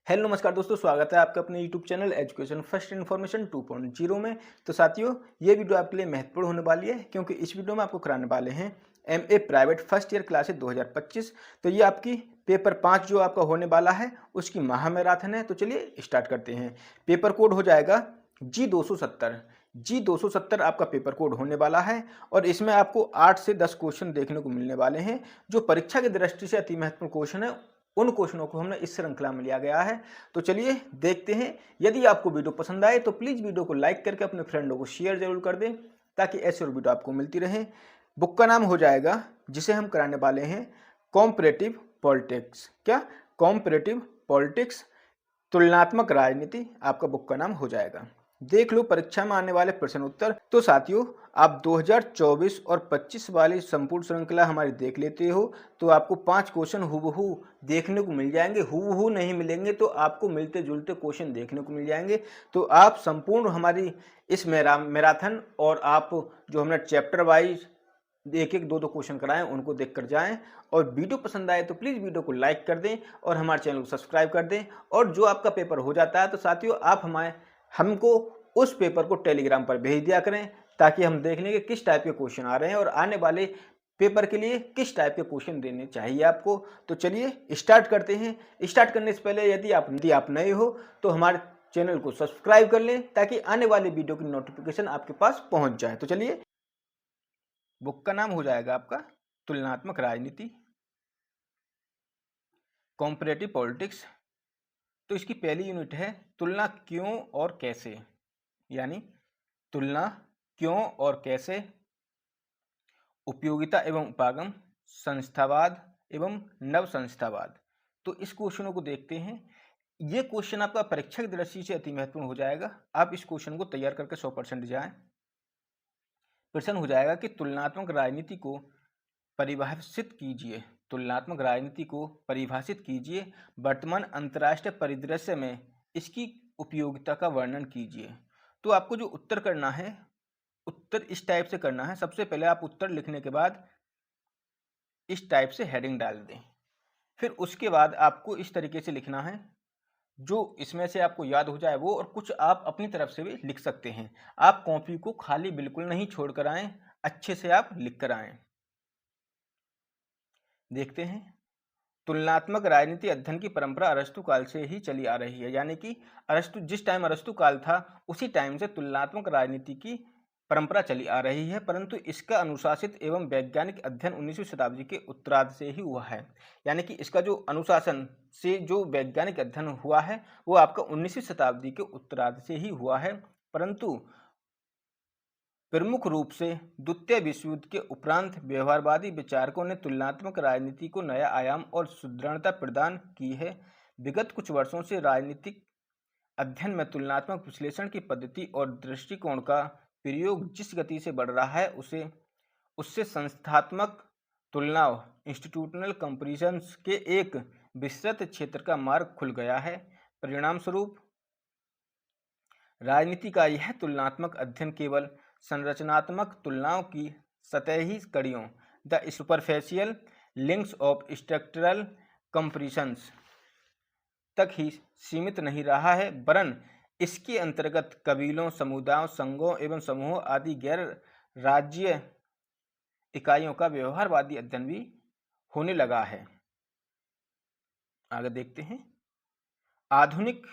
Hello नमस्कार दोस्तों, स्वागत है आपका अपने YouTube channel education first information 2.0 में। तो साथियों, ये वीडियो आपके लिए महत्वपूर्ण होने वाली है क्योंकि इस वीडियो में आपको कराने वाले हैं MA private first year classes 2025। तो ये आपकी पेपर 5 जो आपका होने वाला है उसकी महा मैराथन है। तो चलिए स्टार्ट करते हैं। पेपर कोड हो जाएगा जी 270 आपका पेपर कोड होने वाला है और इसमें आपको 8 से 10 क्वेश्चन देखने को मिलने वाले हैं जो परीक्षा की दृष्टि से अति महत्वपूर्ण क्वेश्चन है। उन क्वेश्चनों को हमने इस श्रृंखला में लिया गया है। तो चलिए देखते हैं। यदि आपको वीडियो पसंद आए तो प्लीज़ वीडियो को लाइक करके अपने फ्रेंडों को शेयर जरूर कर दें ताकि ऐसे और वीडियो आपको मिलती रहे। बुक का नाम हो जाएगा जिसे हम कराने वाले हैं कॉम्परेटिव पॉलिटिक्स। क्या? कॉम्परेटिव पॉलिटिक्स, तुलनात्मक राजनीति आपका बुक का नाम हो जाएगा। देख लो परीक्षा में आने वाले प्रश्न उत्तर। तो साथियों, आप 2024 और 25 वाली संपूर्ण श्रृंखला हमारी देख लेते हो तो आपको 5 क्वेश्चन हुबहू देखने को मिल जाएंगे। हुबहू नहीं मिलेंगे तो आपको मिलते जुलते क्वेश्चन देखने को मिल जाएंगे। तो आप संपूर्ण हमारी इस मैराथन और आप जो हमने चैप्टर वाइज एक एक दो दो क्वेश्चन कराएं उनको देख कर जाएं। और वीडियो पसंद आए तो प्लीज़ वीडियो को लाइक कर दें और हमारे चैनल को सब्सक्राइब कर दें। और जो आपका पेपर हो जाता है तो साथियों, आप हमको उस पेपर को टेलीग्राम पर भेज दिया करें ताकि हम देख लें कि किस टाइप के क्वेश्चन आ रहे हैं और आने वाले पेपर के लिए किस टाइप के क्वेश्चन देने चाहिए आपको। तो चलिए स्टार्ट करते हैं। स्टार्ट करने से पहले यदि आप नए हो तो हमारे चैनल को सब्सक्राइब कर लें ताकि आने वाले वीडियो की नोटिफिकेशन आपके पास पहुंच जाए। तो चलिए, बुक का नाम हो जाएगा आपका तुलनात्मक राजनीति, कॉम्परेटिव पॉलिटिक्स। तो इसकी पहली यूनिट है तुलना क्यों और कैसे, यानी तुलना क्यों और कैसे, उपयोगिता एवं उपागम, संस्थावाद एवं नव संस्थावाद। तो इस क्वेश्चनों को देखते हैं। ये क्वेश्चन आपका परीक्षा की दृष्टि से अति महत्वपूर्ण हो जाएगा। आप इस क्वेश्चन को तैयार करके 100% जाएं। प्रश्न हो जाएगा कि तुलनात्मक राजनीति को परिभाषित कीजिए। तुलनात्मक राजनीति को परिभाषित कीजिए। वर्तमान अंतर्राष्ट्रीय परिदृश्य में इसकी उपयोगिता का वर्णन कीजिए। तो आपको जो उत्तर करना है, उत्तर इस टाइप से करना है। सबसे पहले आप उत्तर लिखने के बाद इस टाइप से हेडिंग डाल दें। फिर उसके बाद आपको इस तरीके से लिखना है, जो इसमें से आपको याद हो जाए वो, और कुछ आप अपनी तरफ से भी लिख सकते हैं। आप कॉपी को खाली बिल्कुल नहीं छोड़ कर आएँ, अच्छे से आप लिख कर आएँ। देखते हैं। तुलनात्मक राजनीति अध्ययन की परंपरा अरस्तु काल से ही चली आ रही है, यानी कि अरस्तु जिस टाइम अरस्तु काल था उसी टाइम से तुलनात्मक राजनीति की परंपरा चली आ रही है, परंतु इसका अनुशासित एवं वैज्ञानिक अध्ययन 19वीं शताब्दी के उत्तरार्ध से ही हुआ है। यानी कि इसका जो अनुशासन से जो वैज्ञानिक अध्ययन हुआ है वो आपका 19वीं शताब्दी के उत्तरार्ध से ही हुआ है। परंतु प्रमुख रूप से द्वितीय विश्व युद्ध के उपरांत व्यवहारवादी विचारकों ने तुलनात्मक राजनीति को नया आयाम और सुदृढ़ता प्रदान की है। विगत कुछ वर्षों से राजनीतिक अध्ययन में तुलनात्मक विश्लेषण की पद्धति और दृष्टिकोण का प्रयोग जिस गति से बढ़ रहा है उससे संस्थात्मक तुलना इंस्टीट्यूशनल कंपैरिजंस के एक विस्तृत क्षेत्र का मार्ग खुल गया है। परिणाम स्वरूप राजनीति का यह तुलनात्मक अध्ययन केवल संरचनात्मक तुलनाओं की सतही कड़ियों the superficial links of structural comparisons तक ही सीमित नहीं रहा है, वरन इसके अंतर्गत कबीलों, समुदायों, संघों एवं समूहों आदि गैर राज्य इकाइयों का व्यवहारवादी अध्ययन भी होने लगा है। आगे देखते हैं। आधुनिक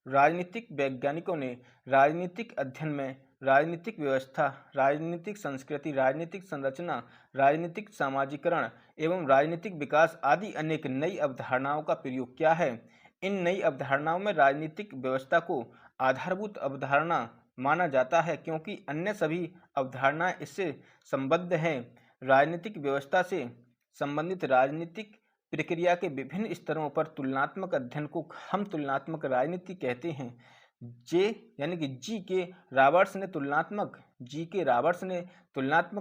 राजनीतिक वैज्ञानिकों ने राजनीतिक अध्ययन में राजनीतिक व्यवस्था, राजनीतिक संस्कृति, राजनीतिक संरचना, राजनीतिक सामाजिकरण एवं राजनीतिक विकास आदि अनेक नई अवधारणाओं का प्रयोग किया है। इन नई अवधारणाओं में राजनीतिक व्यवस्था को आधारभूत अवधारणा माना जाता है क्योंकि अन्य सभी अवधारणाएं इससे संबद्ध हैं। राजनीतिक व्यवस्था से संबंधित राजनीतिक प्रक्रिया के विभिन्न स्तरों पर तुलनात्मक अध्ययन को हम तुलनात्मक राजनीति कहते हैं। यानी कि जी के रॉबर्ट्स ने तुलनात्मक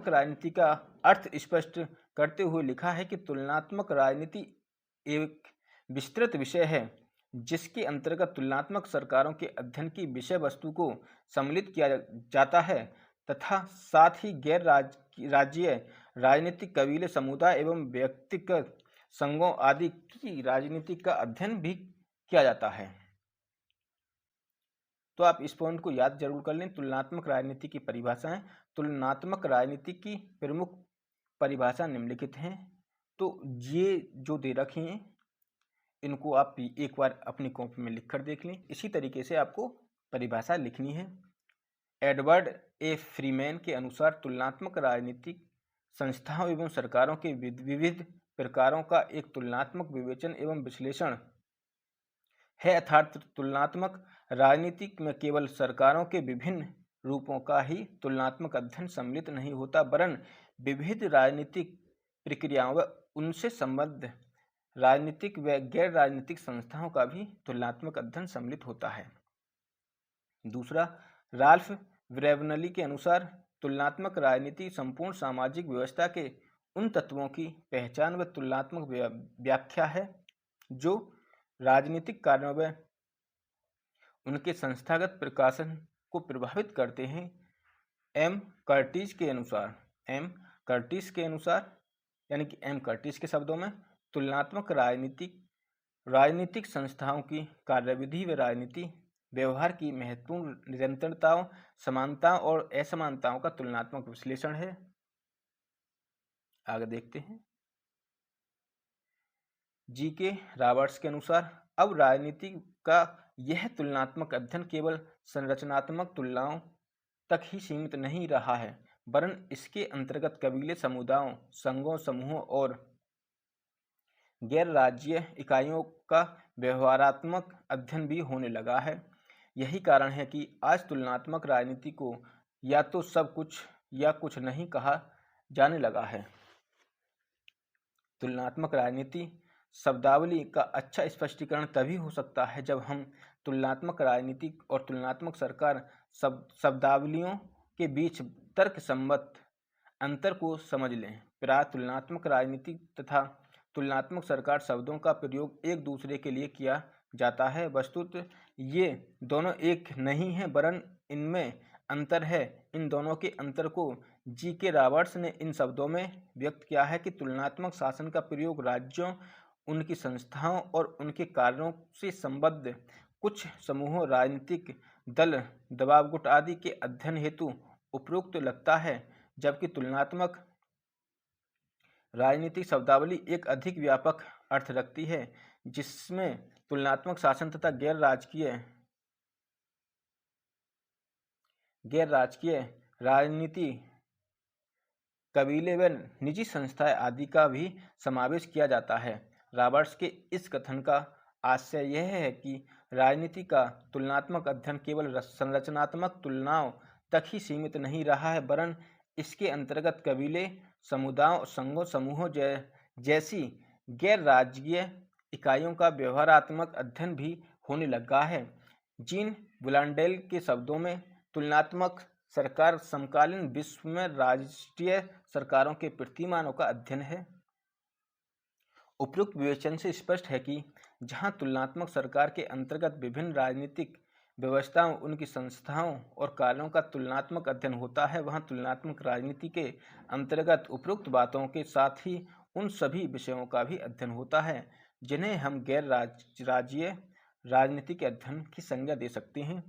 राजनीति का अर्थ स्पष्ट करते हुए लिखा है कि तुलनात्मक राजनीति एक विस्तृत विषय है जिसके अंतर्गत तुलनात्मक सरकारों के अध्ययन की विषय वस्तु को सम्मिलित किया जाता है तथा साथ ही गैर राज्यीय राजनीतिक कबीले, समुदाय एवं व्यक्तिगत संघों आदि की राजनीति का अध्ययन भी किया जाता है। तो आप इस पॉइंट को याद जरूर कर लें। तुलनात्मक राजनीति की परिभाषाएं। तुलनात्मक राजनीति की प्रमुख परिभाषा निम्नलिखित हैं। तो ये जो दे रखे हैं इनको आप एक बार अपनी कॉपी में लिखकर देख लें। इसी तरीके से आपको परिभाषा लिखनी है। एडवर्ड ए फ्रीमैन के अनुसार तुलनात्मक राजनीतिक संस्थाओं एवं सरकारों के विविध प्रकारों का एक तुलनात्मक विवेचन एवं विश्लेषण है। अर्थात तुलनात्मक राजनीति में केवल सरकारों के विभिन्न रूपों का ही तुलनात्मक अध्ययन सम्मिलित नहीं होता, वरन विविध राजनीतिक प्रक्रियाओं व उनसे संबद्ध राजनीतिक व गैर राजनीतिक संस्थाओं का भी तुलनात्मक अध्ययन सम्मिलित होता है। दूसरा, राल्फ ब्रेवनली के अनुसार तुलनात्मक राजनीति संपूर्ण सामाजिक व्यवस्था के उन तत्वों की पहचान व तुलनात्मक व्याख्या है जो राजनीतिक कार्यों व उनके संस्थागत प्रकाशन को प्रभावित करते हैं। एम कर्टिस के अनुसार यानी कि एम कर्टिस के शब्दों में तुलनात्मक राजनीतिक संस्थाओं की कार्यविधि व राजनीति व्यवहार की महत्वपूर्ण निरंतरताओं, समानताओं और असमानताओं का तुलनात्मक विश्लेषण है। आगे देखते हैं। जी.के. रॉबर्ट्स के अनुसार अब राजनीति का यह तुलनात्मक अध्ययन केवल संरचनात्मक तुलनाओं तक ही सीमित नहीं रहा है, वरन इसके अंतर्गत कबीले, समुदायों, संघों, समूहों और गैर राज्यीय इकाइयों का व्यवहारात्मक अध्ययन भी होने लगा है। यही कारण है कि आज तुलनात्मक राजनीति को या तो सब कुछ या कुछ नहीं कहा जाने लगा है। तुलनात्मक राजनीति शब्दावली का अच्छा स्पष्टीकरण तभी हो सकता है जब हम तुलनात्मक राजनीति और तुलनात्मक सरकार शब्दावलियों के बीच तर्कसम्मत अंतर को समझ लें। प्रायः तुलनात्मक राजनीति तथा तुलनात्मक सरकार शब्दों का प्रयोग एक दूसरे के लिए किया जाता है। वस्तुतः ये दोनों एक नहीं हैं, वरन इनमें अंतर है। इन दोनों के अंतर को जी.के. रॉबर्ट्स ने इन शब्दों में व्यक्त किया है कि तुलनात्मक शासन का प्रयोग राज्यों, उनकी संस्थाओं और उनके कार्यों से संबद्ध कुछ समूहों, राजनीतिक दल, दबाव गुट आदि के अध्ययन हेतु उपयुक्त लगता है, जबकि तुलनात्मक राजनीतिक शब्दावली एक अधिक व्यापक अर्थ रखती है, जिसमें तुलनात्मक शासन तथा गैर राजकीय राजनीति, कबीले व निजी संस्थाएं आदि का भी समावेश किया जाता है। रॉबर्ट्स के इस कथन का आशय यह है कि राजनीति का तुलनात्मक अध्ययन केवल संरचनात्मक तुलनाओं तक ही सीमित नहीं रहा है, वरन इसके अंतर्गत कबीले, समुदायों, संघों, समूहों जैसी गैर राज्यीय इकाइयों का व्यवहारात्मक अध्ययन भी होने लगा है। जीन बुलांडेल के शब्दों में तुलनात्मक सरकार समकालीन विश्व में राष्ट्रीय सरकारों के प्रतिमानों का अध्ययन है। उपयुक्त विवेचन से स्पष्ट है कि जहां तुलनात्मक सरकार के अंतर्गत विभिन्न राजनीतिक व्यवस्थाओं, उनकी संस्थाओं और कार्यों का तुलनात्मक अध्ययन होता है, वहां तुलनात्मक राजनीति के अंतर्गत उपयुक्त बातों के साथ ही उन सभी विषयों का भी अध्ययन होता है जिन्हें हम गैर राज्यीय राजनीति के अध्ययन की संज्ञा दे सकते हैं।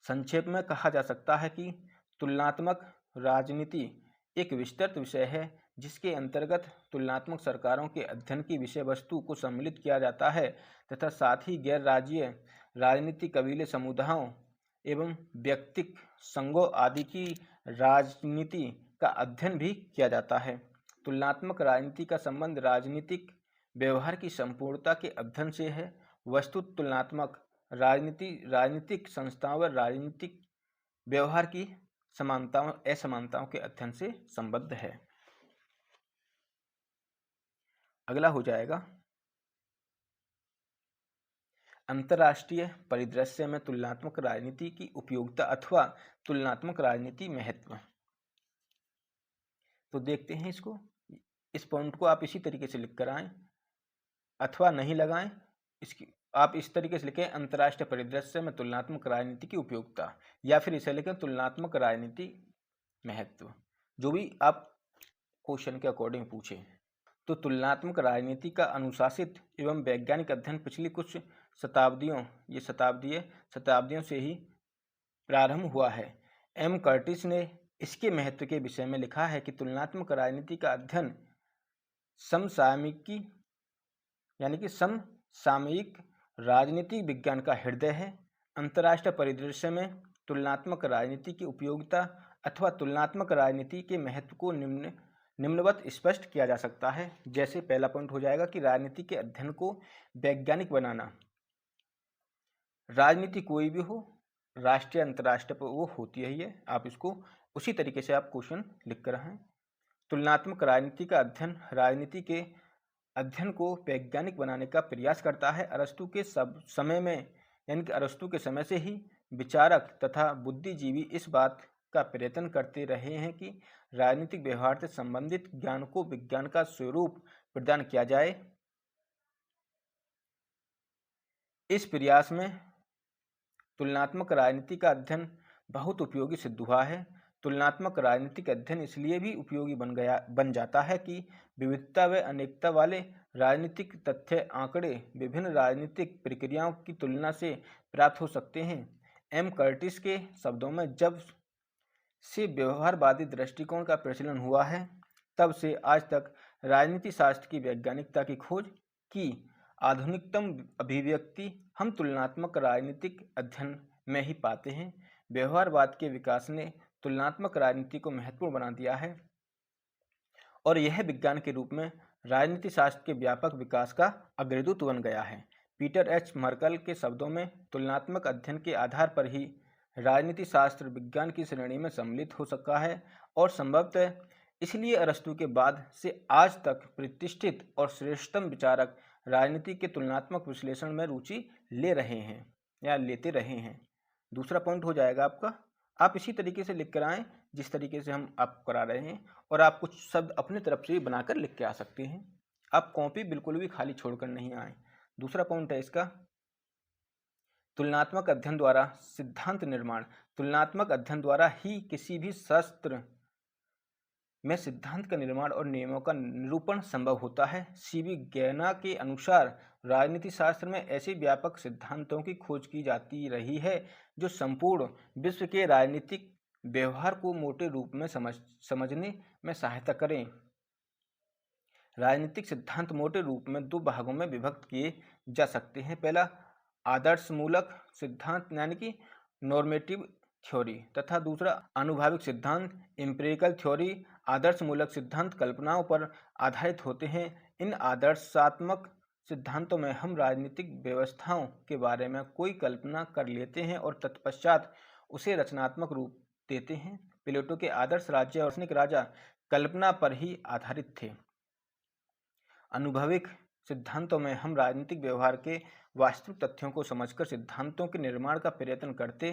संक्षेप में कहा जा सकता है कि तुलनात्मक राजनीति एक विस्तृत विषय है जिसके अंतर्गत तुलनात्मक सरकारों के अध्ययन की विषय वस्तु को सम्मिलित किया जाता है तथा साथ ही गैर राज्यीय राजनीति, कबीले, समुदायों एवं व्यक्तिक संघों आदि की राजनीति का अध्ययन भी किया जाता है। तुलनात्मक राजनीति का संबंध राजनीतिक व्यवहार की संपूर्णता के अध्ययन से है। वस्तुतः तुलनात्मक राजनीति राजनीतिक संस्थाओं व राजनीतिक व्यवहार की समानताओं, असमानताओं के अध्ययन से संबद्ध है। अगला हो जाएगा अंतर्राष्ट्रीय परिदृश्य में तुलनात्मक राजनीति की उपयोगिता अथवा तुलनात्मक राजनीति महत्व। तो देखते हैं इसको। इस पॉइंट को आप इसी तरीके से लिख कर आएं अथवा नहीं लगाएं। इसकी आप इस तरीके से लिखें अंतर्राष्ट्रीय परिदृश्य में तुलनात्मक राजनीति की उपयोगिता, या फिर इसे लिखें तुलनात्मक राजनीति महत्व, जो भी आप क्वेश्चन के अकॉर्डिंग पूछें। तो तुलनात्मक राजनीति का अनुशासित एवं वैज्ञानिक अध्ययन पिछली कुछ शताब्दियों से ही प्रारंभ हुआ है। एम कर्टिस ने इसके महत्व के विषय में लिखा है कि तुलनात्मक राजनीति का अध्ययन समसामयिकी यानी कि समसामयिक राजनीतिक विज्ञान का हृदय है। अंतर्राष्ट्रीय परिदृश्य में तुलनात्मक राजनीति की उपयोगिता अथवा तुलनात्मक राजनीति के महत्व को निम्नवत स्पष्ट किया जा सकता है। जैसे पहला पॉइंट हो जाएगा कि राजनीति के अध्ययन को वैज्ञानिक बनाना। राजनीति कोई भी हो, राष्ट्रीय अंतर्राष्ट्रीय पर वो होती है, आप इसको उसी तरीके से आप क्वेश्चन लिख कर हैं। तुलनात्मक राजनीति का अध्ययन राजनीति के अध्ययन को वैज्ञानिक बनाने का प्रयास करता है। अरस्तु के समय में यानी कि अरस्तु के समय से ही विचारक तथा बुद्धिजीवी इस बात का प्रयत्न करते रहे हैं कि राजनीतिक व्यवहार से संबंधित ज्ञान को विज्ञान का स्वरूप प्रदान किया जाए। इस प्रयास में तुलनात्मक राजनीति का अध्ययन बहुत उपयोगी सिद्ध हुआ है। तुलनात्मक राजनीतिक अध्ययन इसलिए भी उपयोगी बन जाता है कि विविधता व अनेकता वाले राजनीतिक तथ्य आंकड़े विभिन्न राजनीतिक प्रक्रियाओं की तुलना से प्राप्त हो सकते हैं। एम कर्टिस के शब्दों में, जब से व्यवहारवादी दृष्टिकोण का प्रचलन हुआ है तब से आज तक राजनीति शास्त्र की वैज्ञानिकता की खोज की आधुनिकतम अभिव्यक्ति हम तुलनात्मक राजनीतिक अध्ययन में ही पाते हैं। व्यवहारवाद के विकास ने तुलनात्मक राजनीति को महत्वपूर्ण बना दिया है और यह विज्ञान के रूप में राजनीति शास्त्र के व्यापक विकास का अग्रदूत बन गया है। पीटर एच मर्कल के शब्दों में, तुलनात्मक अध्ययन के आधार पर ही राजनीति शास्त्र विज्ञान की श्रेणी में सम्मिलित हो सका है और संभवतः इसलिए अरस्तु के बाद से आज तक प्रतिष्ठित और श्रेष्ठतम विचारक राजनीति के तुलनात्मक विश्लेषण में रुचि ले रहे हैं या लेते रहे हैं। दूसरा पॉइंट हो जाएगा आपका, आप इसी तरीके से लिख कर आएँ जिस तरीके से हम आपको करा रहे हैं और आप कुछ शब्द अपनी तरफ से भी बनाकर लिख के आ सकते हैं। आप कॉपी बिल्कुल भी खाली छोड़कर नहीं आए। दूसरा पॉइंट है इसका, तुलनात्मक अध्ययन द्वारा सिद्धांत निर्माण। तुलनात्मक अध्ययन द्वारा ही किसी भी शास्त्र में सिद्धांत का निर्माण और नियमों का निरूपण संभव होता है। सीवी गैना के अनुसार राजनीति शास्त्र में ऐसे व्यापक सिद्धांतों की खोज की जाती रही है जो संपूर्ण विश्व के राजनीतिक व्यवहार को मोटे रूप में समझने में सहायता करें। राजनीतिक सिद्धांत मोटे रूप में दो भागों में विभक्त किए जा सकते हैं। पहला आदर्शमूलक सिद्धांत यानी कि नॉर्मेटिव थ्योरी तथा दूसरा आनुभविक सिद्धांत एम्पिरिकल थ्योरी। आदर्शमूलक सिद्धांत कल्पनाओं पर आधारित होते हैं। इन आदर्शात्मक सिद्धांतों में हम राजनीतिक व्यवस्थाओं के बारे में कोई कल्पना कर लेते हैं और तत्पश्चात उसे रचनात्मक रूप देते हैं। प्लेटो के आदर्श राज्य और दार्शनिक राजा कल्पना पर ही आधारित थे। अनुभविक सिद्धांतों में हम राजनीतिक व्यवहार के वास्तविक तथ्यों को समझकर सिद्धांतों के निर्माण का प्रयत्न करते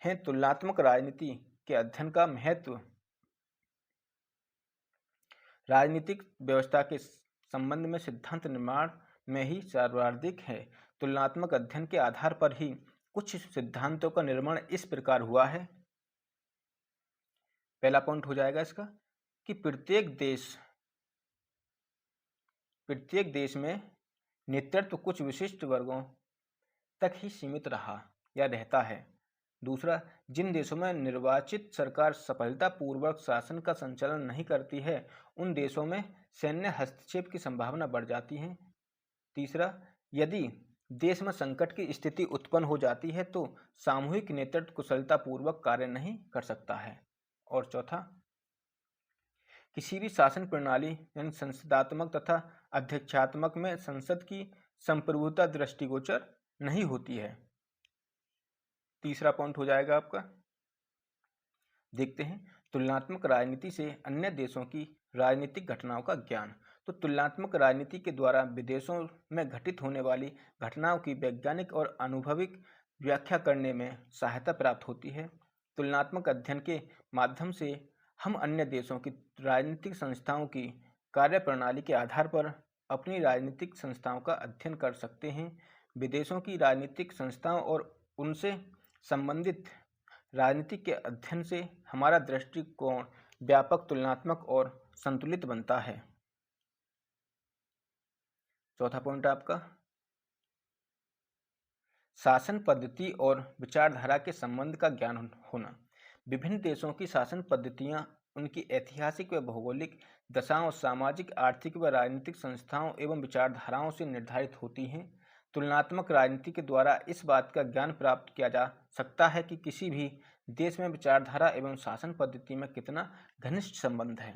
हैं। तुलनात्मक राजनीति के अध्ययन का महत्व राजनीतिक व्यवस्था के संबंध में सिद्धांत निर्माण में ही सर्वाधिक है। तुलनात्मक अध्ययन के आधार पर ही कुछ सिद्धांतों का निर्माण इस प्रकार हुआ है। पहला पॉइंट हो जाएगा इसका कि प्रत्येक देश में नेतृत्व कुछ विशिष्ट वर्गों तक ही सीमित रहा या रहता है। दूसरा, जिन देशों में निर्वाचित सरकार सफलतापूर्वक शासन का संचालन नहीं करती है उन देशों में सैन्य हस्तक्षेप की संभावना बढ़ जाती है। तीसरा, यदि देश में संकट की स्थिति उत्पन्न हो जाती है तो सामूहिक नेतृत्व कुशलतापूर्वक कार्य नहीं कर सकता है। और चौथा, किसी भी शासन प्रणाली यानी संसदात्मक तथा अध्यक्षात्मक में संसद की संप्रभुता दृष्टिगोचर नहीं होती है। तीसरा पॉइंट हो जाएगा आपका, देखते हैं तुलनात्मक राजनीति से अन्य देशों की राजनीतिक घटनाओं का ज्ञान। तो तुलनात्मक राजनीति के द्वारा विदेशों में घटित होने वाली घटनाओं की वैज्ञानिक और अनुभविक व्याख्या करने में सहायता प्राप्त होती है। तुलनात्मक अध्ययन के माध्यम से हम अन्य देशों की राजनीतिक संस्थाओं की कार्यप्रणाली के आधार पर अपनी राजनीतिक संस्थाओं का अध्ययन कर सकते हैं। विदेशों की राजनीतिक संस्थाओं और उनसे संबंधित राजनीति के अध्ययन से हमारा दृष्टिकोण व्यापक, तुलनात्मक और संतुलित बनता है। चौथा पॉइंट आपका शासन पद्धति और विचारधारा के संबंध का ज्ञान होना। विभिन्न देशों की शासन पद्धतियां उनकी ऐतिहासिक व भौगोलिक दशाओं, सामाजिक, आर्थिक व राजनीतिक संस्थाओं एवं विचारधाराओं से निर्धारित होती हैं। तुलनात्मक राजनीति के द्वारा इस बात का ज्ञान प्राप्त किया जा सकता है कि किसी भी देश में विचारधारा एवं शासन पद्धति में कितना घनिष्ठ संबंध है।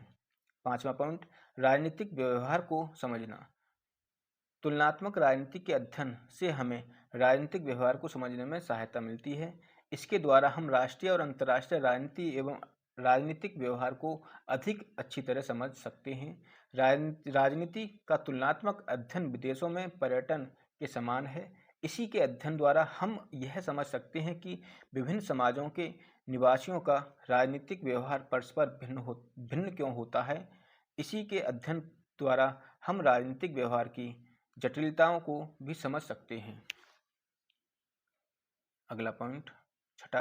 पांचवा पॉइंट, राजनीतिक व्यवहार को समझना। तुलनात्मक राजनीति के अध्ययन से हमें राजनीतिक व्यवहार को समझने में सहायता मिलती है। इसके द्वारा हम राष्ट्रीय और अंतर्राष्ट्रीय राजनीति एवं राजनीतिक व्यवहार को अधिक अच्छी तरह समझ सकते हैं। राजनीति का तुलनात्मक अध्ययन विदेशों में पर्यटन के समान है। इसी के अध्ययन द्वारा हम यह समझ सकते हैं कि विभिन्न समाजों के निवासियों का राजनीतिक व्यवहार परस्पर भिन्न क्यों होता है। इसी के अध्ययन द्वारा हम राजनीतिक व्यवहार की जटिलताओं को भी समझ सकते हैं। अगला पॉइंट, छठा,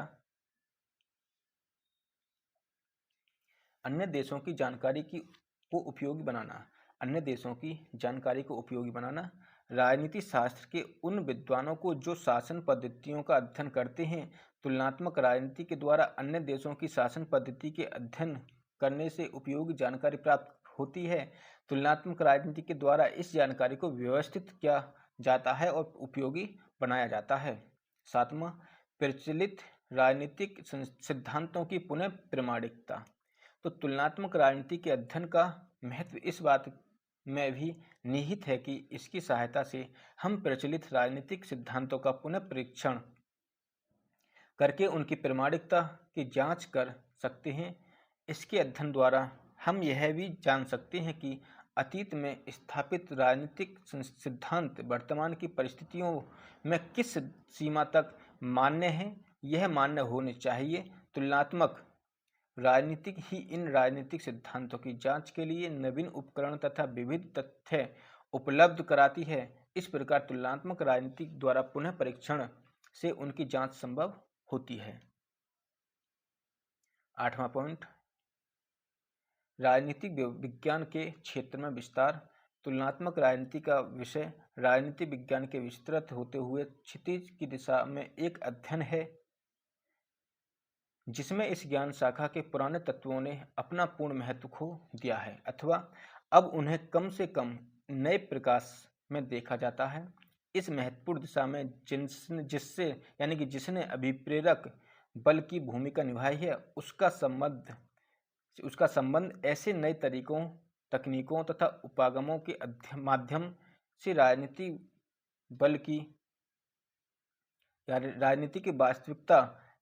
अन्य देशों की जानकारी को उपयोगी बनाना। अन्य देशों की जानकारी को उपयोगी बनाना राजनीति शास्त्र के उन विद्वानों को जो शासन पद्धतियों का अध्ययन करते हैं। तुलनात्मक राजनीति के द्वारा अन्य देशों की शासन पद्धति के अध्ययन करने से उपयोगी जानकारी प्राप्त होती है। तुलनात्मक राजनीति के द्वारा इस जानकारी को व्यवस्थित किया जाता है और उपयोगी बनाया जाता है। सातवां, प्रचलित राजनीतिक सिद्धांतों की पुनः प्रमाणिकता। तो तुलनात्मक राजनीति के अध्ययन का महत्व इस बात में भी निहित है कि इसकी सहायता से हम प्रचलित राजनीतिक सिद्धांतों का पुनः परीक्षण करके उनकी प्रमाणिकता की जांच कर सकते हैं। इसके अध्ययन द्वारा हम यह भी जान सकते हैं कि अतीत में स्थापित राजनीतिक सिद्धांत वर्तमान की परिस्थितियों में किस सीमा तक मान्य हैं। यह मान्य होने चाहिए। तुलनात्मक राजनीतिक ही इन राजनीतिक सिद्धांतों की जांच के लिए नवीन उपकरण तथा विविध तथ्य उपलब्ध कराती है। इस प्रकार तुलनात्मक राजनीति द्वारा पुनः परीक्षण से उनकी जांच संभव होती है। आठवां पॉइंट, राजनीतिक विज्ञान के क्षेत्र में विस्तार। तुलनात्मक राजनीति का विषय राजनीति विज्ञान के विस्तृत होते हुए क्षितिज की दिशा में एक अध्ययन है, जिसमें इस ज्ञान शाखा के पुराने तत्वों ने अपना पूर्ण महत्व खो दिया है अथवा अब उन्हें कम से कम नए प्रकाश में देखा जाता है। इस महत्वपूर्ण दिशा में जिसने अभिप्रेरक बल की भूमिका निभाई है, उसका संबंध ऐसे नए तरीकों, तकनीकों तथा उपागमों के माध्यम से राजनीति की वास्तविकता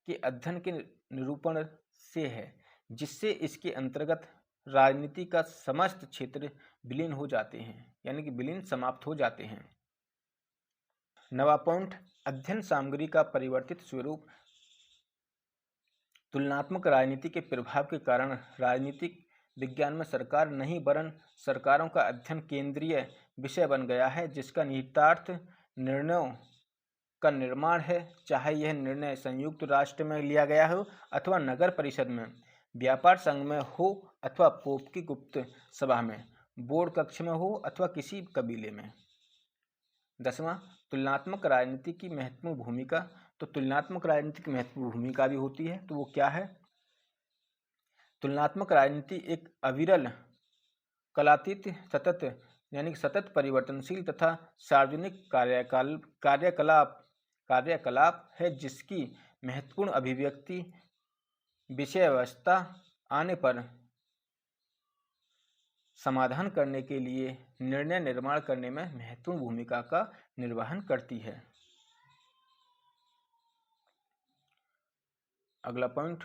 के अध्ययन के निरूपण से है, जिससे इसके अंतर्गत राजनीति का समस्त क्षेत्र विलीन हो जाते हैं, यानी कि विलीन समाप्त हो जाते हैं। नवा पॉइंट, अध्ययन सामग्री का परिवर्तित स्वरूप। तुलनात्मक राजनीति के प्रभाव के कारण राजनीतिक विज्ञान में सरकार नहीं वरन सरकारों का अध्ययन केंद्रीय विषय बन गया है, जिसका निहितार्थ निर्णयों का निर्माण है। चाहे यह निर्णय संयुक्त राष्ट्र में लिया गया हो अथवा नगर परिषद में, व्यापार संघ में हो अथवा पोप की गुप्त सभा में, बोर्ड कक्ष में हो अथवा किसी कबीले में। 10वां, तुलनात्मक राजनीति की महत्वपूर्ण भूमिका। तो तुलनात्मक राजनीति की महत्वपूर्ण भूमिका भी होती है, तो वो क्या है? तुलनात्मक राजनीति एक अविरल, कालातीत, सतत परिवर्तनशील तथा सार्वजनिक कार्यकलाप है, जिसकी महत्वपूर्ण अभिव्यक्ति विषय अवस्था आने पर समाधान करने के लिए निर्णय निर्माण करने में महत्वपूर्ण भूमिका का निर्वहन करती है। अगला पॉइंट,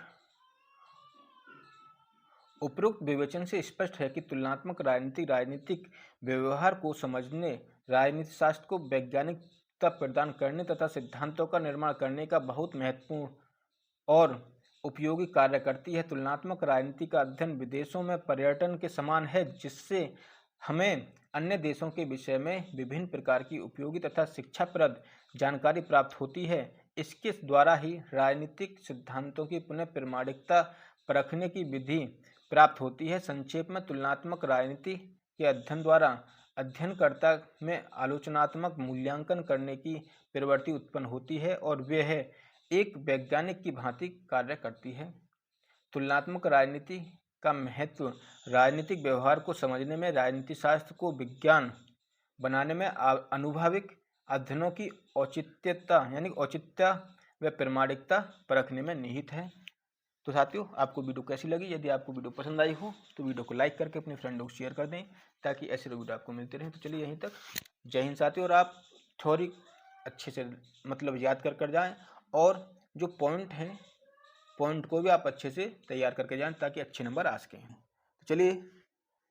उपरोक्त विवेचन से स्पष्ट है कि तुलनात्मक राजनीति राजनीतिक व्यवहार को समझने, राजनीति शास्त्र को वैज्ञानिकता प्रदान करने तथा सिद्धांतों का निर्माण करने का बहुत महत्वपूर्ण और उपयोगी कार्य करती है। तुलनात्मक राजनीति का अध्ययन विदेशों में पर्यटन के समान है, जिससे हमें अन्य देशों के विषय में विभिन्न प्रकार की उपयोगी तथा शिक्षाप्रद जानकारी प्राप्त होती है। इसके द्वारा ही राजनीतिक सिद्धांतों की पुनः प्रमाणिकता परखने की विधि प्राप्त होती है। संक्षेप में, तुलनात्मक राजनीति के अध्ययन द्वारा अध्ययनकर्ता में आलोचनात्मक मूल्यांकन करने की प्रवृत्ति उत्पन्न होती है और वह एक वैज्ञानिक की भांति कार्य करती है। तुलनात्मक राजनीति का महत्व राजनीतिक व्यवहार को समझने में, राजनीति शास्त्र को विज्ञान बनाने में, आनुभविक अध्ययनों की औचित्य व प्रामाणिकता परखने में निहित है। तो साथियों, आपको वीडियो कैसी लगी? यदि आपको वीडियो पसंद आई हो तो वीडियो को लाइक करके अपने फ्रेंडों को शेयर कर दें ताकि ऐसे वीडियो आपको मिलते रहें। तो चलिए यहीं तक। जय हिंद साथियों। और आप थ्योरी अच्छे से याद कर जाएं और जो पॉइंट हैं, पॉइंट को भी आप अच्छे से तैयार करके जाएं ताकि अच्छे नंबर आ सकें। तो चलिए,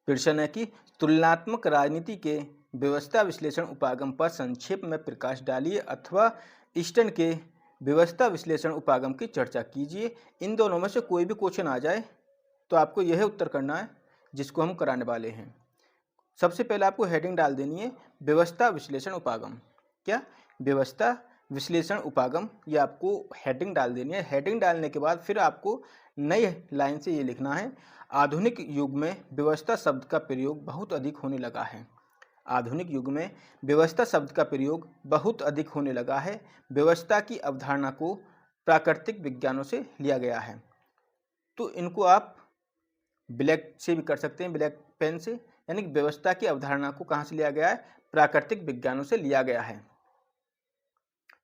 प्रश्न है कि तुलनात्मक राजनीति के व्यवस्था विश्लेषण उपागम पर संक्षेप में प्रकाश डालिए अथवा ईस्टर्न के व्यवस्था विश्लेषण उपागम की चर्चा कीजिए। इन दोनों में से कोई भी क्वेश्चन आ जाए तो आपको यह उत्तर करना है जिसको हम कराने वाले हैं। सबसे पहले आपको हेडिंग डाल देनी है व्यवस्था विश्लेषण उपागम। क्या? व्यवस्था विश्लेषण उपागम, ये आपको हेडिंग डाल देनी है। हेडिंग डालने के बाद फिर आपको नई लाइन से ये लिखना है, आधुनिक युग में व्यवस्था शब्द का प्रयोग बहुत अधिक होने लगा है। आधुनिक युग में व्यवस्था शब्द का प्रयोग बहुत अधिक होने लगा है। व्यवस्था की अवधारणा को प्राकृतिक विज्ञानों से लिया गया है। तो इनको आप ब्लैक से भी कर सकते हैं, ब्लैक पेन से, यानी कि व्यवस्था की अवधारणा को कहाँ से लिया गया है? प्राकृतिक विज्ञानों से लिया गया है।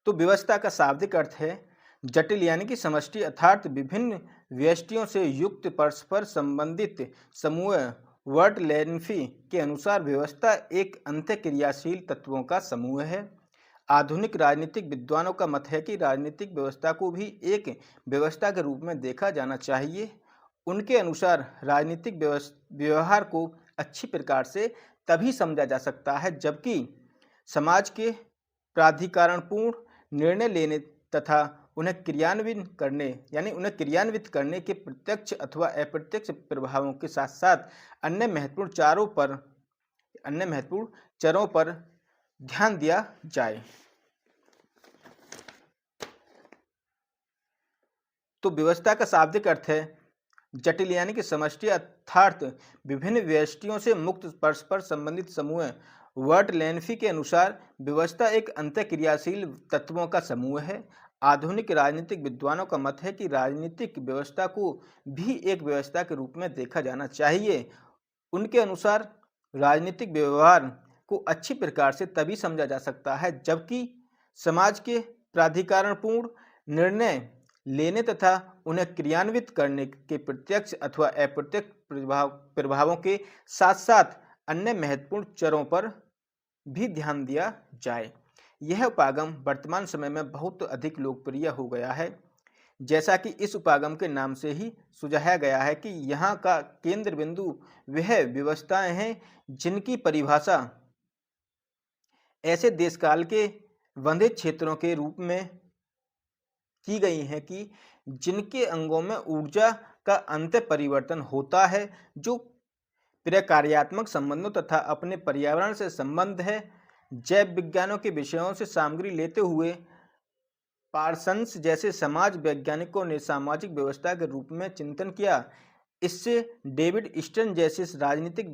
तो व्यवस्था का शाब्दिक अर्थ है जटिल यानी कि समष्टि, अर्थात विभिन्न व्यष्टियों से युक्त परस्पर संबंधित समूह। वर्ड लेन्फी के अनुसार व्यवस्था एक अंतःक्रियाशील तत्वों का समूह है। आधुनिक राजनीतिक विद्वानों का मत है कि राजनीतिक व्यवस्था को भी एक व्यवस्था के रूप में देखा जाना चाहिए। उनके अनुसार राजनीतिक व्यवहार को अच्छी प्रकार से तभी समझा जा सकता है जबकि समाज के प्राधिकारणपूर्ण निर्णय लेने तथा उन्हें क्रियान्वित करने के प्रत्यक्ष अथवा अप्रत्यक्ष प्रभावों के साथ साथ अन्य महत्वपूर्ण चरों पर ध्यान दिया जाए। तो व्यवस्था का शाब्दिक अर्थ है जटिल यानी कि समष्टि, अर्थात विभिन्न व्यष्टियों से मुक्त परस्पर संबंधित समूह। वर्ड लेन्फी के अनुसार व्यवस्था एक अंतःक्रियाशील तत्वों का समूह है। आधुनिक राजनीतिक विद्वानों का मत है कि राजनीतिक व्यवस्था को भी एक व्यवस्था के रूप में देखा जाना चाहिए। उनके अनुसार राजनीतिक व्यवहार को अच्छी प्रकार से तभी समझा जा सकता है जबकि समाज के प्राधिकारणपूर्ण निर्णय लेने तथा उन्हें क्रियान्वित करने के प्रत्यक्ष अथवा अप्रत्यक्ष प्रभावों के साथ साथ अन्य महत्वपूर्ण चरों पर भी ध्यान दिया जाए। यह उपागम वर्तमान समय में बहुत अधिक लोकप्रिय हो गया है, जैसा कि इस उपागम के नाम से ही सुझाया गया है कि यहाँ का केंद्र बिंदु वह व्यवस्थाएं हैं जिनकी परिभाषा ऐसे देशकाल के बंधे क्षेत्रों के रूप में की गई है कि जिनके अंगों में ऊर्जा का अंत परिवर्तन होता है, जो प्रकार्यात्मक संबंधों तथा अपने पर्यावरण से संबंध है। जैव विज्ञानों के विषयों से सामग्री लेते हुए पार्सन्स जैसे समाज वैज्ञानिकों ने सामाजिक व्यवस्था के रूप में चिंतन किया। इससे डेविड ईस्टर्न जैसे राजनीतिक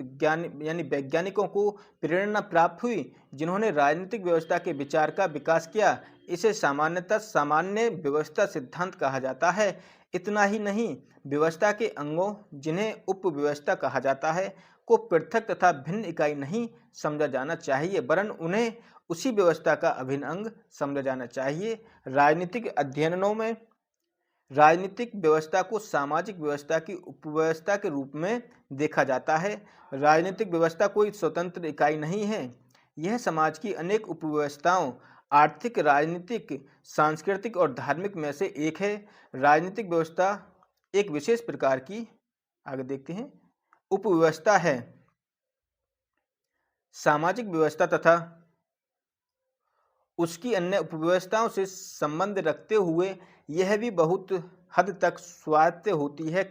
वैज्ञानिकों को प्रेरणा प्राप्त हुई जिन्होंने राजनीतिक व्यवस्था के विचार का विकास किया। इसे सामान्यतः सामान्य व्यवस्था सिद्धांत कहा जाता है। इतना ही नहीं, व्यवस्था के अंगों जिन्हें उपव्यवस्था कहा जाता है को पृथक तथा भिन्न इकाई नहीं समझा जाना चाहिए वरन उन्हें उसी व्यवस्था का अभिन्न अंग समझा जाना चाहिए। राजनीतिक अध्ययनों में राजनीतिक व्यवस्था को सामाजिक व्यवस्था की उपव्यवस्था के रूप में देखा जाता है। राजनीतिक व्यवस्था कोई स्वतंत्र इकाई नहीं है, यह समाज की अनेक उपव्यवस्थाओं आर्थिक, राजनीतिक, सांस्कृतिक और धार्मिक में से एक है। राजनीतिक व्यवस्था एक विशेष प्रकार की, आगे देखते हैं, उपव्यवस्था है। सामाजिक व्यवस्था तथा उसकी अन्य उपव्यवस्थाओं से संबंध रखते हुए यह भी बहुत हद तक स्वायत्त होती है।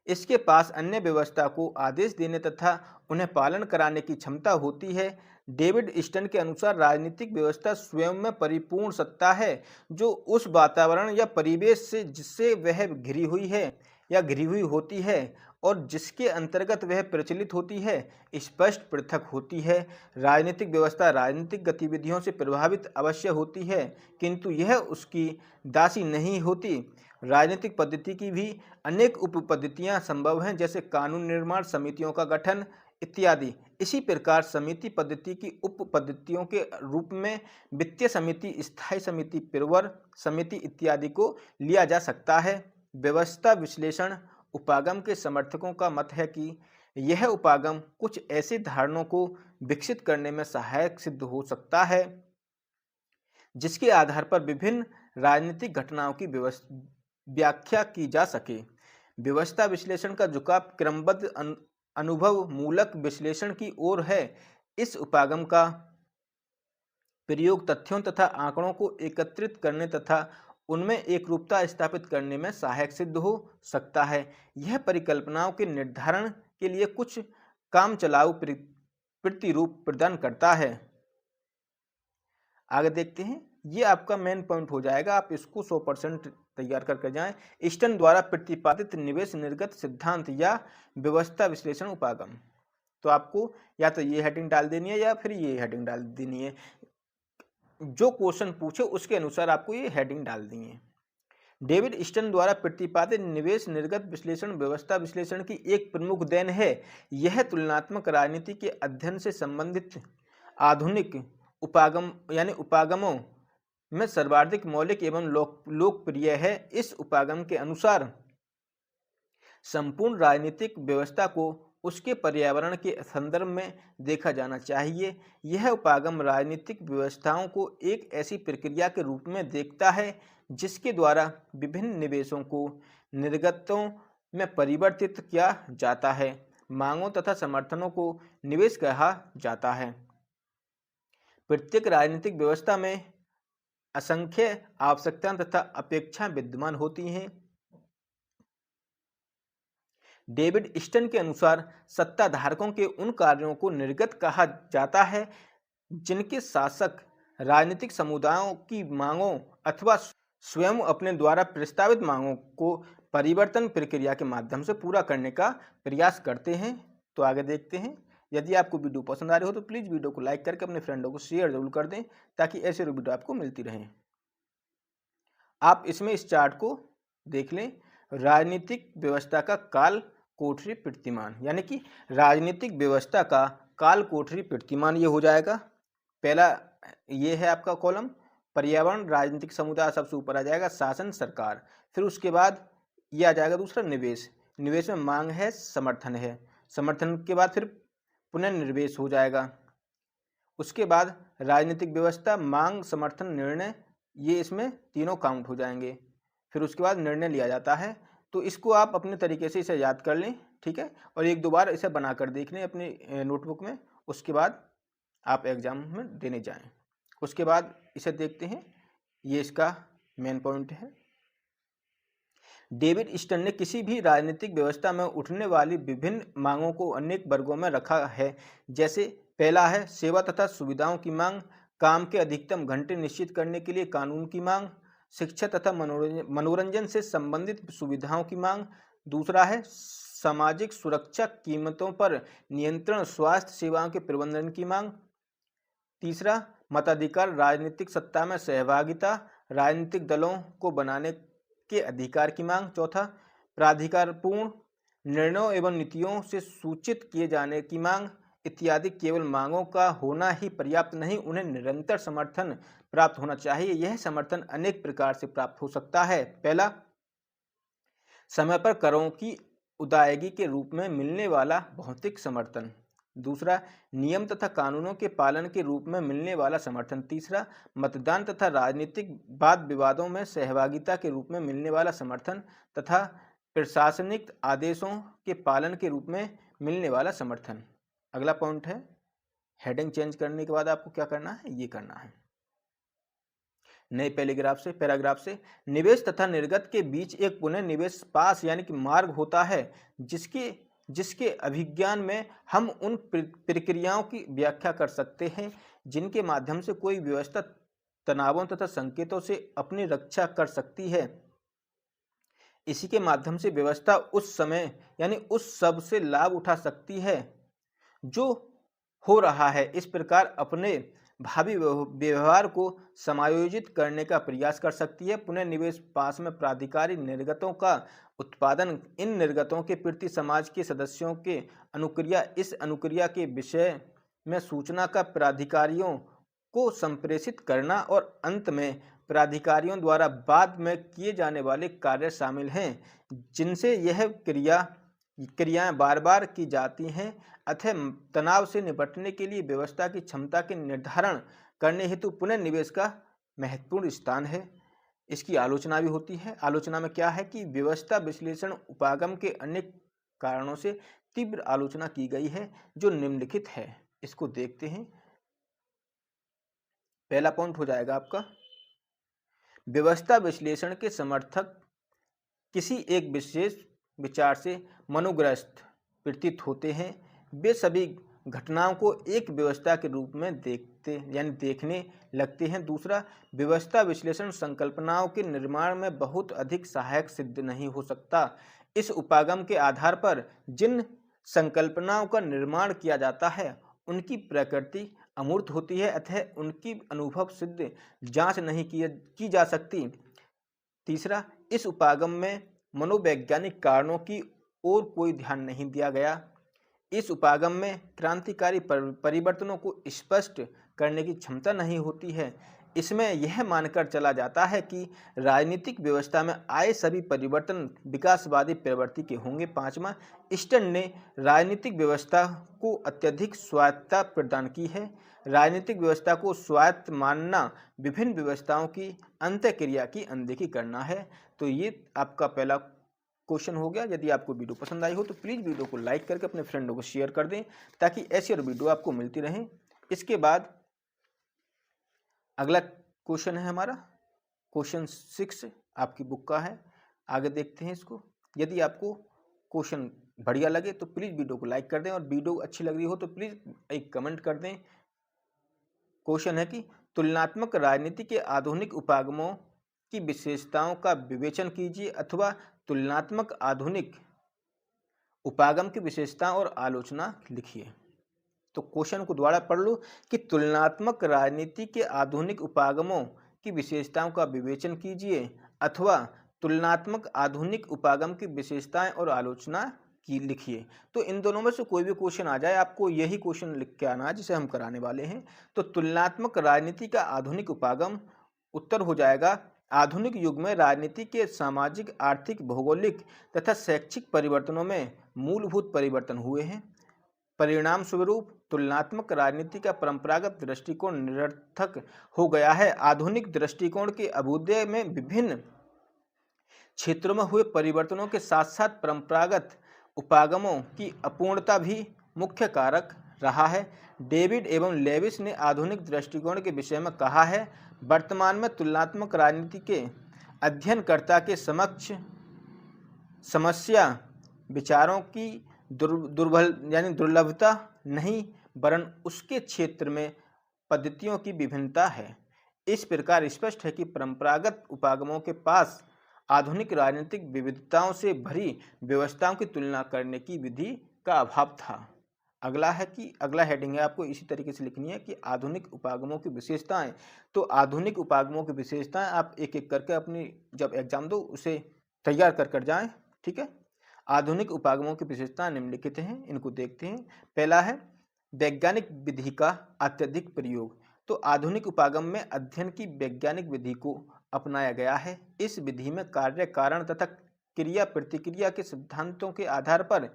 इसके पास अन्य व्यवस्था को आदेश देने तथा उन्हें पालन कराने की क्षमता होती है। डेविड ईस्टर्न के अनुसार राजनीतिक व्यवस्था स्वयं में परिपूर्ण सत्ता है जो उस वातावरण या परिवेश से जिससे वह घिरी हुई है या घिरी हुई होती है और जिसके अंतर्गत वह प्रचलित होती है स्पष्ट पृथक होती है। राजनीतिक व्यवस्था राजनीतिक गतिविधियों से प्रभावित अवश्य होती है, किंतु यह उसकी दासी नहीं होती। राजनीतिक पद्धति की भी अनेक उप पद्धतियाँ संभव हैं, जैसे कानून निर्माण, समितियों का गठन इत्यादि। इसी प्रकार समिति पद्धति की उप पद्धतियों के रूप में वित्तीय समिति, स्थायी समिति, पेरवर समिति इत्यादि को लिया जा सकता है। व्यवस्था विश्लेषण उपागम के समर्थकों का मत है कि यह उपागम कुछ ऐसे धारणाओं को विकसित करने में सहायक सिद्ध हो सकता है जिसके आधार पर विभिन्न राजनीतिक घटनाओं की व्याख्या की जा सके। व्यवस्था विश्लेषण का झुकाव क्रमबद्ध अनुभव मूलक विश्लेषण की ओर है। इस उपागम का प्रयोग तथ्यों तथा आंकड़ों को एकत्रित करने तथा उनमें एक रूपता स्थापित करने में सहायक सिद्ध हो सकता है। यह परिकल्पनाओं के निर्धारण के लिए कुछ काम चलाऊ प्रतिरूप प्रदान करता है। आगे देखते हैं, ये आपका मेन पॉइंट हो जाएगा, आप इसको 100% तैयार करके जाएं। ईस्टर्न द्वारा प्रतिपादित निवेश निर्गत सिद्धांत या व्यवस्था विश्लेषण उपागम। तो आपको या तो ये हेडिंग डाल देनी है या फिर ये हेडिंग डाल देनी है, जो क्वेश्चन पूछे उसके अनुसार आपको ये हेडिंग डाल दी है। डेविड ईस्टर्न द्वारा प्रतिपादित निवेश निर्गत विश्लेषण व्यवस्था विश्लेषण की एक प्रमुख देन है। यह तुलनात्मक राजनीति के अध्ययन से संबंधित आधुनिक उपागम यानी उपागमों में सर्वाधिक मौलिक एवं लोकप्रिय है। इस उपागम के अनुसार संपूर्ण राजनीतिक व्यवस्था को उसके पर्यावरण के संदर्भ में देखा जाना चाहिए। यह उपागम राजनीतिक व्यवस्थाओं को एक ऐसी प्रक्रिया के रूप में देखता है जिसके द्वारा विभिन्न निवेशों को निर्गतों में परिवर्तित किया जाता है। मांगों तथा समर्थनों को निवेश कहा जाता है। प्रत्येक राजनीतिक व्यवस्था में असंख्य आवश्यकताएं तथा अपेक्षाएं विद्यमान होती हैं। डेविड ईस्टर्न के अनुसार सत्ताधारकों के उन कार्यों को निर्गत कहा जाता है जिनके शासक राजनीतिक समुदायों की मांगों अथवा स्वयं अपने द्वारा प्रस्तावित मांगों को परिवर्तन प्रक्रिया के माध्यम से पूरा करने का प्रयास करते हैं। तो आगे देखते हैं। यदि आपको वीडियो पसंद आ रही हो तो प्लीज़ वीडियो को लाइक करके अपने फ्रेंडों को शेयर जरूर कर दें, ताकि ऐसे वीडियो आपको मिलती रहें। आप इसमें इस चार्ट को देख लें। राजनीतिक व्यवस्था का काल कोठरी प्रतिमान, यानी कि राजनीतिक व्यवस्था का काल कोठरी प्रतिमान ये हो जाएगा। पहला ये है आपका कॉलम, पर्यावरण राजनीतिक समुदाय सबसे ऊपर आ जाएगा, शासन सरकार। फिर उसके बाद ये आ जाएगा दूसरा निवेश। निवेश में मांग है, समर्थन है, समर्थन के बाद फिर पुनर्निवेश हो जाएगा। उसके बाद राजनीतिक व्यवस्था, मांग, समर्थन, निर्णय, ये इसमें तीनों काउंट हो जाएंगे। फिर उसके बाद निर्णय लिया जाता है। तो इसको आप अपने तरीके से इसे याद कर लें, ठीक है, और एक दो बार इसे बनाकर देख लें अपनी नोटबुक में। उसके बाद आप एग्जाम में देने जाएं। उसके बाद इसे देखते हैं, ये इसका मेन पॉइंट है। डेविड ईस्टर्न ने किसी भी राजनीतिक व्यवस्था में उठने वाली विभिन्न मांगों को अनेक वर्गों में रखा है। जैसे पहला है सेवा तथा सुविधाओं की मांग, काम के अधिकतम घंटे निश्चित करने के लिए कानून की मांग, शिक्षा तथा मनोरंजन से संबंधित सुविधाओं की मांग। दूसरा है सामाजिक सुरक्षा, कीमतों पर नियंत्रण, स्वास्थ्य सेवाओं के प्रबंधन की मांग। तीसरा मताधिकार, राजनीतिक सत्ता में सहभागिता, राजनीतिक दलों को बनाने के अधिकार की मांग। चौथा प्राधिकारपूर्ण निर्णयों एवं नीतियों से सूचित किए जाने की मांग इत्यादि। केवल मांगों का होना ही पर्याप्त नहीं, उन्हें निरंतर समर्थन प्राप्त होना चाहिए। यह समर्थन अनेक प्रकार से प्राप्त हो सकता है। पहला, समय पर करों की अदायगी के रूप में मिलने वाला भौतिक समर्थन। दूसरा, नियम तथा कानूनों के पालन के रूप में मिलने वाला समर्थन। तीसरा, मतदान तथा राजनीतिक वाद विवादों में सहभागिता के रूप में मिलने वाला समर्थन तथा प्रशासनिक आदेशों के पालन के रूप में मिलने वाला समर्थन। अगला पॉइंट है, हेडिंग चेंज करने के बाद आपको क्या करना है, ये करना है। नए पैराग्राफ से निवेश तथा निर्गत के बीच एक पुनः निवेश पास यानी कि मार्ग होता है, जिसके अभिज्ञान में हम उन प्रक्रियाओं की व्याख्या कर सकते हैं जिनके माध्यम से कोई व्यवस्था तनावों तथा संकेतों से अपनी रक्षा कर सकती है। इसी के माध्यम से व्यवस्था उस समय यानी उस सब से लाभ उठा सकती है जो हो रहा है। इस प्रकार अपने भावी व्यवहार को समायोजित करने का प्रयास कर सकती है। पुनर्निवेश पास में प्राधिकारी निर्गतों का उत्पादन, इन निर्गतों के प्रति समाज के सदस्यों के अनुक्रिया, इस अनुक्रिया के विषय में सूचना का प्राधिकारियों को संप्रेषित करना और अंत में प्राधिकारियों द्वारा बाद में किए जाने वाले कार्य शामिल हैं जिनसे यह क्रियाएं बार बार की जाती हैं। अतः तनाव से निपटने के लिए व्यवस्था की क्षमता के निर्धारण करने हेतु पुनर्निवेश का महत्वपूर्ण स्थान है। इसकी आलोचना भी होती है। आलोचना में क्या है कि व्यवस्था विश्लेषण उपागम के अनेक कारणों से तीव्र आलोचना की गई है जो निम्नलिखित है। इसको देखते हैं। पहला पॉइंट हो जाएगा आपका, व्यवस्था विश्लेषण के समर्थक किसी एक विशेष विचार से मनोग्रस्त प्रतीत होते हैं। वे सभी घटनाओं को एक व्यवस्था के रूप में देखने लगते हैं। दूसरा, व्यवस्था विश्लेषण संकल्पनाओं के निर्माण में बहुत अधिक सहायक सिद्ध नहीं हो सकता। इस उपागम के आधार पर जिन संकल्पनाओं का निर्माण किया जाता है उनकी प्रकृति अमूर्त होती है, अतः उनकी अनुभव सिद्ध जांच नहीं की जा सकती। तीसरा, इस उपागम में मनोवैज्ञानिक कारणों की ओर कोई ध्यान नहीं दिया गया। इस उपागम में क्रांतिकारी परिवर्तनों को स्पष्ट करने की क्षमता नहीं होती है। इसमें यह मानकर चला जाता है कि राजनीतिक व्यवस्था में आए सभी परिवर्तन विकासवादी प्रवृत्ति के होंगे। पांचवा, स्टर्न ने राजनीतिक व्यवस्था को अत्यधिक स्वायत्तता प्रदान की है। राजनीतिक व्यवस्था को स्वायत्त मानना विभिन्न व्यवस्थाओं की अंतःक्रिया की अनदेखी करना है। तो ये आपका पहला क्वेश्चन हो गया। यदि आपको वीडियो पसंद आई हो तो प्लीज़ वीडियो को लाइक करके अपने फ्रेंडों को शेयर कर दें ताकि ऐसी और वीडियो आपको मिलती रहें। इसके बाद अगला क्वेश्चन है हमारा क्वेश्चन 6 आपकी बुक का है। आगे देखते हैं इसको। यदि आपको क्वेश्चन बढ़िया लगे तो प्लीज़ वीडियो को लाइक कर दें और वीडियो अच्छी लग रही हो तो प्लीज़ एक कमेंट कर दें। क्वेश्चन है कि तुलनात्मक राजनीति के आधुनिक उपागमों की विशेषताओं का विवेचन कीजिए अथवा तुलनात्मक आधुनिक उपागम की विशेषताओं और आलोचना लिखिए। तो क्वेश्चन को दोबारा पढ़ लो कि तुलनात्मक राजनीति के आधुनिक उपागमों की विशेषताओं का विवेचन कीजिए अथवा तुलनात्मक आधुनिक उपागम की विशेषताएं और आलोचना की लिखिए। तो इन दोनों में से कोई भी क्वेश्चन आ जाए, आपको यही क्वेश्चन लिख के आना है जिसे हम कराने वाले हैं। तो तुलनात्मक राजनीति का आधुनिक उपागम, उत्तर हो जाएगा आधुनिक युग में राजनीति के सामाजिक, आर्थिक, भौगोलिक तथा शैक्षिक परिवर्तनों में मूलभूत परिवर्तन हुए हैं। परिणाम स्वरूप तुलनात्मक राजनीति का परंपरागत दृष्टिकोण निरर्थक हो गया है। आधुनिक दृष्टिकोण के अभ्युदय में विभिन्न क्षेत्रों में हुए परिवर्तनों के साथ साथ परंपरागत उपागमों की अपूर्णता भी मुख्य कारक रहा है। डेविड एवं लेविस ने आधुनिक दृष्टिकोण के विषय में कहा है, वर्तमान में तुलनात्मक राजनीति के अध्ययनकर्ता के समक्ष समस्या विचारों की दुर्लभता नहीं वरन उसके क्षेत्र में पद्धतियों की विभिन्नता है। इस प्रकार स्पष्ट है कि परंपरागत उपागमों के पास आधुनिक राजनीतिक विविधताओं से भरी व्यवस्थाओं की तुलना करने की विधि का अभाव था। अगला है कि अगला हेडिंग है, आपको इसी तरीके से लिखनी है कि आधुनिक उपागमों की विशेषताएं। तो आधुनिक उपागमों की विशेषताएं आप एक एक करके अपनी जब एग्जाम दो उसे तैयार कर जाएं। ठीक है। आधुनिक उपागमों की विशेषताएं निम्नलिखित हैं, इनको देखते हैं। पहला है वैज्ञानिक विधि का अत्यधिक प्रयोग। तो आधुनिक उपागम में अध्ययन की वैज्ञानिक विधि को अपनाया गया है। इस विधि में कार्य, कारण तथा क्रिया प्रतिक्रिया के सिद्धांतों के आधार पर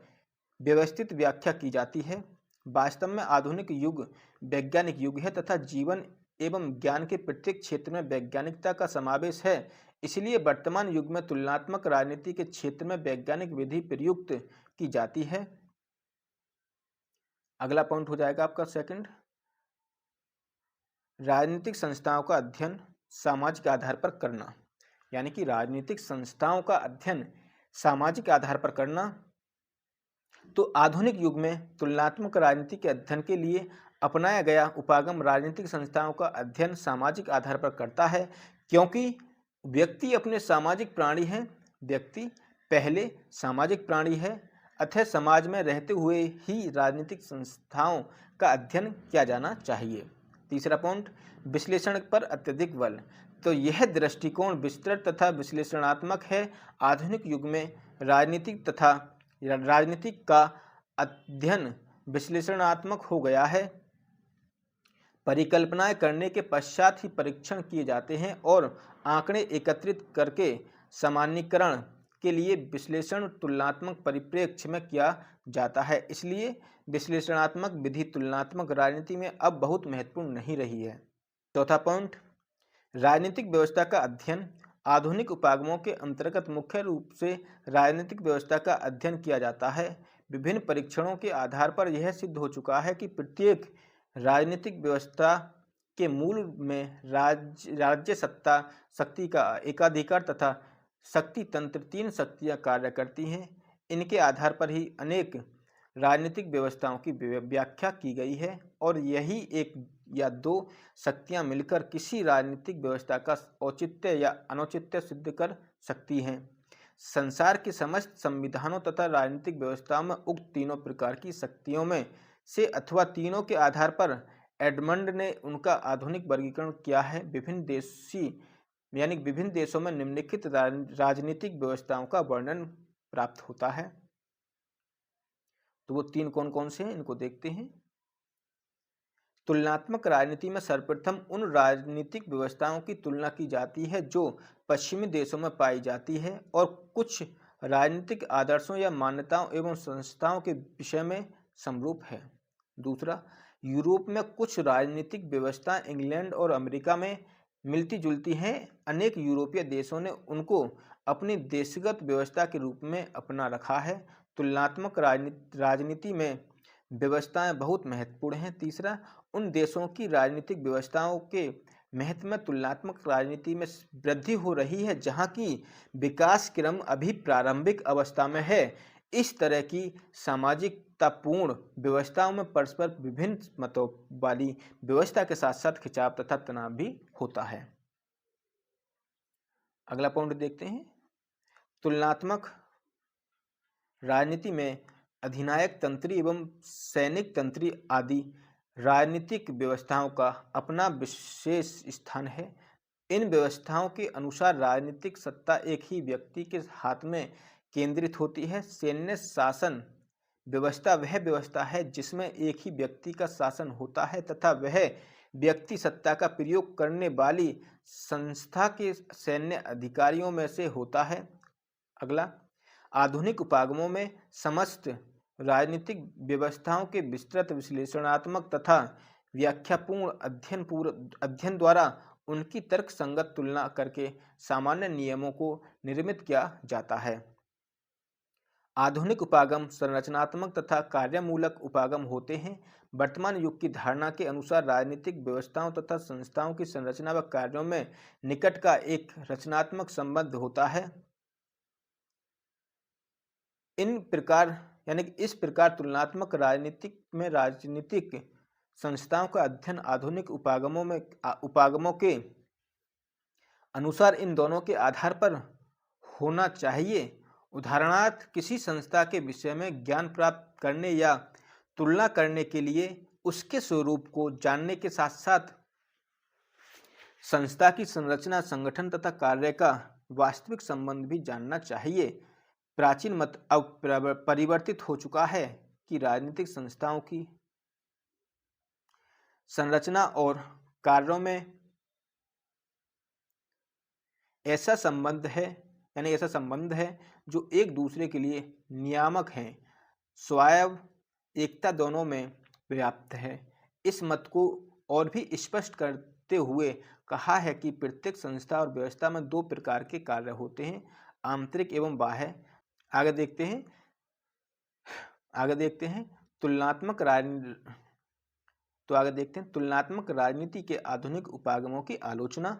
व्यवस्थित व्याख्या की जाती है। वास्तव में आधुनिक युग वैज्ञानिक युग है तथा जीवन एवं ज्ञान के प्रत्येक क्षेत्र में वैज्ञानिकता का समावेश है। इसलिए वर्तमान युग में तुलनात्मक राजनीति के क्षेत्र में वैज्ञानिक विधि प्रयुक्त की जाती है। अगला पॉइंट हो जाएगा आपका सेकंड, राजनीतिक संस्थाओं का अध्ययन सामाजिक आधार पर करना। यानी कि राजनीतिक संस्थाओं का अध्ययन सामाजिक आधार पर करना। तो आधुनिक युग में तुलनात्मक राजनीति के अध्ययन के लिए अपनाया गया उपागम राजनीतिक संस्थाओं का अध्ययन सामाजिक आधार पर करता है, क्योंकि व्यक्ति अपने सामाजिक प्राणी हैं। व्यक्ति पहले सामाजिक प्राणी है, अतः समाज में रहते हुए ही राजनीतिक संस्थाओं का अध्ययन किया जाना चाहिए। तीसरा पॉइंट, विश्लेषण पर अत्यधिक बल। तो यह दृष्टिकोण विस्तृत तथा विश्लेषणात्मक है। आधुनिक युग में राजनीतिक का अध्ययन विश्लेषणात्मक हो गया है। परिकल्पनाएं करने के पश्चात ही परीक्षण किए जाते हैं और आंकड़े एकत्रित करके सामान्यीकरण के लिए विश्लेषण तुलनात्मक परिप्रेक्ष्य में किया जाता है। इसलिए विश्लेषणात्मक विधि तुलनात्मक राजनीति में अब बहुत महत्वपूर्ण नहीं रही है। चौथा पॉइंट, राजनीतिक व्यवस्था का अध्ययन। आधुनिक उपागमों के अंतर्गत मुख्य रूप से राजनीतिक व्यवस्था का अध्ययन किया जाता है। विभिन्न परीक्षणों के आधार पर यह सिद्ध हो चुका है कि प्रत्येक राजनीतिक व्यवस्था के मूल में राज्य सत्ता शक्ति का एकाधिकार तथा शक्ति तंत्र, तीन शक्तियां कार्य करती हैं। इनके आधार पर ही अनेक राजनीतिक व्यवस्थाओं की व्याख्या की गई है और यही एक या दो शक्तियां मिलकर किसी राजनीतिक व्यवस्था का औचित्य या अनौचित्य सिद्ध कर सकती हैं। संसार के समस्त संविधानों तथा राजनीतिक व्यवस्थाओं में उक्त तीनों प्रकार की शक्तियों में से अथवा तीनों के आधार पर एडमंड ने उनका आधुनिक वर्गीकरण किया है। विभिन्न देशों में निम्नलिखित राजनीतिक व्यवस्थाओं का वर्णन प्राप्त होता है। तो वो तीन कौन कौन से हैं, इनको देखते हैं। तुलनात्मक राजनीति में सर्वप्रथम उन राजनीतिक व्यवस्थाओं की तुलना की जाती है जो पश्चिमी देशों में पाई जाती है और कुछ राजनीतिक आदर्शों या मान्यताओं एवं संस्थाओं के विषय में समरूप है। दूसरा, यूरोप में कुछ राजनीतिक व्यवस्था इंग्लैंड और अमेरिका में मिलती जुलती हैं। अनेक यूरोपीय देशों ने उनको अपनी देशगत व्यवस्था के रूप में अपना रखा है। तुलनात्मक राजनीति में व्यवस्थाएं बहुत महत्वपूर्ण हैं। तीसरा, उन देशों की राजनीतिक व्यवस्थाओं के महत्व में तुलनात्मक राजनीति में वृद्धि हो रही है जहां की विकास क्रम अभी प्रारंभिक अवस्था में है। इस तरह की सामाजिकतापूर्ण व्यवस्थाओं में परस्पर विभिन्न मतों वाली व्यवस्था के साथ साथ खिंचाव तथा तनाव भी होता है। अगला पॉइंट देखते हैं। तुलनात्मक राजनीति में अधिनायक तंत्री एवं सैनिक तंत्री आदि राजनीतिक व्यवस्थाओं का अपना विशेष स्थान है। इन व्यवस्थाओं के अनुसार राजनीतिक सत्ता एक ही व्यक्ति के हाथ में केंद्रित होती है। सैन्य शासन व्यवस्था वह व्यवस्था है जिसमें एक ही व्यक्ति का शासन होता है तथा वह व्यक्ति सत्ता का प्रयोग करने वाली संस्था के सैन्य अधिकारियों में से होता है। अगला, आधुनिक उपागमों में समस्त राजनीतिक व्यवस्थाओं के विस्तृत विश्लेषणात्मक तथा व्याख्यापूर्ण अध्ययन द्वारा उनकी तर्क संगत तुलना करके सामान्य नियमों को निर्मित किया जाता है। आधुनिक उपागम संरचनात्मक तथा कार्यमूलक उपागम होते हैं। वर्तमान युग की धारणा के अनुसार राजनीतिक व्यवस्थाओं तथा संस्थाओं की संरचना व कार्यों में निकट का एक रचनात्मक संबंध होता है। इस प्रकार तुलनात्मक राजनीतिक में राजनीतिक संस्थाओं का अध्ययन आधुनिक उपागमों के अनुसार इन दोनों के आधार पर होना चाहिए। उदाहरणार्थ, किसी संस्था के विषय में ज्ञान प्राप्त करने या तुलना करने के लिए उसके स्वरूप को जानने के साथ साथ संस्था की संरचना, संगठन तथा कार्य का वास्तविक संबंध भी जानना चाहिए। प्राचीन मत अब परिवर्तित हो चुका है कि राजनीतिक संस्थाओं की संरचना और कार्यों में ऐसा संबंध है जो एक दूसरे के लिए नियामक हैं। स्वायत्त एकता दोनों में व्याप्त है। इस मत को और भी स्पष्ट करते हुए कहा है कि प्रत्येक संस्था और व्यवस्था में दो प्रकार के कार्य होते हैं, आंतरिक एवं बाह्य। आगे देखते हैं तुलनात्मक राजनीति के आधुनिक उपागमों की आलोचना।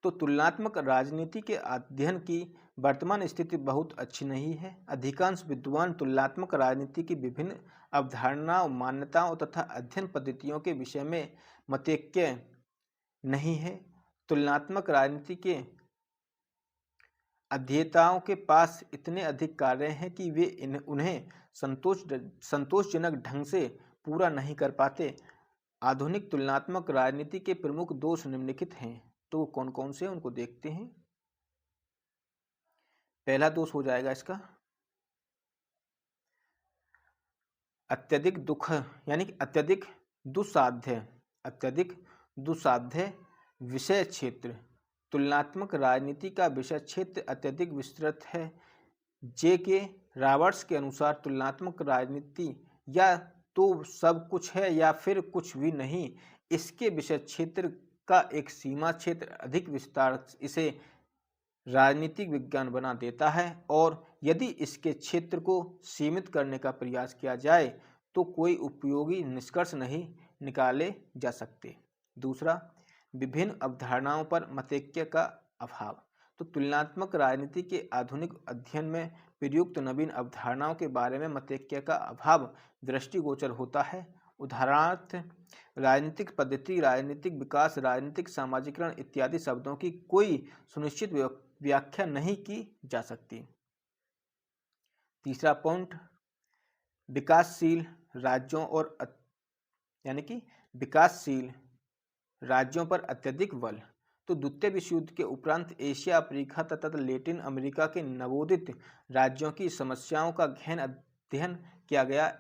तो तुलनात्मक राजनीति के अध्ययन की वर्तमान स्थिति बहुत अच्छी नहीं है। अधिकांश विद्वान तुलनात्मक राजनीति की विभिन्न अवधारणाओं, मान्यताओं तथा अध्ययन पद्धतियों के विषय में मतैक्य नहीं है। तुलनात्मक राजनीति के अध्येताओं के पास इतने अधिक कार्य हैं कि वे उन्हें संतोषजनक ढंग से पूरा नहीं कर पाते। आधुनिक तुलनात्मक राजनीति के प्रमुख दोष निम्नलिखित हैं। तो कौन कौन से उनको देखते हैं। पहला दोष हो जाएगा इसका अत्यधिक दुख यानी कि अत्यधिक दुस्साध्य विषय क्षेत्र। तुलनात्मक राजनीति का विषय क्षेत्र अत्यधिक विस्तृत है। जे.के. रॉबर्ट्स के अनुसार तुलनात्मक राजनीति या तो सब कुछ है या फिर कुछ भी नहीं। इसके विषय क्षेत्र का एक सीमा क्षेत्र अधिक विस्तार इसे राजनीतिक विज्ञान बना देता है और यदि इसके क्षेत्र को सीमित करने का प्रयास किया जाए तो कोई उपयोगी निष्कर्ष नहीं निकाले जा सकते। दूसरा, विभिन्न अवधारणाओं पर मतैक्य का अभाव। तो तुलनात्मक राजनीति के आधुनिक अध्ययन में प्रयुक्त नवीन अवधारणाओं के बारे में मतैक्य का अभाव दृष्टिगोचर होता है। उदाहरणार्थ राजनीतिक पद्धति, राजनीतिक विकास, राजनीतिक सामाजिकरण इत्यादि शब्दों की कोई सुनिश्चित व्याख्या नहीं की जा सकती। तीसरा पॉइंट, विकासशील राज्यों पर अत्यधिक बल। तो द्वितीय विश्व युद्ध के उपरांत एशिया, अफ्रीका तथा लैटिन अमेरिका के नवोदित राज्यों की समस्याओं का गहन अध्ययन किया गया।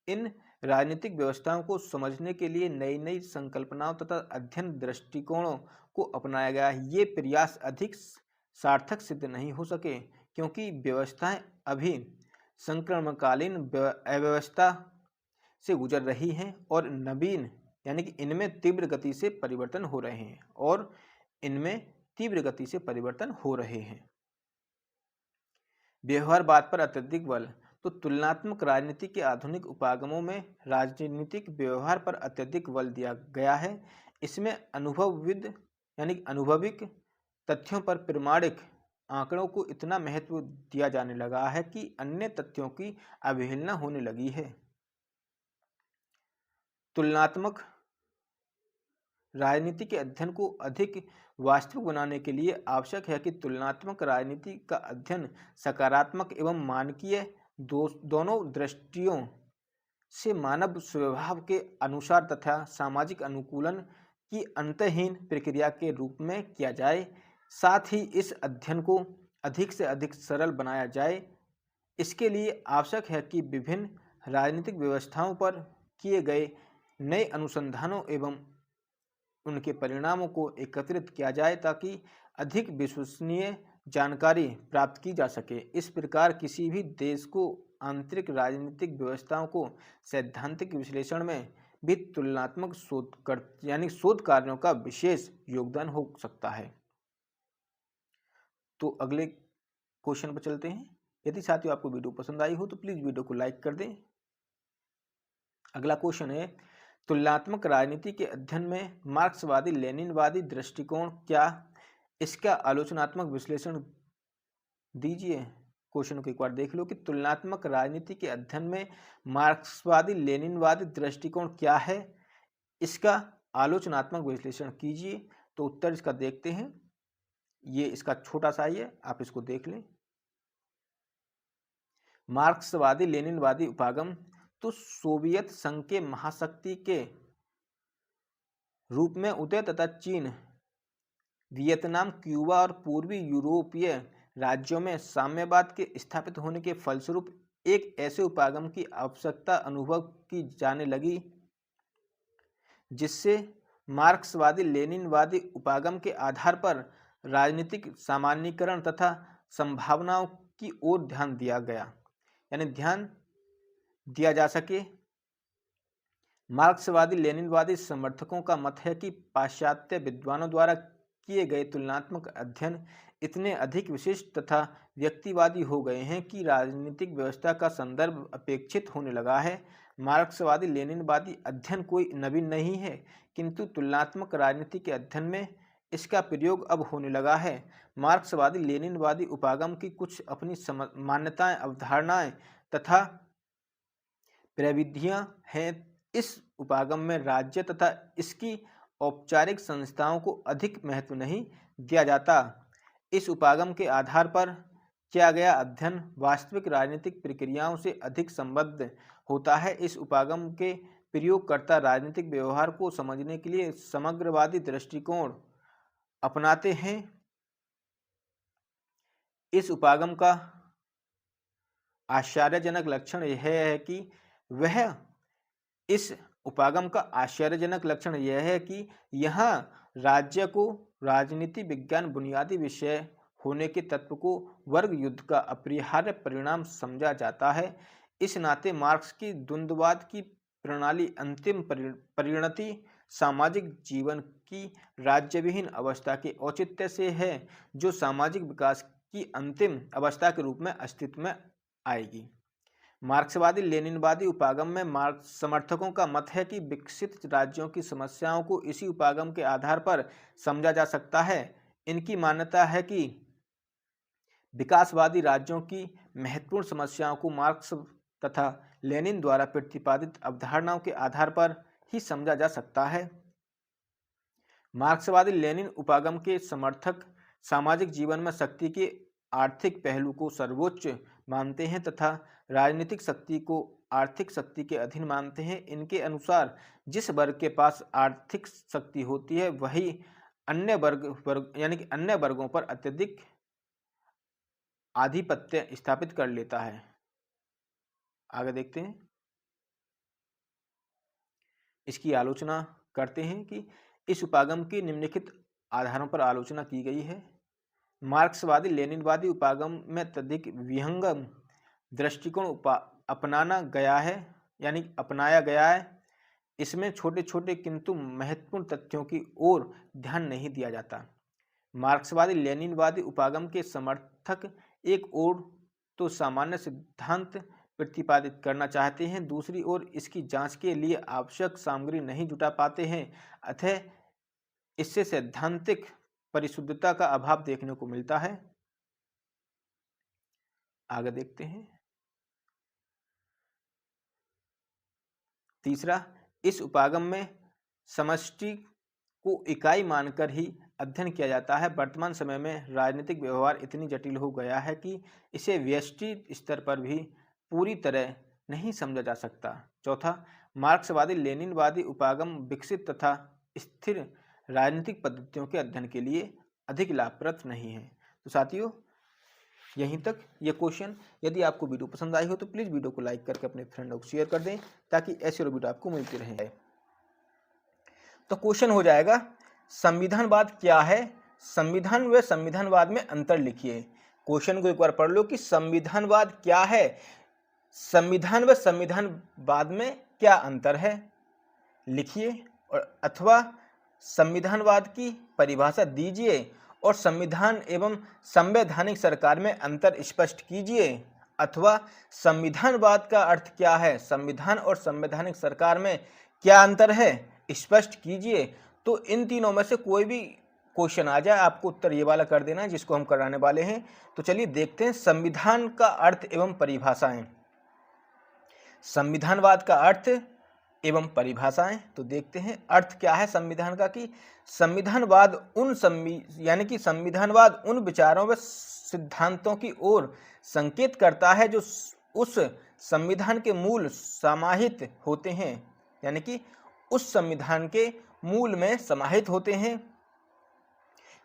इन राजनीतिक व्यवस्थाओं को समझने के लिए नई नई संकल्पनाओं तथा अध्ययन दृष्टिकोणों को अपनाया गया। ये प्रयास अधिक सार्थक सिद्ध नहीं हो सके क्योंकि व्यवस्थाएं अभी संक्रमणकालीन अव्यवस्था से गुजर रही हैं और नवीन यानी कि इनमें तीव्र गति से परिवर्तन हो रहे हैं। व्यवहारवाद पर अत्यधिक बल। तो तुलनात्मक राजनीति के आधुनिक उपागमों में राजनीतिक व्यवहार पर अत्यधिक बल दिया गया है। इसमें अनुभविक तथ्यों पर प्रमाणिक आंकड़ों को इतना महत्व दिया जाने लगा है कि अन्य तथ्यों की अवहेलना होने लगी है। तुलनात्मक राजनीति के अध्ययन को अधिक वास्तविक बनाने के लिए आवश्यक है कि तुलनात्मक राजनीति का अध्ययन सकारात्मक एवं मानकीय दोनों दृष्टियों से मानव स्वभाव के अनुसार तथा सामाजिक अनुकूलन की अंतहीन प्रक्रिया के रूप में किया जाए। साथ ही इस अध्ययन को अधिक से अधिक सरल बनाया जाए। इसके लिए आवश्यक है कि विभिन्न राजनीतिक व्यवस्थाओं पर किए गए नए अनुसंधानों एवं उनके परिणामों को एकत्रित किया जाए ताकि अधिक विश्वसनीय जानकारी प्राप्त की जा सके। इस प्रकार किसी भी देश को आंतरिक राजनीतिक व्यवस्थाओं को सैद्धांतिक विश्लेषण में भी तुलनात्मक शोध कार्यों का विशेष योगदान हो सकता है। तो अगले क्वेश्चन पर चलते हैं। यदि साथियों आपको वीडियो पसंद आई हो तो प्लीज वीडियो को लाइक कर दें। अगला क्वेश्चन है, तुलनात्मक राजनीति के अध्ययन में मार्क्सवादी लेनिनवादी दृष्टिकोण क्या, इसका आलोचनात्मक विश्लेषण दीजिए। क्वेश्चन को एक बार देख लो कि तुलनात्मक राजनीति के अध्ययन में मार्क्सवादी लेनिनवादी दृष्टिकोण क्या है, इसका आलोचनात्मक विश्लेषण कीजिए। तो उत्तर इसका देखते हैं। ये इसका छोटा सा ही है, आप इसको देख लें। मार्क्सवादी लेनिनवादी उपागम तो सोवियत संघ के महाशक्ति के रूप में उदय तथा चीन, वियतनाम, क्यूबा और पूर्वी यूरोपीय राज्यों में साम्यवाद के स्थापित होने के फलस्वरूप एक ऐसे उपागम की आवश्यकता अनुभव की जाने लगी जिससे मार्क्सवादी लेनिनवादी उपागम के आधार पर राजनीतिक सामान्यीकरण तथा संभावनाओं की ओर ध्यान दिया जा सके। मार्क्सवादी लेनिनवादी समर्थकों का मत है कि पाश्चात्य विद्वानों द्वारा किए गए तुलनात्मक अध्ययन इतने अधिक विशिष्ट तथा व्यक्तिवादी हो गए हैं कि राजनीतिक व्यवस्था का संदर्भ अपेक्षित होने लगा है। मार्क्सवादी लेनिनवादी अध्ययन कोई नवीन नहीं है, किंतु तुलनात्मक राजनीति के अध्ययन में इसका प्रयोग अब होने लगा है। मार्क्सवादी लेनिनवादी उपागम की कुछ अपनी मान्यताएं, अवधारणाएं तथा प्रविधियां हैं। इस उपागम में राज्य तथा इसकी औपचारिक संस्थाओं को अधिक महत्व नहीं दिया जाता। इस उपागम के आधार पर किया गया अध्ययन वास्तविक राजनीतिक प्रक्रियाओं से अधिक संबद्ध होता है। इस उपागम के प्रयोगकर्ता राजनीतिक व्यवहार को समझने के लिए समग्रवादी दृष्टिकोण अपनाते हैं। इस उपागम का आश्चर्यजनक लक्षण यह है कि यहाँ राज्य को राजनीति विज्ञान बुनियादी विषय होने के तत्व को वर्ग युद्ध का अपरिहार्य परिणाम समझा जाता है। इस नाते मार्क्स की द्वंद्ववाद की प्रणाली अंतिम परिणति सामाजिक जीवन की राज्यविहीन अवस्था के औचित्य से है, जो सामाजिक विकास की अंतिम अवस्था के रूप में अस्तित्व में आएगी। मार्क्सवादी लेनिनवादी उपागम में मार्क्स समर्थकों का मत है कि विकसित राज्यों की समस्याओं को इसी उपागम के आधार पर समझा जा सकता है। इनकी मान्यता है कि विकासवादी राज्यों की महत्वपूर्ण समस्याओं को मार्क्स तथा लेनिन द्वारा प्रतिपादित अवधारणाओं के आधार पर ही समझा जा सकता है। मार्क्सवादी लेनिन उपागम के समर्थक सामाजिक जीवन में शक्ति के आर्थिक पहलू को सर्वोच्च मानते हैं तथा राजनीतिक शक्ति को आर्थिक शक्ति के अधीन मानते हैं। इनके अनुसार जिस वर्ग के पास आर्थिक शक्ति होती है वही अन्य वर्गों पर अत्यधिक आधिपत्य स्थापित कर लेता है। आगे देखते हैं। इसकी आलोचना करते हैं कि इस उपागम की निम्नलिखित आधारों पर आलोचना की गई है। मार्क्सवादी लेनिनवादी उपागम में अत्यधिक विहंगम दृष्टिकोण अपनाया गया है। इसमें छोटे छोटे किंतु महत्वपूर्ण तथ्यों की ओर ध्यान नहीं दिया जाता। मार्क्सवादी लेनिनवादी उपागम के समर्थक एक ओर तो सामान्य सिद्धांत प्रतिपादित करना चाहते हैं, दूसरी ओर इसकी जांच के लिए आवश्यक सामग्री नहीं जुटा पाते हैं। अतः इससे सैद्धांतिक परिशुद्धता का अभाव देखने को मिलता है। आगे देखते हैं। तीसरा, इस उपागम में समष्टि को इकाई मानकर ही अध्ययन किया जाता है। वर्तमान समय में राजनीतिक व्यवहार इतनी जटिल हो गया है कि इसे व्यष्टि स्तर पर भी पूरी तरह नहीं समझा जा सकता। चौथा, मार्क्सवादी लेनिनवादी उपागम विकसित तथा स्थिर राजनीतिक पद्धतियों के अध्ययन के लिए अधिक लाभप्रद नहीं है। तो साथियों, यहीं तक ये क्वेश्चन। यदि आपको वीडियो पसंद आई हो तो प्लीज़ वीडियो को लाइक करके अपने फ्रेंडों को शेयर कर दें ताकि ऐसे और वीडियो आपको मिलती रहे। तो क्वेश्चन हो जाएगा, संविधानवाद क्या है? संविधान व संविधानवाद में अंतर लिखिए। क्वेश्चन को एक बार पढ़ लो कि संविधानवाद क्या है, संविधान व संविधानवाद में क्या अंतर है, लिखिए। और अथवा संविधानवाद की परिभाषा दीजिए और संविधान एवं संवैधानिक सरकार में अंतर स्पष्ट कीजिए। अथवा संविधानवाद का अर्थ क्या है, संविधान और संवैधानिक सरकार में क्या अंतर है, स्पष्ट कीजिए। तो इन तीनों में से कोई भी क्वेश्चन आ जाए, आपको उत्तर ये वाला कर देना है जिसको हम कराने वाले हैं। तो चलिए देखते हैं संविधान का अर्थ एवं परिभाषाएं। संविधानवाद का अर्थ एवं परिभाषाएं। तो देखते हैं अर्थ क्या है संविधान का कि संविधानवाद संविधानवाद उन विचारों व सिद्धांतों की ओर संकेत करता है जो उस संविधान के मूल समाहित होते हैं, यानी कि उस संविधान के मूल में समाहित होते हैं,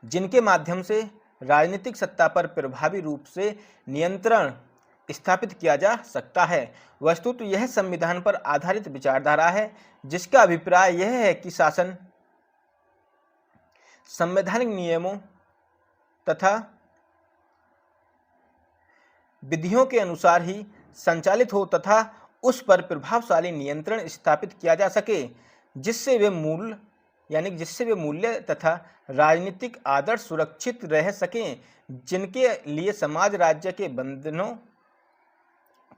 जिनके माध्यम से राजनीतिक सत्ता पर प्रभावी रूप से नियंत्रण स्थापित किया जा सकता है। वस्तुतः यह संविधान पर आधारित विचारधारा है जिसका अभिप्राय यह है कि शासन संवैधानिक नियमों तथा विधियों के अनुसार ही संचालित हो तथा उस पर प्रभावशाली नियंत्रण स्थापित किया जा सके, जिससे वे मूल्य तथा राजनीतिक आदर्श सुरक्षित रह सकें, जिनके लिए समाज राज्य के बंधनों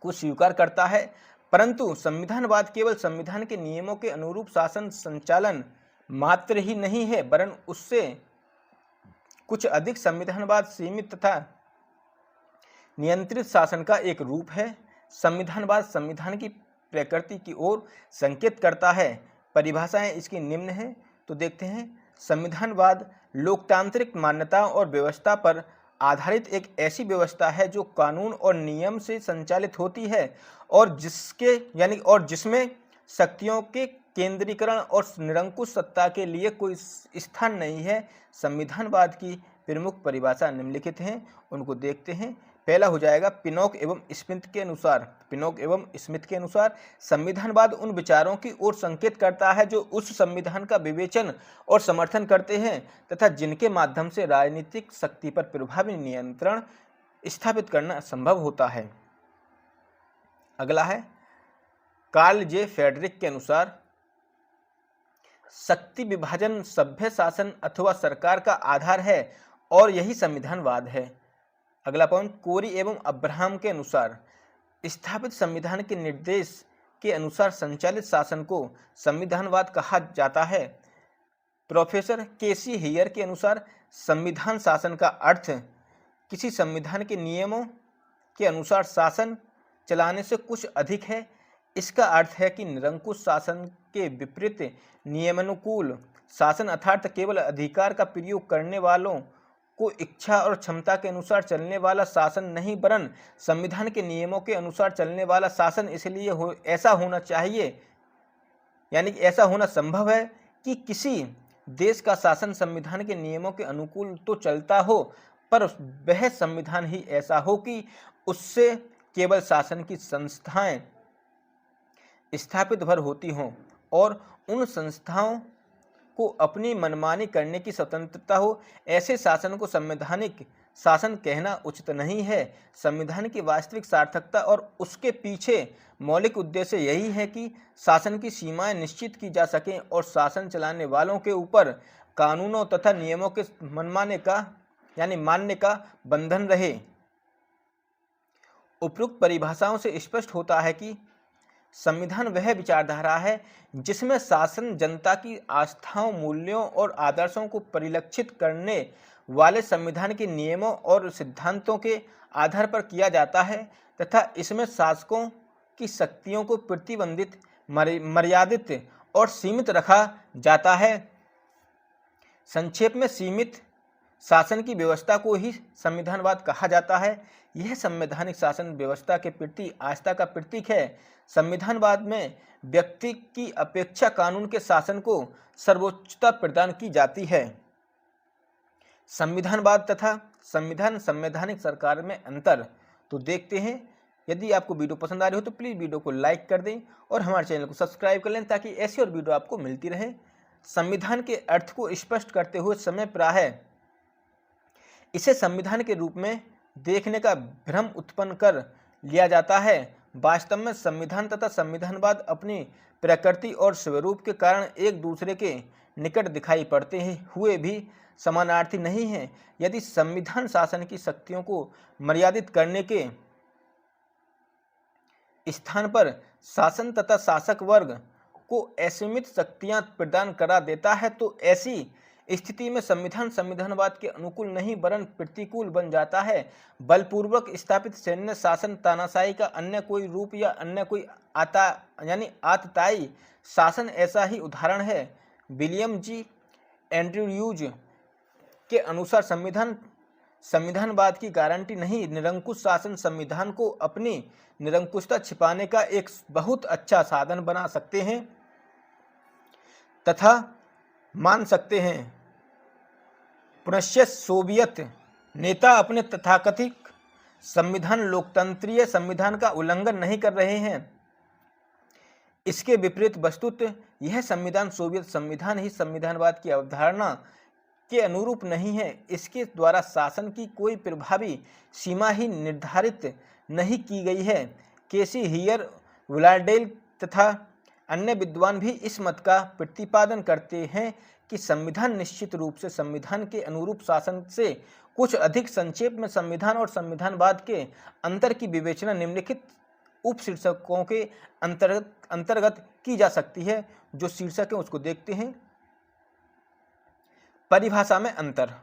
को स्वीकार करता है। परंतु संविधानवाद केवल संविधान के नियमों के अनुरूप शासन संचालन मात्र ही नहीं है, वरन उससे कुछ अधिक संविधानवाद सीमित तथा नियंत्रित शासन का एक रूप है। संविधानवाद संविधान की प्रकृति की ओर संकेत करता है। परिभाषाएं इसकी निम्न है। तो देखते हैं, संविधानवाद लोकतांत्रिक मान्यताओं और व्यवस्था पर आधारित एक ऐसी व्यवस्था है जो कानून और नियम से संचालित होती है और जिसमें शक्तियों के केंद्रीकरण और निरंकुश सत्ता के लिए कोई स्थान नहीं है। संविधानवाद की प्रमुख परिभाषा निम्नलिखित हैं, उनको देखते हैं। पहला हो जाएगा पिनोक एवं स्मिथ के अनुसार संविधानवाद उन विचारों की ओर संकेत करता है जो उस संविधान का विवेचन और समर्थन करते हैं तथा जिनके माध्यम से राजनीतिक शक्ति पर प्रभावी नियंत्रण स्थापित करना संभव होता है। अगला है कार्ल जे फेडरिक के अनुसार शक्ति विभाजन सभ्य शासन अथवा सरकार का आधार है और यही संविधानवाद है। अगला पॉइंट कोरी एवं अब्राहम के अनुसार स्थापित संविधान के निर्देश के अनुसार संचालित शासन को संविधानवाद कहा जाता है। प्रोफेसर केसी हेयर के अनुसार संविधान शासन का अर्थ किसी संविधान के नियमों के अनुसार शासन चलाने से कुछ अधिक है। इसका अर्थ है कि निरंकुश शासन के विपरीत नियमानुकूल शासन अर्थात केवल अधिकार का प्रयोग करने वालों को इच्छा और क्षमता के अनुसार चलने वाला शासन नहीं, वरन संविधान के नियमों के अनुसार चलने वाला शासन। इसलिए ऐसा होना चाहिए, यानी कि ऐसा होना संभव है कि किसी देश का शासन संविधान के नियमों के अनुकूल तो चलता हो, पर वह संविधान ही ऐसा हो कि उससे केवल शासन की संस्थाएं स्थापित भर होती हों और उन संस्थाओं को अपनी मनमानी करने की स्वतंत्रता हो। ऐसे शासन को संवैधानिक शासन कहना उचित नहीं है। संविधान की वास्तविक सार्थकता और उसके पीछे मौलिक उद्देश्य यही है कि शासन की सीमाएं निश्चित की जा सकें और शासन चलाने वालों के ऊपर कानूनों तथा नियमों के मानने का बंधन रहे। उपयुक्त परिभाषाओं से स्पष्ट होता है कि संविधान वह विचारधारा है जिसमें शासन जनता की आस्थाओं, मूल्यों और आदर्शों को परिलक्षित करने वाले संविधान के नियमों और सिद्धांतों के आधार पर किया जाता है तथा इसमें शासकों की शक्तियों को प्रतिबंधित, मर्यादित और सीमित रखा जाता है। संक्षेप में सीमित शासन की व्यवस्था को ही संविधानवाद कहा जाता है। यह संवैधानिक शासन व्यवस्था के प्रति आस्था का प्रतीक है। संविधानवाद में व्यक्ति की अपेक्षा कानून के शासन को सर्वोच्चता प्रदान की जाती है। संविधानवाद तथा संवैधानिक सरकार में अंतर तो देखते हैं। यदि आपको वीडियो पसंद आ रही हो तो प्लीज़ वीडियो को लाइक कर दें और हमारे चैनल को सब्सक्राइब कर लें ताकि ऐसी और वीडियो आपको मिलती रहे। संविधान के अर्थ को स्पष्ट करते हुए समय प्रायः इसे संविधान के रूप में देखने का भ्रम उत्पन्न कर लिया जाता है। वास्तव में संविधान तथा संविधानवाद अपनी प्रकृति और स्वरूप के कारण एक दूसरे के निकट दिखाई पड़ते हुए भी समानार्थी नहीं है। यदि संविधान शासन की शक्तियों को मर्यादित करने के स्थान पर शासन तथा शासक वर्ग को असीमित शक्तियां प्रदान करा देता है तो ऐसी स्थिति में संविधान संविधानवाद के अनुकूल नहीं वरन प्रतिकूल बन जाता है। बलपूर्वक स्थापित सैन्य शासन तानाशाही का अन्य कोई रूप या अन्य कोई आतताई शासन ऐसा ही उदाहरण है। विलियम जी एंड्रयूज के अनुसार संविधानवाद की गारंटी नहीं, निरंकुश शासन संविधान को अपनी निरंकुशता छिपाने का एक बहुत अच्छा साधन बना सकते हैं तथा मान सकते हैं। पुनश्च सोवियत नेता अपने तथाकथित संविधान लोकतंत्रीय संविधान का उल्लंघन नहीं कर रहे हैं। इसके विपरीत वस्तुतः यह संविधान सोवियत संविधान ही संविधानवाद की अवधारणा के अनुरूप नहीं है। इसके द्वारा शासन की कोई प्रभावी सीमा ही निर्धारित नहीं की गई है। केसी हियर, व्लाडेल तथा अन्य विद्वान भी इस मत का प्रतिपादन करते हैं कि संविधान निश्चित रूप से संविधान के अनुरूप शासन से कुछ अधिक। संक्षेप में संविधान और संविधानवाद के अंतर की विवेचना निम्नलिखित उपशीर्षकों के अंतर्गत की जा सकती है। जो शीर्षक है उसको देखते हैं। परिभाषा में अंतर।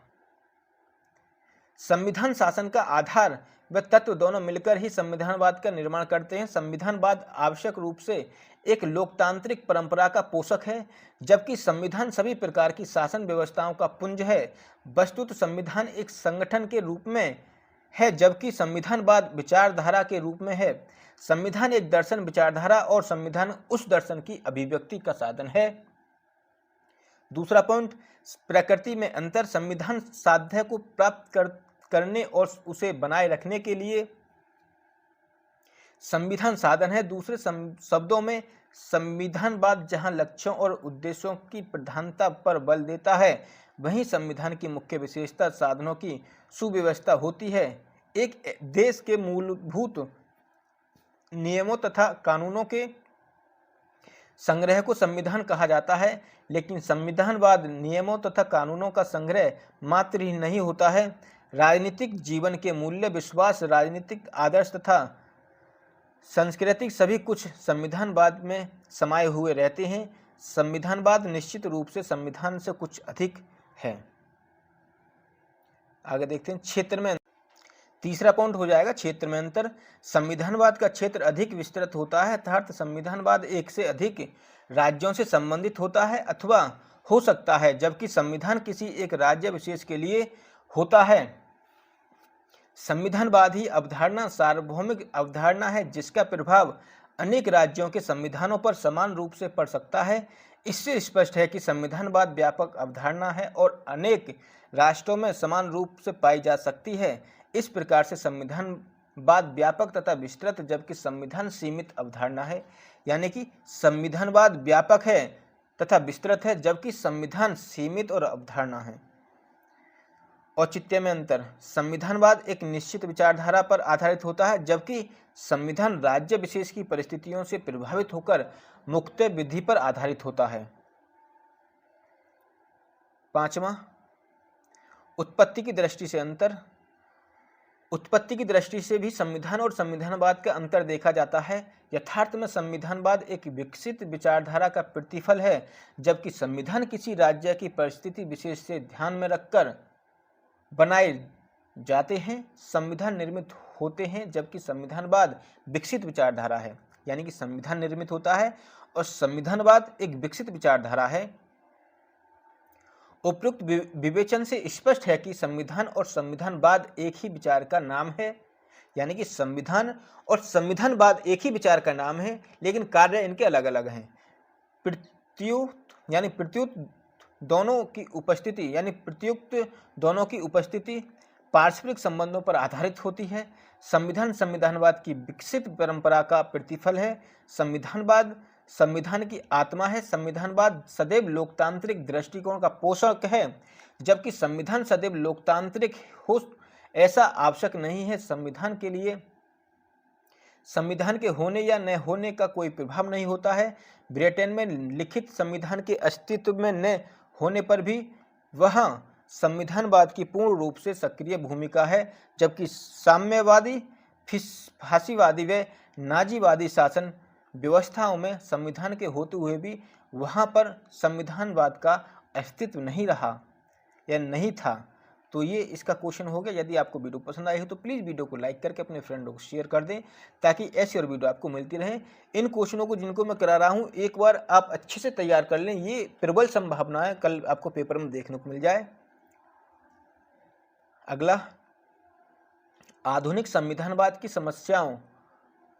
संविधान शासन का आधार व तत्व दोनों मिलकर ही संविधानवाद का निर्माण करते हैं। संविधानवाद आवश्यक रूप से एक लोकतांत्रिक परंपरा का पोषक है, जबकि संविधान सभी प्रकार की शासन व्यवस्थाओं का पुंज है। वस्तुतः संविधान एक संगठन के रूप में है, जबकि संविधानवाद विचारधारा के रूप में है। संविधान एक दर्शन, विचारधारा और संविधान उस दर्शन की अभिव्यक्ति का साधन है। दूसरा पॉइंट, प्रकृति में अंतर। संविधान साध्य को प्राप्त करने और उसे बनाए रखने के लिए संविधान साधन है। दूसरे शब्दों में संविधानवाद जहां लक्ष्यों और उद्देश्यों की प्रधानता पर बल देता है, वहीं संविधान की मुख्य विशेषता साधनों की सुव्यवस्था होती है। एक देश के मूलभूत नियमों तथा कानूनों के संग्रह को संविधान कहा जाता है, लेकिन संविधानवाद नियमों तथा कानूनों का संग्रह मात्र ही नहीं होता है। राजनीतिक जीवन के मूल्य, विश्वास, राजनीतिक आदर्श तथा सांस्कृतिक सभी कुछ संविधानवाद में समाये हुए रहते हैं। संविधानवाद निश्चित रूप से संविधान से कुछ अधिक है। आगे देखते हैं क्षेत्र में। तीसरा पॉइंट हो जाएगा क्षेत्र में अंतर। संविधानवाद का क्षेत्र अधिक विस्तृत होता है, अर्थात संविधानवाद एक से अधिक राज्यों से संबंधित होता है अथवा हो सकता है, जबकि संविधान किसी एक राज्य विशेष के लिए होता है। संविधानवाद ही अवधारणा सार्वभौमिक अवधारणा है, जिसका प्रभाव अनेक राज्यों के संविधानों पर समान रूप से पड़ सकता है। इससे स्पष्ट है कि संविधानवाद व्यापक अवधारणा है और अनेक राष्ट्रों में समान रूप से पाई जा सकती है। इस प्रकार से संविधानवाद व्यापक तथा विस्तृत, जबकि संविधान सीमित अवधारणा है। यानी कि संविधानवाद व्यापक है तथा विस्तृत है, जबकि संविधान सीमित और अवधारणा है। औचित्य में अंतर। संविधानवाद एक निश्चित विचारधारा पर आधारित होता है, जबकि संविधान राज्य विशेष की परिस्थितियों से प्रभावित होकर मुक्त विधि पर आधारित होता है। पांचवा, उत्पत्ति की दृष्टि से अंतर। उत्पत्ति की दृष्टि से भी संविधान और संविधानवाद का अंतर देखा जाता है। यथार्थ में संविधानवाद एक विकसित विचारधारा का प्रतिफल है, जबकि संविधान किसी राज्य की परिस्थिति विशेष से ध्यान में रखकर बनाए जाते हैं, संविधान निर्मित होते हैं, जबकि संविधानवाद विकसित विचारधारा है। यानी कि संविधान निर्मित होता है और संविधानवाद एक विकसित विचारधारा है। उपयुक्त विवेचन से स्पष्ट है कि संविधान और संविधानवाद एक ही विचार का नाम है। यानी कि संविधान और संविधानवाद एक ही विचार का नाम है, लेकिन कार्य इनके अलग अलग हैं। प्रत्युत दोनों की उपस्थिति यानी प्रत्युक्त दोनों की उपस्थिति पारस्परिक संबंधों पर आधारित होती है। संविधान संविधानवाद की विकसित परंपरा का प्रतिफल है। संविधानवाद संविधान की आत्मा है। संविधानवाद सदैव लोकतांत्रिक दृष्टिकोण का पोषक है, जबकि संविधान सदैव लोकतांत्रिक हो ऐसा आवश्यक नहीं है। संविधान के लिए संविधान के होने या न होने का कोई प्रभाव नहीं होता है। ब्रिटेन में लिखित संविधान के अस्तित्व में न होने पर भी वहां संविधानवाद की पूर्ण रूप से सक्रिय भूमिका है, जबकि साम्यवादी, फासीवादी व नाजीवादी शासन व्यवस्थाओं में संविधान के होते हुए भी वहां पर संविधानवाद का अस्तित्व नहीं रहा या नहीं था। तो ये इसका क्वेश्चन हो गया। यदि आपको वीडियो पसंद आई हो तो प्लीज़ वीडियो को लाइक करके अपने फ्रेंडों को शेयर कर दें, ताकि ऐसी और वीडियो आपको मिलती रहे। इन क्वेश्चनों को जिनको मैं करा रहा हूँ, एक बार आप अच्छे से तैयार कर लें। ये प्रबल संभावना है कल आपको पेपर में देखने को मिल जाए। अगला, आधुनिक संविधानवाद की समस्याओं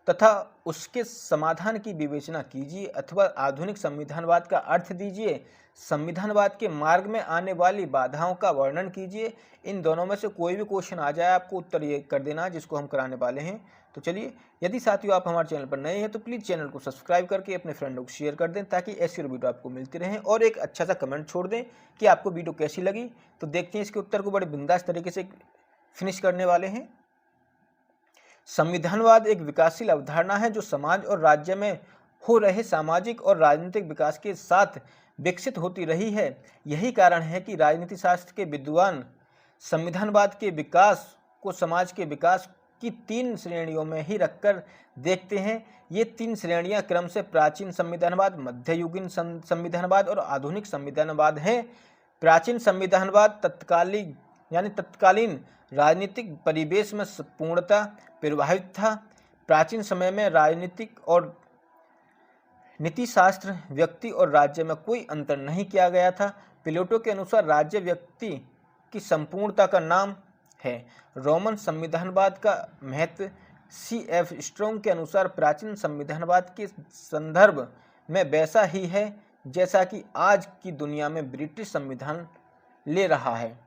तथा उसके समाधान की विवेचना कीजिए, अथवा आधुनिक संविधानवाद का अर्थ दीजिए। संविधानवाद के मार्ग में आने वाली बाधाओं का वर्णन कीजिए। इन दोनों में से कोई भी क्वेश्चन आ जाए, आपको उत्तर ये कर देना जिसको हम कराने वाले हैं। तो चलिए, यदि साथियों आप हमारे चैनल पर नए हैं तो प्लीज़ चैनल को सब्सक्राइब करके अपने फ्रेंडों को शेयर कर दें, ताकि ऐसी वीडियो आपको मिलती रहे। और एक अच्छा सा कमेंट छोड़ दें कि आपको वीडियो कैसी लगी। तो देखते हैं इसके उत्तर को बड़े बिंदास तरीके से फिनिश करने वाले हैं। संविधानवाद एक विकासशील अवधारणा है जो समाज और राज्य में हो रहे सामाजिक और राजनीतिक विकास के साथ विकसित होती रही है। यही कारण है कि राजनीति शास्त्र के विद्वान संविधानवाद के विकास को समाज के विकास की 3 श्रेणियों में ही रखकर देखते हैं। ये 3 श्रेणियां क्रम से प्राचीन संविधानवाद, मध्ययुगीन संविधानवाद और आधुनिक संविधानवाद हैं। प्राचीन संविधानवाद तत्कालीन यानी तत्कालीन राजनीतिक परिवेश में पूर्णतः प्रभावित था। प्राचीन समय में राजनीतिक और नीतिशास्त्र व्यक्ति और राज्य में कोई अंतर नहीं किया गया था। प्लेटो के अनुसार राज्य व्यक्ति की संपूर्णता का नाम है। रोमन संविधानवाद का महत्व C.F. स्ट्रोंग के अनुसार प्राचीन संविधानवाद के संदर्भ में वैसा ही है जैसा कि आज की दुनिया में ब्रिटिश संविधान ले रहा है।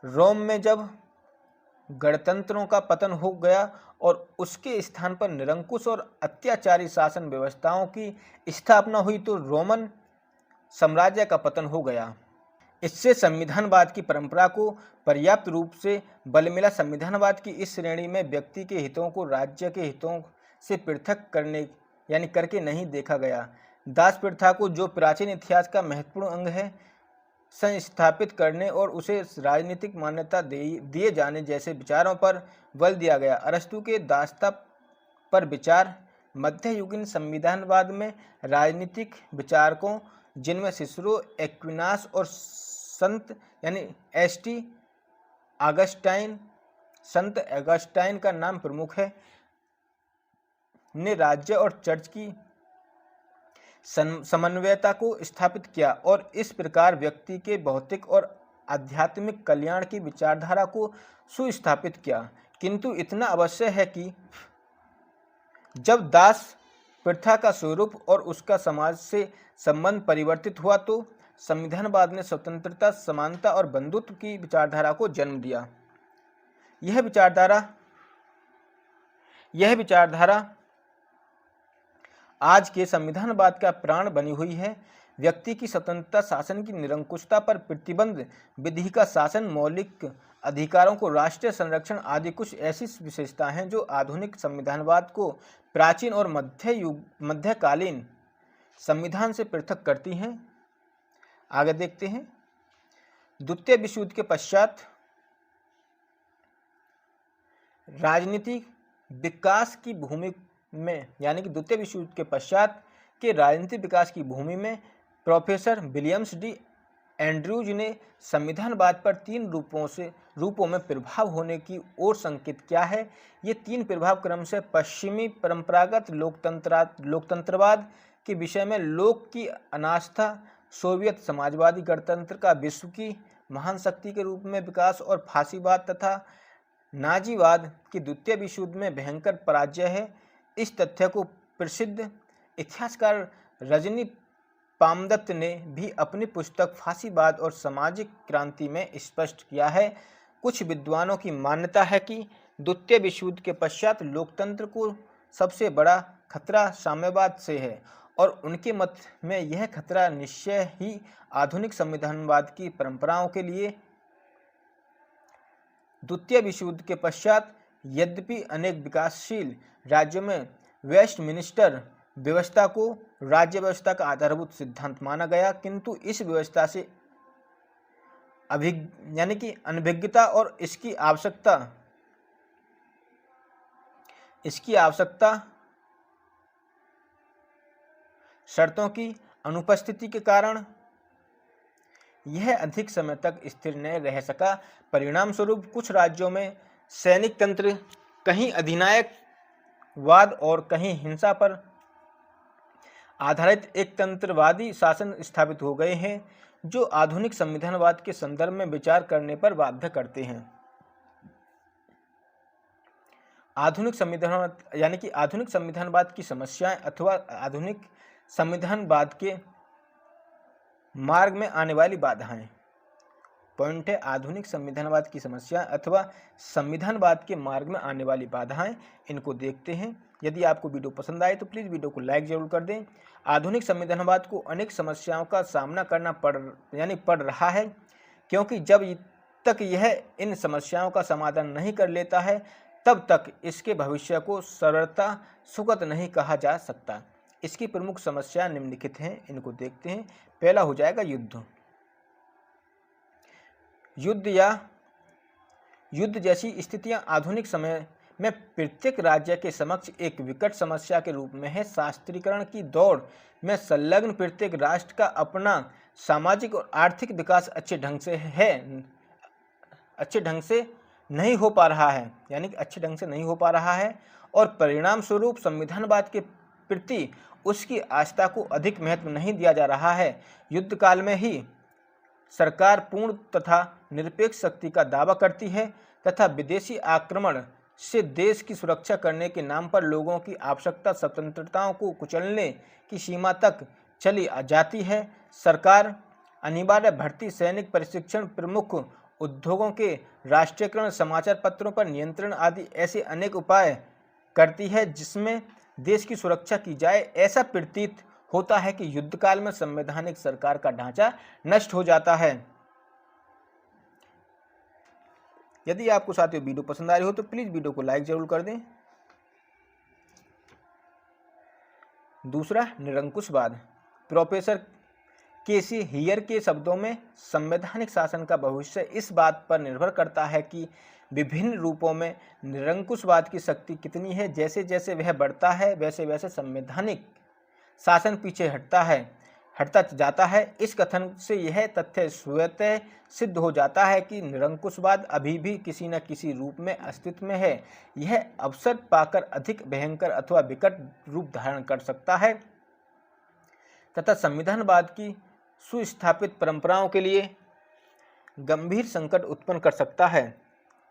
रोम में जब गणतंत्रों का पतन हो गया और उसके स्थान पर निरंकुश और अत्याचारी शासन व्यवस्थाओं की स्थापना हुई तो रोमन साम्राज्य का पतन हो गया। इससे संविधानवाद की परंपरा को पर्याप्त रूप से बल मिला। संविधानवाद की इस श्रेणी में व्यक्ति के हितों को राज्य के हितों से पृथक करके नहीं देखा गया। दास प्रथा को, जो प्राचीन इतिहास का महत्वपूर्ण अंग है, संस्थापित करने और उसे राजनीतिक मान्यता दिए जाने जैसे विचारों पर बल दिया गया। अरस्तु के दासता पर विचार। मध्ययुगीन संविधानवाद में राजनीतिक विचारकों, जिनमें सिसरो, एक्विनास और संत अगस्टाइन का नाम प्रमुख है, ने राज्य और चर्च की समन्वयता को स्थापित किया और इस प्रकार व्यक्ति के भौतिक और आध्यात्मिक कल्याण की विचारधारा को सुस्थापित किया। किंतु इतना अवश्य है कि जब दास प्रथा का स्वरूप और उसका समाज से संबंध परिवर्तित हुआ तो संविधानवाद ने स्वतंत्रता, समानता और बंधुत्व की विचारधारा को जन्म दिया। यह विचारधारा आज के संविधानवाद का प्राण बनी हुई है। व्यक्ति की स्वतंत्रता, शासन की निरंकुशता पर प्रतिबंध, विधि का शासन, मौलिक अधिकारों को राष्ट्रीय संरक्षण आदि कुछ ऐसी विशेषताएं हैं जो आधुनिक संविधानवाद को प्राचीन और मध्यकालीन संविधान से पृथक करती हैं। आगे देखते हैं। द्वितीय विश्व युद्ध के पश्चात राजनीतिक विकास की भूमि में, यानी कि द्वितीय विश्व युद्ध के पश्चात के राजनीतिक विकास की भूमि में प्रोफेसर विलियम्स डी एंड्रयूज ने संविधानवाद पर 3 रूपों में प्रभाव होने की ओर संकेत किया है। ये 3 प्रभाव क्रमशः पश्चिमी परंपरागत लोकतंत्रवाद के विषय में लोक की अनास्था, सोवियत समाजवादी गणतंत्र का विश्व की महान शक्ति के रूप में विकास और फांसीवाद तथा नाजीवाद की द्वितीय विश्व युद्ध में भयंकर पराजय है। इस तथ्य को प्रसिद्ध इतिहासकार रजनी पामदत्त ने भी अपनी पुस्तक फांसीवाद और सामाजिक क्रांति में स्पष्ट किया है। कुछ विद्वानों की मान्यता है कि द्वितीय विश्व युद्ध के पश्चात लोकतंत्र को सबसे बड़ा खतरा साम्यवाद से है और उनके मत में यह खतरा निश्चय ही आधुनिक संविधानवाद की परंपराओं के लिए। द्वितीय विश्व युद्ध के पश्चात यद्यपि अनेक विकासशील राज्यों में वेस्टमिनिस्टर व्यवस्था को राज्य व्यवस्था का आधारभूत सिद्धांत माना गया, किंतु इस व्यवस्था से अनभिज्ञता और इसकी आवश्यकता शर्तों की अनुपस्थिति के कारण यह अधिक समय तक स्थिर नहीं रह सका। परिणाम स्वरूप कुछ राज्यों में सैनिक तंत्र, कहीं अधिनायकवाद और कहीं हिंसा पर आधारित एक तंत्रवादी शासन स्थापित हो गए हैं जो आधुनिक संविधानवाद के संदर्भ में विचार करने पर बाध्य करते हैं। आधुनिक संविधानवाद की समस्याएं अथवा आधुनिक संविधानवाद के मार्ग में आने वाली बाधाएं। पॉइंट है, आधुनिक संविधानवाद की समस्याएं अथवा संविधानवाद के मार्ग में आने वाली बाधाएं। इनको देखते हैं। यदि आपको वीडियो पसंद आए तो प्लीज़ वीडियो को लाइक जरूर कर दें। आधुनिक संविधानवाद को अनेक समस्याओं का सामना करना पड़ रहा है, क्योंकि जब तक यह इन समस्याओं का समाधान नहीं कर लेता है तब तक इसके भविष्य को सरलता सुगत नहीं कहा जा सकता। इसकी प्रमुख समस्याएं निम्नलिखित हैं, इनको देखते हैं। पहला हो जाएगा युद्ध जैसी स्थितियां आधुनिक समय में प्रत्येक राज्य के समक्ष एक विकट समस्या के रूप में है। शास्त्रीकरण की दौड़ में संलग्न प्रत्येक राष्ट्र का अपना सामाजिक और आर्थिक विकास अच्छे ढंग से है अच्छे ढंग से नहीं हो पा रहा है, यानी कि अच्छे ढंग से नहीं हो पा रहा है, और परिणाम स्वरूप संविधानवाद के प्रति उसकी आस्था को अधिक महत्व नहीं दिया जा रहा है। युद्ध काल में ही सरकार पूर्ण तथा निरपेक्ष शक्ति का दावा करती है तथा विदेशी आक्रमण से देश की सुरक्षा करने के नाम पर लोगों की आवश्यकता स्वतंत्रताओं को कुचलने की सीमा तक चली जाती है। सरकार अनिवार्य भर्ती, सैनिक प्रशिक्षण, प्रमुख उद्योगों के राष्ट्रीयकरण, समाचार पत्रों पर नियंत्रण आदि ऐसे अनेक उपाय करती है जिसमें देश की सुरक्षा की जाए। ऐसा प्रतीत होता है कि युद्धकाल में संवैधानिक सरकार का ढांचा नष्ट हो जाता है। यदि आपको साथियों वीडियो पसंद आ रही हो तो प्लीज वीडियो को लाइक जरूर कर दें। दूसरा, निरंकुशवाद। प्रोफेसर केसी हियर के शब्दों में संवैधानिक शासन का भविष्य इस बात पर निर्भर करता है कि विभिन्न रूपों में निरंकुशवाद की शक्ति कितनी है। जैसे जैसे वह बढ़ता है वैसे वैसे संवैधानिक शासन पीछे हटता जाता है। इस कथन से यह तथ्य स्वतः सिद्ध हो जाता है कि निरंकुशवाद अभी भी किसी न किसी रूप में अस्तित्व में है। यह अवसर पाकर अधिक भयंकर अथवा विकट रूप धारण कर सकता है तथा संविधानवाद की सुस्थापित परंपराओं के लिए गंभीर संकट उत्पन्न कर सकता है।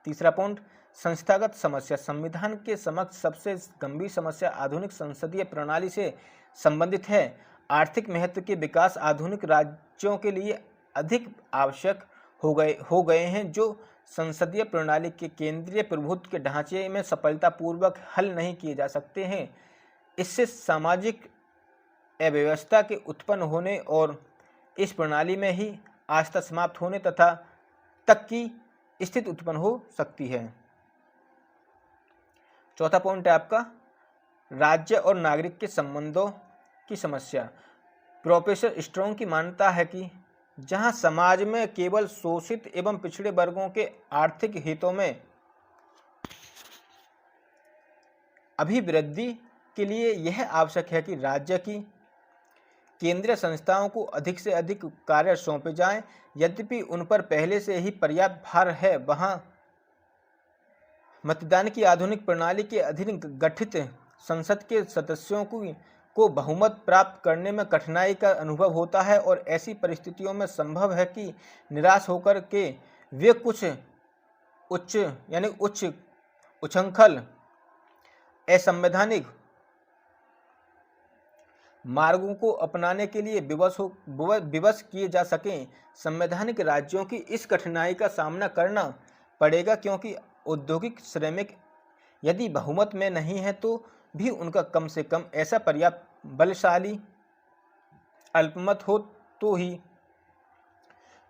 तीसरा पॉइंट, संस्थागत समस्या। संविधान के समक्ष सबसे गंभीर समस्या आधुनिक संसदीय प्रणाली से संबंधित है। आर्थिक महत्व के विकास आधुनिक राज्यों के लिए अधिक आवश्यक हो गए हैं, जो संसदीय प्रणाली के केंद्रीय प्रभुत्व के ढांचे में सफलतापूर्वक हल नहीं किए जा सकते हैं। इससे सामाजिक अव्यवस्था के उत्पन्न होने और इस प्रणाली में ही आस्था समाप्त होने तक की स्थिति उत्पन्न हो सकती है। चौथा पॉइंट है आपका राज्य और नागरिक के संबंधों की समस्या। प्रोफेसर स्ट्रॉन्ग की मान्यता है कि जहां समाज में केवल शोषित एवं पिछड़े वर्गों के आर्थिक हितों में अभिवृद्धि के लिए यह आवश्यक है कि राज्य की केंद्रीय संस्थाओं को अधिक से अधिक कार्य सौंपे जाएं। यद्यपि उन पर पहले से ही पर्याप्त भार है, वहां मतदान की आधुनिक प्रणाली के अधीन गठित संसद के सदस्यों को बहुमत प्राप्त करने में कठिनाई का अनुभव होता है और ऐसी परिस्थितियों में संभव है कि निराश होकर के वे कुछ उच्छृंखल असंवैधानिक मार्गों को अपनाने के लिए विवश किए जा सकें। संवैधानिक राज्यों की इस कठिनाई का सामना करना पड़ेगा क्योंकि औद्योगिक श्रमिक यदि बहुमत में नहीं है तो भी उनका कम से कम ऐसा पर्याप्त बलशाली अल्पमत हो तो ही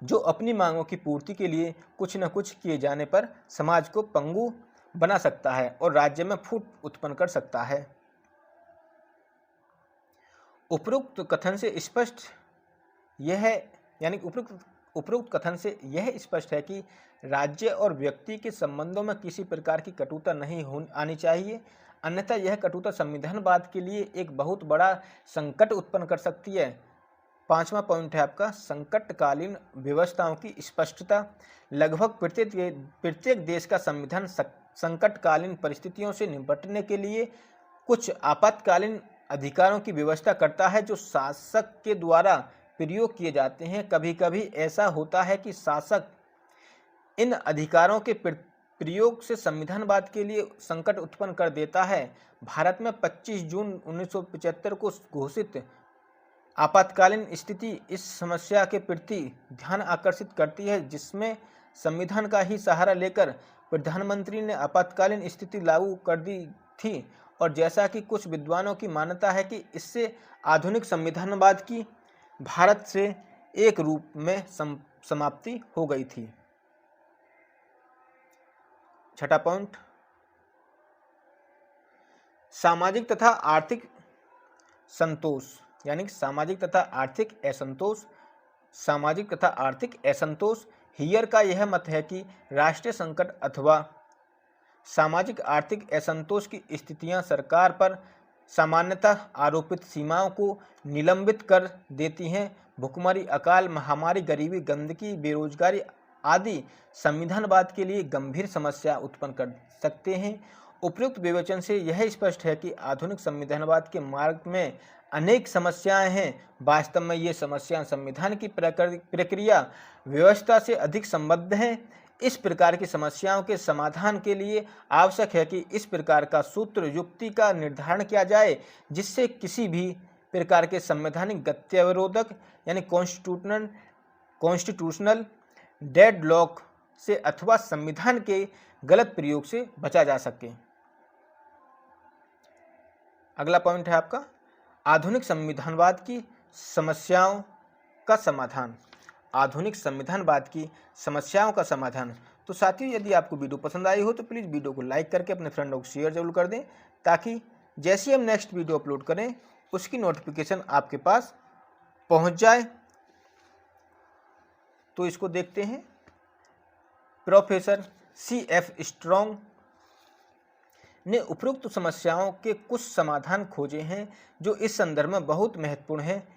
जो अपनी मांगों की पूर्ति के लिए कुछ न कुछ किए जाने पर समाज को पंगु बना सकता है और राज्य में फूट उत्पन्न कर सकता है। उपरोक्त कथन से स्पष्ट है कि राज्य और व्यक्ति के संबंधों में किसी प्रकार की कटुता नहीं आनी चाहिए, अन्यथा यह कटुता संविधानवाद के लिए एक बहुत बड़ा संकट उत्पन्न कर सकती है। पांचवा पॉइंट है आपका संकटकालीन व्यवस्थाओं की स्पष्टता। लगभग प्रत्येक देश का संविधान संकटकालीन परिस्थितियों से निपटने के लिए कुछ आपातकालीन अधिकारों की व्यवस्था करता है जो शासक के द्वारा प्रयोग किए जाते हैं। कभी कभी ऐसा होता है कि शासक इन अधिकारों के प्रयोग से संविधानवाद के लिए संकट उत्पन्न कर देता है। भारत में 25 जून 1975 को घोषित आपातकालीन स्थिति इस समस्या के प्रति ध्यान आकर्षित करती है, जिसमें संविधान का ही सहारा लेकर प्रधानमंत्री ने आपातकालीन स्थिति लागू कर दी थी और जैसा कि कुछ विद्वानों की मान्यता है कि इससे आधुनिक संविधानवाद की भारत से एक रूप में समाप्ति हो गई थी। छठा पॉइंट सामाजिक तथा आर्थिक संतोष, यानी सामाजिक तथा आर्थिक असंतोष। हियर का यह मत है कि राष्ट्रीय संकट अथवा सामाजिक आर्थिक असंतोष की स्थितियां सरकार पर सामान्यतः आरोपित सीमाओं को निलंबित कर देती हैं। भुखमरी, अकाल, महामारी, गरीबी, गंदगी, बेरोजगारी आदि संविधानवाद के लिए गंभीर समस्या उत्पन्न कर सकते हैं। उपयुक्त विवेचन से यह स्पष्ट है कि आधुनिक संविधानवाद के मार्ग में अनेक समस्याएं हैं। वास्तव में ये समस्याएं संविधान की प्रक्रिया व्यवस्था से अधिक संबद्ध हैं। इस प्रकार की समस्याओं के समाधान के लिए आवश्यक है कि इस प्रकार का सूत्र युक्ति का निर्धारण किया जाए जिससे किसी भी प्रकार के संवैधानिक गत्यावरोधक यानी कॉन्स्टिट्यूशनल डेडलॉक से अथवा संविधान के गलत प्रयोग से बचा जा सके। अगला पॉइंट है आपका आधुनिक संविधानवाद की समस्याओं का समाधान। आधुनिक संविधानवाद की समस्याओं का समाधान। तो साथियों, यदि आपको वीडियो पसंद आई हो तो प्लीज़ वीडियो को लाइक करके अपने फ्रेंडों को शेयर जरूर कर दें, ताकि जैसे हम नेक्स्ट वीडियो अपलोड करें उसकी नोटिफिकेशन आपके पास पहुंच जाए। तो इसको देखते हैं। Professor C.F. स्ट्रॉन्ग ने उपरोक्त समस्याओं के कुछ समाधान खोजे हैं जो इस संदर्भ में बहुत महत्वपूर्ण हैं।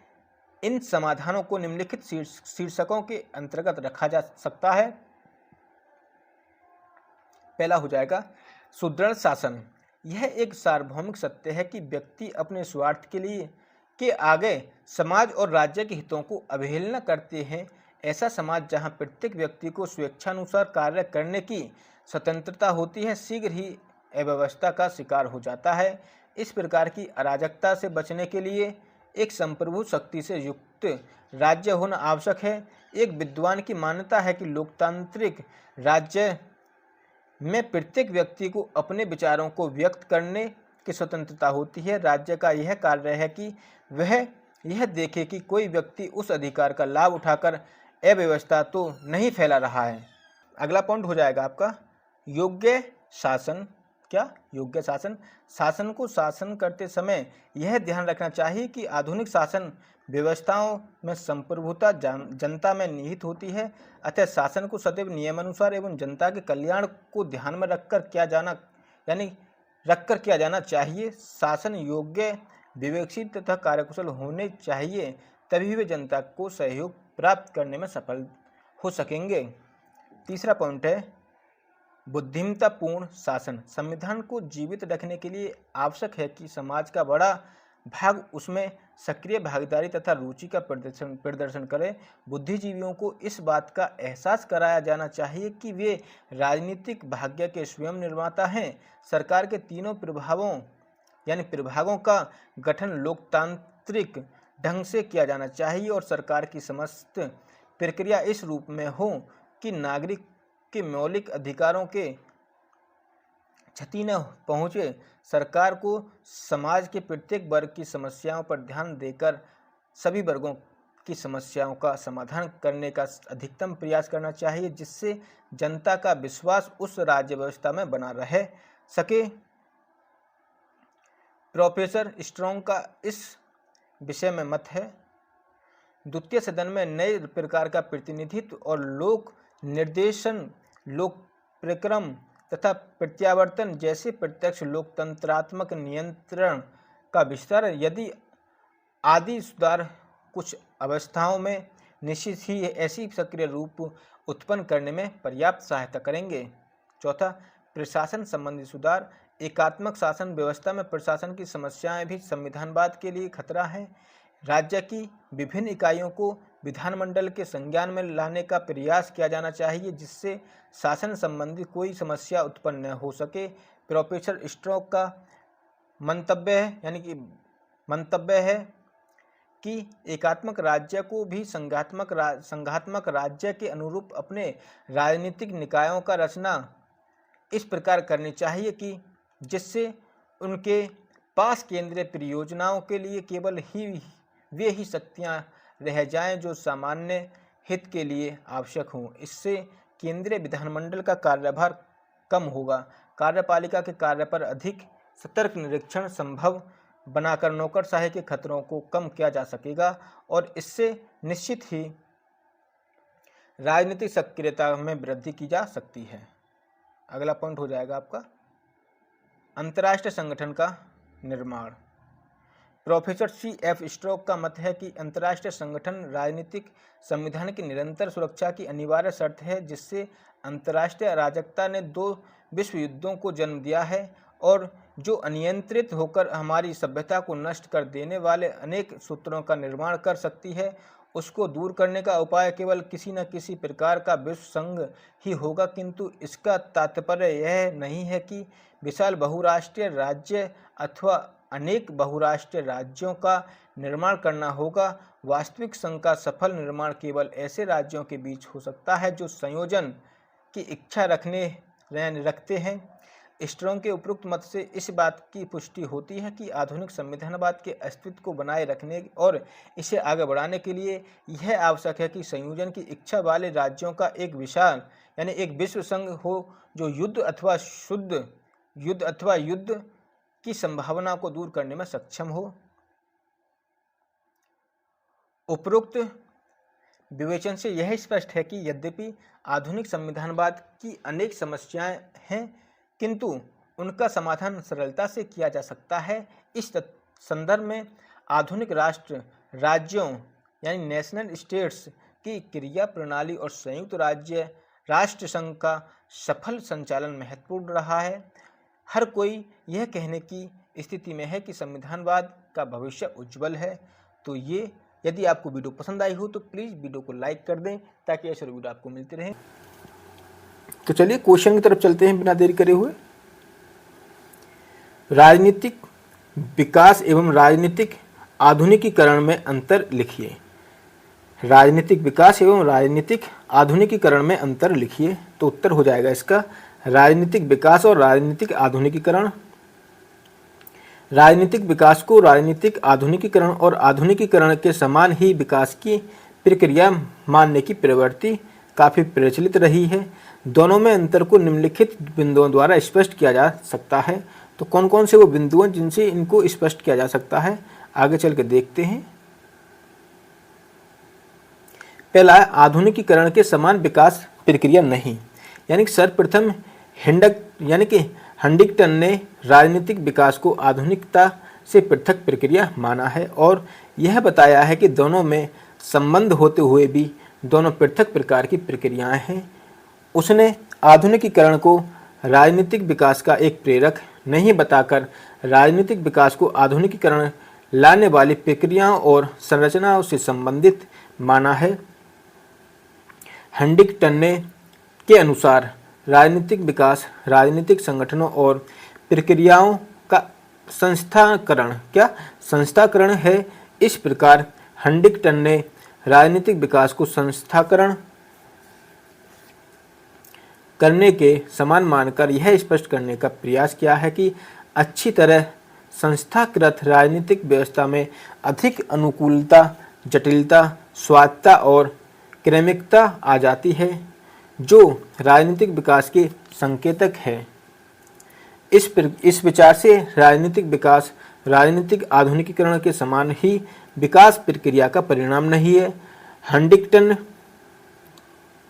इन समाधानों को निम्नलिखित शीर्षकों के अंतर्गत रखा जा सकता है। पहला हो जाएगा सुदृढ़ शासन। यह एक सार्वभौमिक सत्य है कि व्यक्ति अपने स्वार्थ के आगे समाज और राज्य के हितों को अवहेलना करते हैं। ऐसा समाज जहां प्रत्येक व्यक्ति को स्वेच्छानुसार कार्य करने की स्वतंत्रता होती है, शीघ्र ही अव्यवस्था का शिकार हो जाता है। इस प्रकार की अराजकता से बचने के लिए एक संप्रभु शक्ति से युक्त राज्य होना आवश्यक है। एक विद्वान की मान्यता है कि लोकतांत्रिक राज्य में प्रत्येक व्यक्ति को अपने विचारों को व्यक्त करने की स्वतंत्रता होती है। राज्य का यह कार्य है कि वह यह देखे कि कोई व्यक्ति उस अधिकार का लाभ उठाकर अव्यवस्था तो नहीं फैला रहा है। अगला पॉइंट हो जाएगा आपका योग्य शासन। क्या? योग्य शासन। शासन को शासन करते समय यह ध्यान रखना चाहिए कि आधुनिक शासन व्यवस्थाओं में संप्रभुता जनता में निहित होती है, अतः शासन को सदैव नियमानुसार एवं जनता के कल्याण को ध्यान में रखकर किया जाना चाहिए। शासन योग्य, विवेकशील तथा कार्यकुशल होने चाहिए, तभी वे जनता को सहयोग प्राप्त करने में सफल हो सकेंगे। तीसरा पॉइंट है बुद्धिमत्तापूर्ण शासन। संविधान को जीवित रखने के लिए आवश्यक है कि समाज का बड़ा भाग उसमें सक्रिय भागीदारी तथा रुचि का प्रदर्शन करे। बुद्धिजीवियों को इस बात का एहसास कराया जाना चाहिए कि वे राजनीतिक भाग्य के स्वयं निर्माता हैं। सरकार के तीनों प्रभागों का गठन लोकतांत्रिक ढंग से किया जाना चाहिए और सरकार की समस्त प्रक्रिया इस रूप में हो कि नागरिक के मौलिक अधिकारों के क्षति न पहुँचे। सरकार को समाज के प्रत्येक वर्ग की समस्याओं पर ध्यान देकर सभी वर्गों की समस्याओं का समाधान करने का अधिकतम प्रयास करना चाहिए, जिससे जनता का विश्वास उस राज्य व्यवस्था में बना रह सके। प्रोफेसर स्ट्रॉन्ग का इस विषय में मत है द्वितीय सदन में नए प्रकार का प्रतिनिधित्व और लोक निर्देशन, लोक प्रक्रम तथा प्रत्यावर्तन जैसे प्रत्यक्ष लोकतंत्रात्मक नियंत्रण का विस्तार यदि आदि सुधार कुछ अवस्थाओं में निश्चित ही ऐसी सक्रिय रूप उत्पन्न करने में पर्याप्त सहायता करेंगे। चौथा, प्रशासन संबंधी सुधार। एकात्मक शासन व्यवस्था में प्रशासन की समस्याएं भी संविधानवाद के लिए खतरा है। राज्य की विभिन्न इकाइयों को विधानमंडल के संज्ञान में लाने का प्रयास किया जाना चाहिए, जिससे शासन संबंधी कोई समस्या उत्पन्न न हो सके। प्रोफेसर स्ट्रॉन्ग का मंतव्य है कि एकात्मक राज्य को भी संघात्मक राज्य के अनुरूप अपने राजनीतिक निकायों का रचना इस प्रकार करनी चाहिए कि जिससे उनके पास केंद्रीय परियोजनाओं के लिए केवल वे ही शक्तियां रह जाएं जो सामान्य हित के लिए आवश्यक हों। इससे केंद्रीय विधानमंडल का कार्यभार कम होगा। कार्यपालिका के कार्य पर अधिक सतर्क निरीक्षण संभव बनाकर नौकरशाही के खतरों को कम किया जा सकेगा और इससे निश्चित ही राजनीतिक सक्रियता में वृद्धि की जा सकती है। अगला पॉइंट हो जाएगा आपका अंतर्राष्ट्रीय संगठन का निर्माण। Professor C.F. स्ट्रोक का मत है कि अंतर्राष्ट्रीय संगठन राजनीतिक संविधान की निरंतर सुरक्षा की अनिवार्य शर्त है, जिससे अंतर्राष्ट्रीय अराजकता ने 2 विश्व युद्धों को जन्म दिया है और जो अनियंत्रित होकर हमारी सभ्यता को नष्ट कर देने वाले अनेक सूत्रों का निर्माण कर सकती है, उसको दूर करने का उपाय केवल किसी न किसी प्रकार का विश्व संघ ही होगा। किंतु इसका तात्पर्य यह नहीं है कि विशाल बहुराष्ट्रीय राज्य अथवा अनेक बहुराष्ट्रीय राज्यों का निर्माण करना होगा। वास्तविक संघ का सफल निर्माण केवल ऐसे राज्यों के बीच हो सकता है जो संयोजन की इच्छा रखते हैं। स्ट्रोंग के उपरोक्त मत से इस बात की पुष्टि होती है कि आधुनिक संविधानवाद के अस्तित्व को बनाए रखने और इसे आगे बढ़ाने के लिए यह आवश्यक है कि संयोजन की इच्छा वाले राज्यों का एक विशाल यानी एक विश्व संघ हो जो युद्ध अथवा युद्ध की संभावना को दूर करने में सक्षम हो। उपरोक्त विवेचन से यह स्पष्ट है कि यद्यपि आधुनिक संविधानवाद की अनेक समस्याएं हैं, किंतु उनका समाधान सरलता से किया जा सकता है। इस संदर्भ में आधुनिक राज्यों यानी नेशनल स्टेट्स की क्रिया प्रणाली और संयुक्त राष्ट्र संघ का सफल संचालन महत्वपूर्ण रहा है। हर कोई यह कहने की स्थिति में है कि संविधानवाद का भविष्य उज्जवल है। तो ये यदि आपको वीडियो पसंद आई हो तो प्लीज़ वीडियो को लाइक कर दें ताकि ऐसे वीडियो आपको मिलते रहें। तो चलिए क्वेश्चन की तरफ चलते हैं बिना देरी करे हुए। राजनीतिक विकास एवं राजनीतिक आधुनिकीकरण में अंतर लिखिए। राजनीतिक विकास एवं राजनीतिक आधुनिकीकरण में अंतर लिखिए। तो उत्तर हो जाएगा इसका राजनीतिक विकास और राजनीतिक आधुनिकीकरण। राजनीतिक विकास को राजनीतिक आधुनिकीकरण और आधुनिकीकरण के समान ही विकास की प्रक्रिया मानने की प्रवृत्ति काफ़ी प्रचलित रही है। दोनों में अंतर को निम्नलिखित बिंदुओं द्वारा स्पष्ट किया जा सकता है। तो कौन कौन से वो बिंदु हैं जिनसे इनको स्पष्ट किया जा सकता है, आगे चल के देखते हैं। पहला, आधुनिकीकरण के समान विकास प्रक्रिया नहीं, यानी कि सर्वप्रथम हंटिंगटन ने राजनीतिक विकास को आधुनिकता से पृथक प्रक्रिया माना है और यह बताया है कि दोनों में संबंध होते हुए भी दोनों पृथक प्रकार की प्रक्रियाएं हैं। उसने आधुनिकीकरण को राजनीतिक विकास का एक प्रेरक नहीं बताकर राजनीतिक विकास को आधुनिकीकरण लाने वाली प्रक्रियाओं और संरचनाओं से संबंधित माना है। हंटिंगटन के अनुसार राजनीतिक विकास राजनीतिक संगठनों और प्रक्रियाओं का संस्थाकरण है। इस प्रकार हंटिंगटन ने राजनीतिक विकास को संस्थाकरण करने के समान मानकर यह स्पष्ट करने का प्रयास किया है कि अच्छी तरह संस्थाकृत राजनीतिक व्यवस्था में अधिक अनुकूलता, जटिलता, स्वायत्तता और क्रमिकता आ जाती है, जो राजनीतिक विकास के संकेतक है। इस विचार से राजनीतिक विकास राजनीतिक आधुनिकीकरण के समान ही विकास प्रक्रिया का परिणाम नहीं है। हंटिंगटन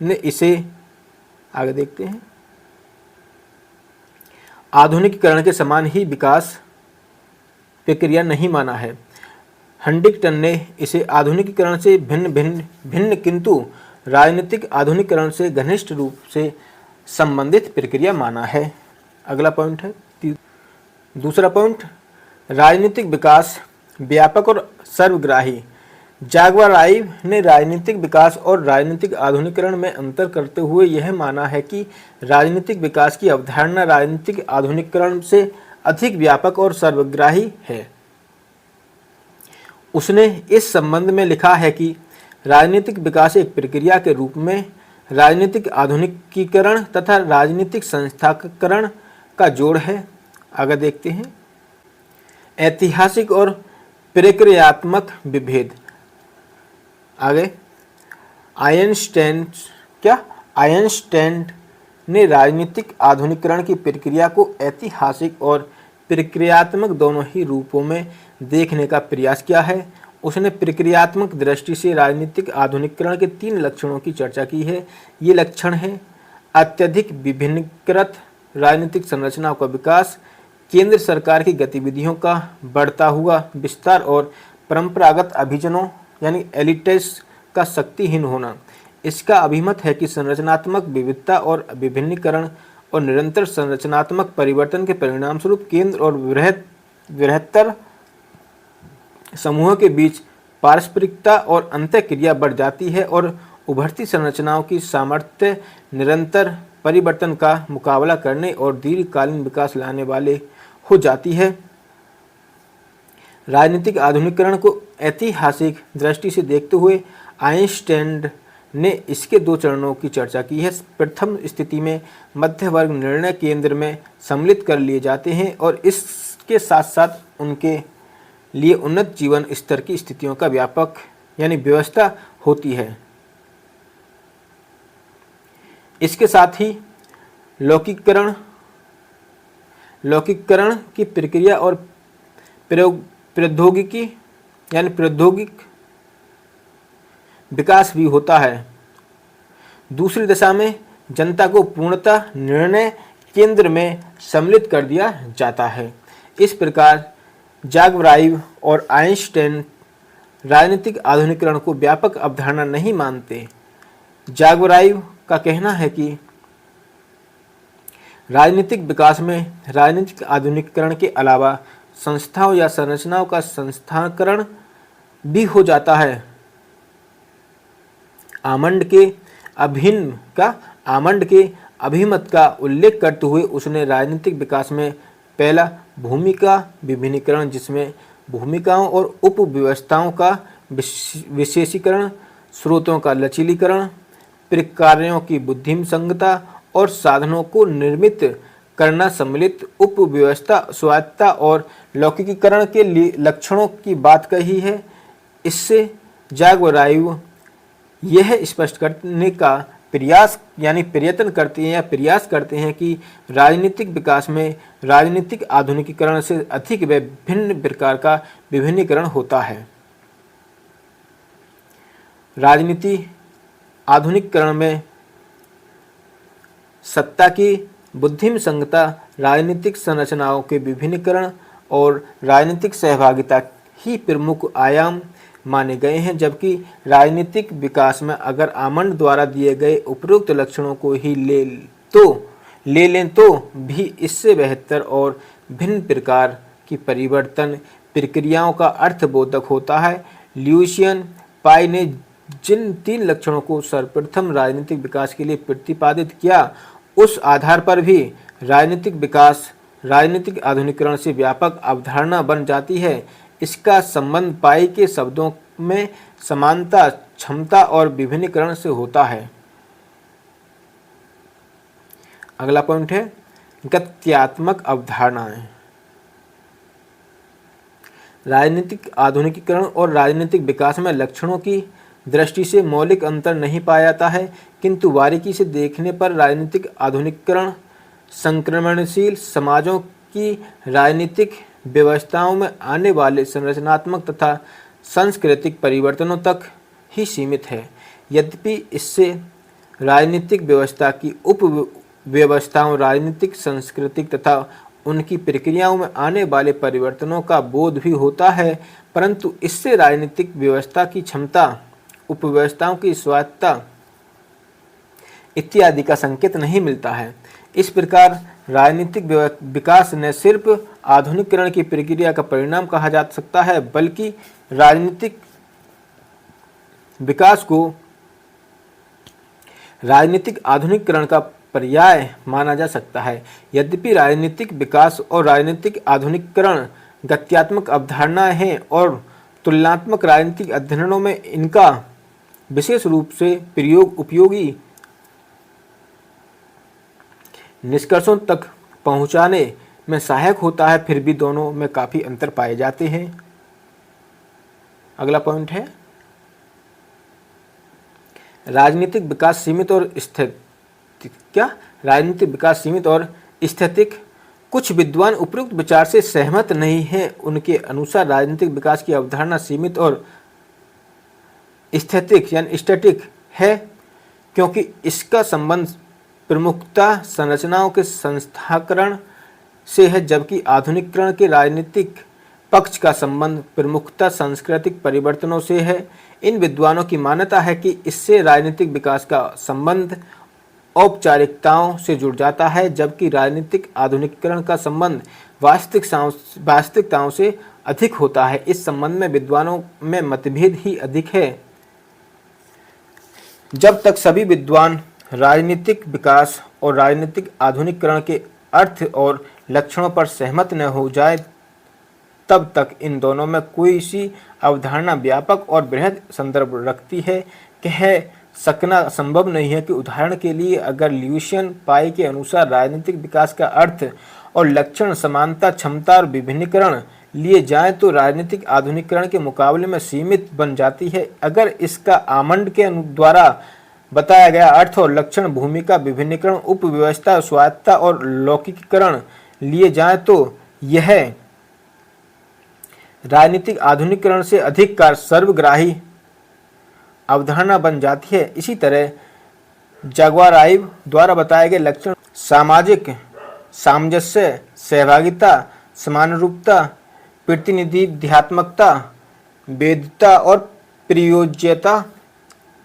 ने इसे, आगे देखते हैं, आधुनिकीकरण के समान ही विकास प्रक्रिया नहीं माना है। हंटिंगटन ने इसे आधुनिकीकरण से भिन्न किंतु राजनीतिक आधुनिकीकरण से घनिष्ठ रूप से संबंधित प्रक्रिया माना है। अगला पॉइंट है, दूसरा पॉइंट, राजनीतिक विकास व्यापक और सर्वग्राही। जागवाराइव ने राजनीतिक विकास और राजनीतिक आधुनिकीकरण में अंतर करते हुए यह माना है कि राजनीतिक विकास की अवधारणा राजनीतिक आधुनिकीकरण से अधिक व्यापक और सर्वग्राही है। उसने इस संबंध में लिखा है कि राजनीतिक विकास एक प्रक्रिया के रूप में राजनीतिक आधुनिकीकरण तथा राजनीतिक संस्थाकरण का जोड़ है। आगे देखते हैं, ऐतिहासिक और प्रक्रियात्मक विभेद। आगे, आइंस्टाइन ने राजनीतिक आधुनिकीकरण की प्रक्रिया को ऐतिहासिक और प्रक्रियात्मक दोनों ही रूपों में देखने का प्रयास किया है। उसने प्रक्रियात्मक दृष्टि से राजनीतिक आधुनिकीकरण के 3 लक्षणों की चर्चा की है। ये लक्षण हैं अत्यधिक विभिन्नकृत राजनीतिक संरचनाओं का विकास, केंद्र सरकार की गतिविधियों का बढ़ता हुआ विस्तार और परंपरागत अभिजनों यानी एलिटिस का शक्तिहीन होना। इसका अभिमत है कि संरचनात्मक विविधता और विभिन्नीकरण और निरंतर संरचनात्मक परिवर्तन के परिणामस्वरूप केंद्र और बृहत्तर समूहों के बीच पारस्परिकता और अंतःक्रिया बढ़ जाती है और उभरती संरचनाओं की सामर्थ्य निरंतर परिवर्तन का मुकाबला करने और दीर्घकालीन विकास लाने वाले हो जाती है। राजनीतिक आधुनिकीकरण को ऐतिहासिक दृष्टि से देखते हुए आइंस्टाइन ने इसके दो चरणों की चर्चा की है। प्रथम स्थिति में मध्य वर्ग निर्णय केंद्र में सम्मिलित कर लिए जाते हैं और इसके साथ साथ उनके लिए उन्नत जीवन स्तर की स्थितियों का व्यापक यानी व्यवस्था होती है। इसके साथ ही लौकिककरण की प्रक्रिया और प्रौद्योगिकी यानी प्रौद्योगिक विकास भी होता है। दूसरी दिशा में जनता को पूर्णतः निर्णय केंद्र में सम्मिलित कर दिया जाता है। इस प्रकार जागवराइव और आइंस्टाइन राजनीतिक आधुनिकीकरण को व्यापक अवधारणा नहीं मानते। जागवराइव का कहना है कि राजनीतिक विकास में राजनीतिक आधुनिकीकरण के अलावा संस्थाओं या संरचनाओं का संस्थाकरण भी हो जाता है। आमंड के अभिमत का उल्लेख करते हुए उसने राजनीतिक विकास में पहला भूमिका विभिन्नीकरण, जिसमें भूमिकाओं और उपव्यवस्थाओं का विशेषीकरण, स्रोतों का लचीलीकरण, प्रक्रियाओं की बुद्धिसंगता और साधनों को निर्मित करना सम्मिलित उपव्यवस्था स्वायत्तता और लौकिकीकरण के लिए लक्षणों की बात कही है। इससे जागवराइव यह स्पष्ट करने का प्रयत्न करते हैं कि राजनीतिक विकास में राजनीतिक आधुनिकीकरण से अधिक विभिन्न प्रकार का विभिन्नीकरण होता है। राजनीति आधुनिकीकरण में सत्ता की बुद्धिसंगता, राजनीतिक संरचनाओं के विभिन्नीकरण और राजनीतिक सहभागिता ही प्रमुख आयाम माने गए हैं, जबकि राजनीतिक विकास में अगर आमंड द्वारा दिए गए उपरोक्त लक्षणों को ही ले लें तो भी इससे बेहतर और भिन्न प्रकार की परिवर्तन प्रक्रियाओं का अर्थबोधक होता है। ल्यूसियन पाई ने जिन 3 लक्षणों को सर्वप्रथम राजनीतिक विकास के लिए प्रतिपादित किया, उस आधार पर भी राजनीतिक विकास राजनीतिक आधुनिकीकरण से व्यापक अवधारणा बन जाती है। इसका संबंध पाई के शब्दों में समानता, क्षमता और विभिन्नीकरण से होता है। अगला पॉइंट है गत्यात्मक अवधारणाएं। राजनीतिक आधुनिकीकरण और राजनीतिक विकास में लक्षणों की दृष्टि से मौलिक अंतर नहीं पाया जाता है, किंतु बारीकी से देखने पर राजनीतिक आधुनिकीकरण संक्रमणशील समाजों की राजनीतिक व्यवस्थाओं में आने वाले संरचनात्मक तथा सांस्कृतिक परिवर्तनों तक ही सीमित है। यद्यपि इससे राजनीतिक व्यवस्था की उपव्यवस्थाओं, राजनीतिक सांस्कृतिक तथा उनकी प्रक्रियाओं में आने वाले परिवर्तनों का बोध भी होता है, परंतु इससे राजनीतिक व्यवस्था की क्षमता, उपव्यवस्थाओं की स्वायत्तता इत्यादि का संकेत नहीं मिलता है। इस प्रकार राजनीतिक विकास न सिर्फ आधुनिकीकरण की प्रक्रिया का परिणाम कहा जा सकता है, बल्कि राजनीतिक विकास को राजनीतिक आधुनिकीकरण का पर्याय माना जा सकता है। यद्यपि राजनीतिक विकास और राजनीतिक आधुनिकीकरण गत्यात्मक अवधारणाएं हैं और तुलनात्मक राजनीतिक अध्ययनों में इनका विशेष रूप से प्रयोग उपयोगी निष्कर्षों तक पहुंचाने में सहायक होता है, फिर भी दोनों में काफी अंतर पाए जाते हैं। अगला पॉइंट है राजनीतिक विकास सीमित और स्थितिक। कुछ विद्वान उपरोक्त विचार से सहमत नहीं हैं। उनके अनुसार राजनीतिक विकास की अवधारणा सीमित और स्थैतिक यानी स्टैटिक है, क्योंकि इसका संबंध प्रमुखता संरचनाओं के संस्थाकरण से है, जबकि आधुनिकीकरण के राजनीतिक पक्ष का संबंध प्रमुखतः सांस्कृतिक परिवर्तनों से है। इन विद्वानों की मान्यता है कि इससे राजनीतिक विकास का संबंध औपचारिकताओं से जुड़ जाता है, जबकि राजनीतिक आधुनिकीकरण का संबंध वास्तविकताओं से अधिक होता है। इस संबंध में विद्वानों में मतभेद ही अधिक है। जब तक सभी विद्वान राजनीतिक विकास और राजनीतिक आधुनिकीकरण के अर्थ और लक्षणों पर सहमत न हो जाए, तब तक इन दोनों में कोई सी अवधारणा व्यापक और बृहद संदर्भ रखती है कह सकना संभव नहीं है। कि उदाहरण के लिए अगर ल्यूशियन पाई के अनुसार राजनीतिक विकास का अर्थ और लक्षण समानता, क्षमता और विभिन्नीकरण लिए जाएं तो राजनीतिक आधुनिकीकरण के मुकाबले में सीमित बन जाती है। अगर इसका आमंड के द्वारा बताया गया अर्थ और लक्षण, भूमिका, विभिन्नीकरण, उपव्यवस्था, स्वायत्तता और लौकिकीकरण लिए जाएं तो यह राजनीतिक आधुनिकीकरण से अधिक का सर्वग्राही अवधारणा बन जाती है। इसी तरह जाग्वाराइव द्वारा बताए गए लक्षण सामाजिक सामंजस्य, सहभागिता, समानुरूपता, प्रतिनिधित्वात्मकता, वैधता और प्रयोज्यता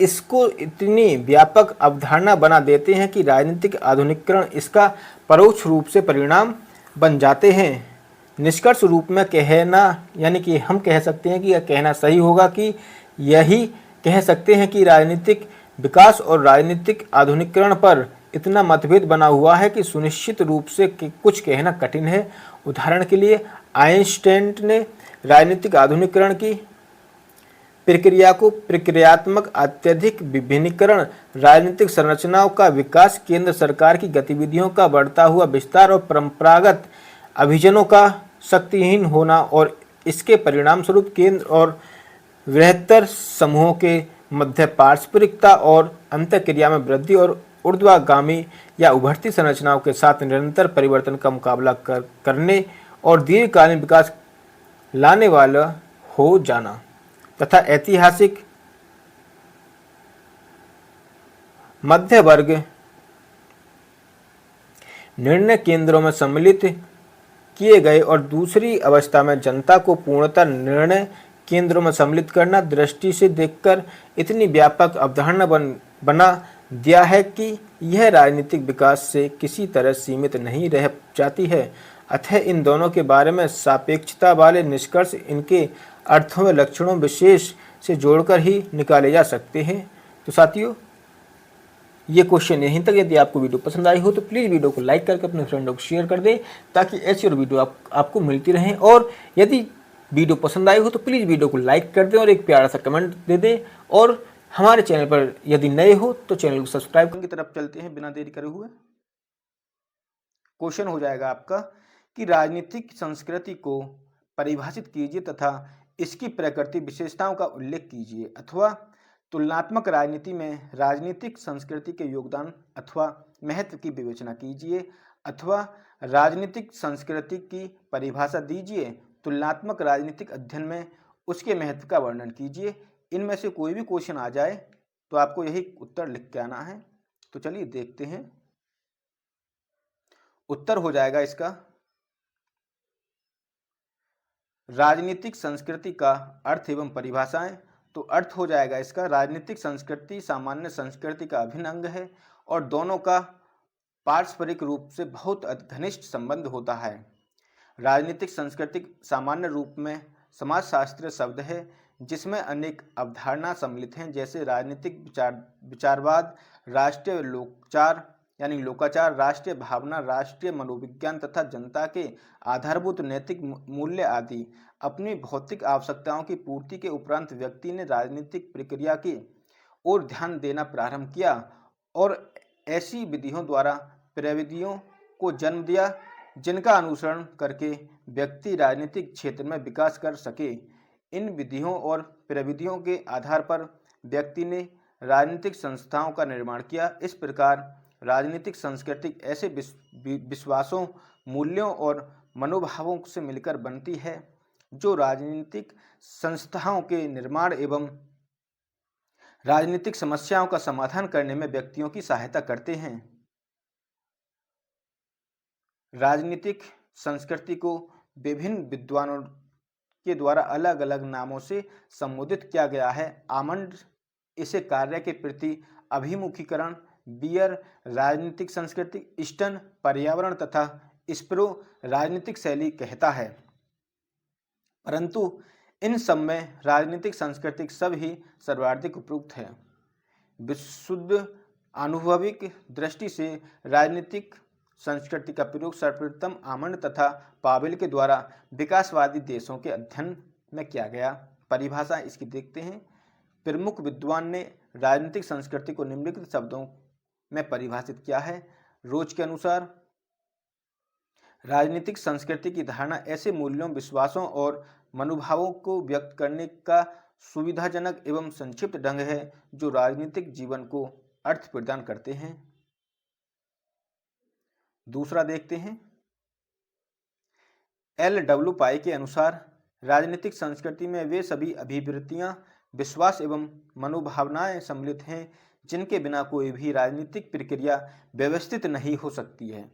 इसको इतनी व्यापक अवधारणा बना देते हैं कि राजनीतिक आधुनिकीकरण इसका परोक्ष रूप से परिणाम बन जाते हैं। निष्कर्ष रूप में कहना, यानी कि हम कह सकते हैं कि यह कहना सही होगा कि यही कह सकते हैं कि राजनीतिक विकास और राजनीतिक आधुनिकीकरण पर इतना मतभेद बना हुआ है कि सुनिश्चित रूप से कुछ कहना कठिन है। उदाहरण के लिए आइंस्टाइन ने राजनीतिक आधुनिकीकरण की प्रक्रिया को प्रक्रियात्मक अत्यधिक विभिन्नीकरण, राजनीतिक संरचनाओं का विकास, केंद्र सरकार की गतिविधियों का बढ़ता हुआ विस्तार और परंपरागत अभिजनों का शक्तिहीन होना और इसके परिणामस्वरूप केंद्र और बृहत्तर समूहों के मध्य पारस्परिकता और अंतःक्रिया में वृद्धि और ऊर्ध्वगामी या उभरती संरचनाओं के साथ निरंतर परिवर्तन का मुकाबला करने और दीर्घकालीन विकास लाने वाला हो जाना तथा ऐतिहासिक मध्य वर्ग निर्णय केंद्रों में सम्मिलित किए गए और दूसरी अवस्था में जनता को पूर्णतः निर्णय केंद्रों में सम्मिलित करना दृष्टि से देखकर इतनी व्यापक अवधारणा बना दिया है कि यह राजनीतिक विकास से किसी तरह सीमित नहीं रह जाती है। अतः इन दोनों के बारे में सापेक्षता वाले निष्कर्ष इनके अर्थों व लक्षणों विशेष से जोड़कर ही निकाले जा सकते हैं। तो साथियों, ये क्वेश्चन यहीं तक। यदि आपको वीडियो पसंद आई हो तो प्लीज़ वीडियो को लाइक करके अपने फ्रेंडों को शेयर कर दें ताकि ऐसी और वीडियो आपको मिलती रहें। और यदि वीडियो पसंद आई हो तो प्लीज़ वीडियो को लाइक कर दें और एक प्यारा सा कमेंट दे दें। और हमारे चैनल पर यदि नए हो तो चैनल को सब्सक्राइब की तरफ चलते हैं बिना देरी करे हुए। क्वेश्चन हो जाएगा आपका कि राजनीतिक संस्कृति को परिभाषित कीजिए तथा इसकी प्रकृति विशेषताओं का उल्लेख कीजिए, अथवा तुलनात्मक राजनीति में राजनीतिक संस्कृति के योगदान अथवा महत्व की विवेचना कीजिए, अथवा राजनीतिक संस्कृति की परिभाषा दीजिए, तुलनात्मक राजनीतिक अध्ययन में उसके महत्व का वर्णन कीजिए। इनमें से कोई भी क्वेश्चन आ जाए तो आपको यही उत्तर लिख के आना है। तो चलिए देखते हैं। उत्तर हो जाएगा इसका राजनीतिक संस्कृति का अर्थ एवं परिभाषाएं। तो अर्थ हो जाएगा इसका राजनीतिक संस्कृति सामान्य संस्कृति का अभिन्न अंग है और दोनों का पारस्परिक रूप से बहुत घनिष्ठ संबंध होता है। राजनीतिक संस्कृति सामान्य रूप में समाजशास्त्रीय शब्द है जिसमें अनेक अवधारणा सम्मिलित हैं, जैसे राजनीतिक विचारवाद, राष्ट्रीय लोकचार यानी लोकाचार, राष्ट्रीय भावना, राष्ट्रीय मनोविज्ञान तथा जनता के आधारभूत नैतिक मूल्य आदि। अपनी भौतिक आवश्यकताओं की पूर्ति के उपरांत व्यक्ति ने राजनीतिक प्रक्रिया की ओर ध्यान देना प्रारंभ किया और ऐसी विधियों द्वारा प्रविधियों को जन्म दिया जिनका अनुसरण करके व्यक्ति राजनीतिक क्षेत्र में विकास कर सके। इन विधियों और प्रविधियों के आधार पर व्यक्ति ने राजनीतिक संस्थाओं का निर्माण किया। इस प्रकार राजनीतिक संस्कृति ऐसे विश्वासों, मूल्यों और मनोभावों से मिलकर बनती है जो राजनीतिक संस्थाओं के निर्माण एवं राजनीतिक समस्याओं का समाधान करने में व्यक्तियों की सहायता करते हैं। राजनीतिक संस्कृति को विभिन्न विद्वानों के द्वारा अलग अलग नामों से संबोधित किया गया है। आमंड इसे कार्य के प्रति अभिमुखीकरण, बियर राजनीतिक संस्कृति, ईस्टर्न पर्यावरण तथा स्प्रो राजनीतिक शैली कहता है। परंतु इन सब में राजनीतिक सांस्कृतिक सब ही सर्वाधिक उपयुक्त है। विशुद्ध आनुभविक दृष्टि से राजनीतिक संस्कृति का प्रयोग सर्वप्रथम आमंड तथा पावेल के द्वारा विकासवादी देशों के अध्ययन में किया गया। परिभाषा इसकी देखते हैं। प्रमुख विद्वान ने राजनीतिक संस्कृति को निम्नलिखित शब्दों में परिभाषित किया है। रोज के अनुसार राजनीतिक संस्कृति की धारणा ऐसे मूल्यों, विश्वासों और मनोभावों को व्यक्त करने का सुविधाजनक एवं संक्षिप्त ढंग है जो राजनीतिक जीवन को अर्थ प्रदान करते हैं। दूसरा देखते हैं। LW पाई के अनुसार राजनीतिक संस्कृति में वे सभी अभिवृत्तियां, विश्वास एवं मनोभावनाएं सम्मिलित हैं जिनके बिना कोई भी राजनीतिक प्रक्रिया व्यवस्थित नहीं हो सकती है।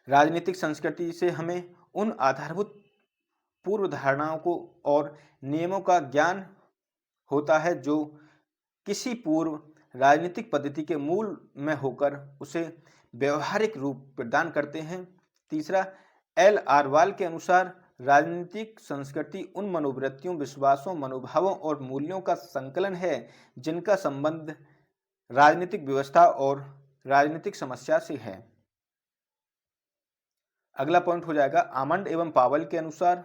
राजनीतिक संस्कृति से हमें उन आधारभूत पूर्व धारणाओं को और नियमों का ज्ञान होता है जो किसी पूर्व राजनीतिक पद्धति के मूल में होकर उसे व्यवहारिक रूप प्रदान करते हैं। तीसरा, L. आरवाल के अनुसार राजनीतिक संस्कृति उन मनोवृत्तियों, विश्वासों, मनोभावों और मूल्यों का संकलन है जिनका संबंध राजनीतिक व्यवस्था और राजनीतिक समस्या से है। अगला पॉइंट हो जाएगा आमंड एवं पावेल के अनुसार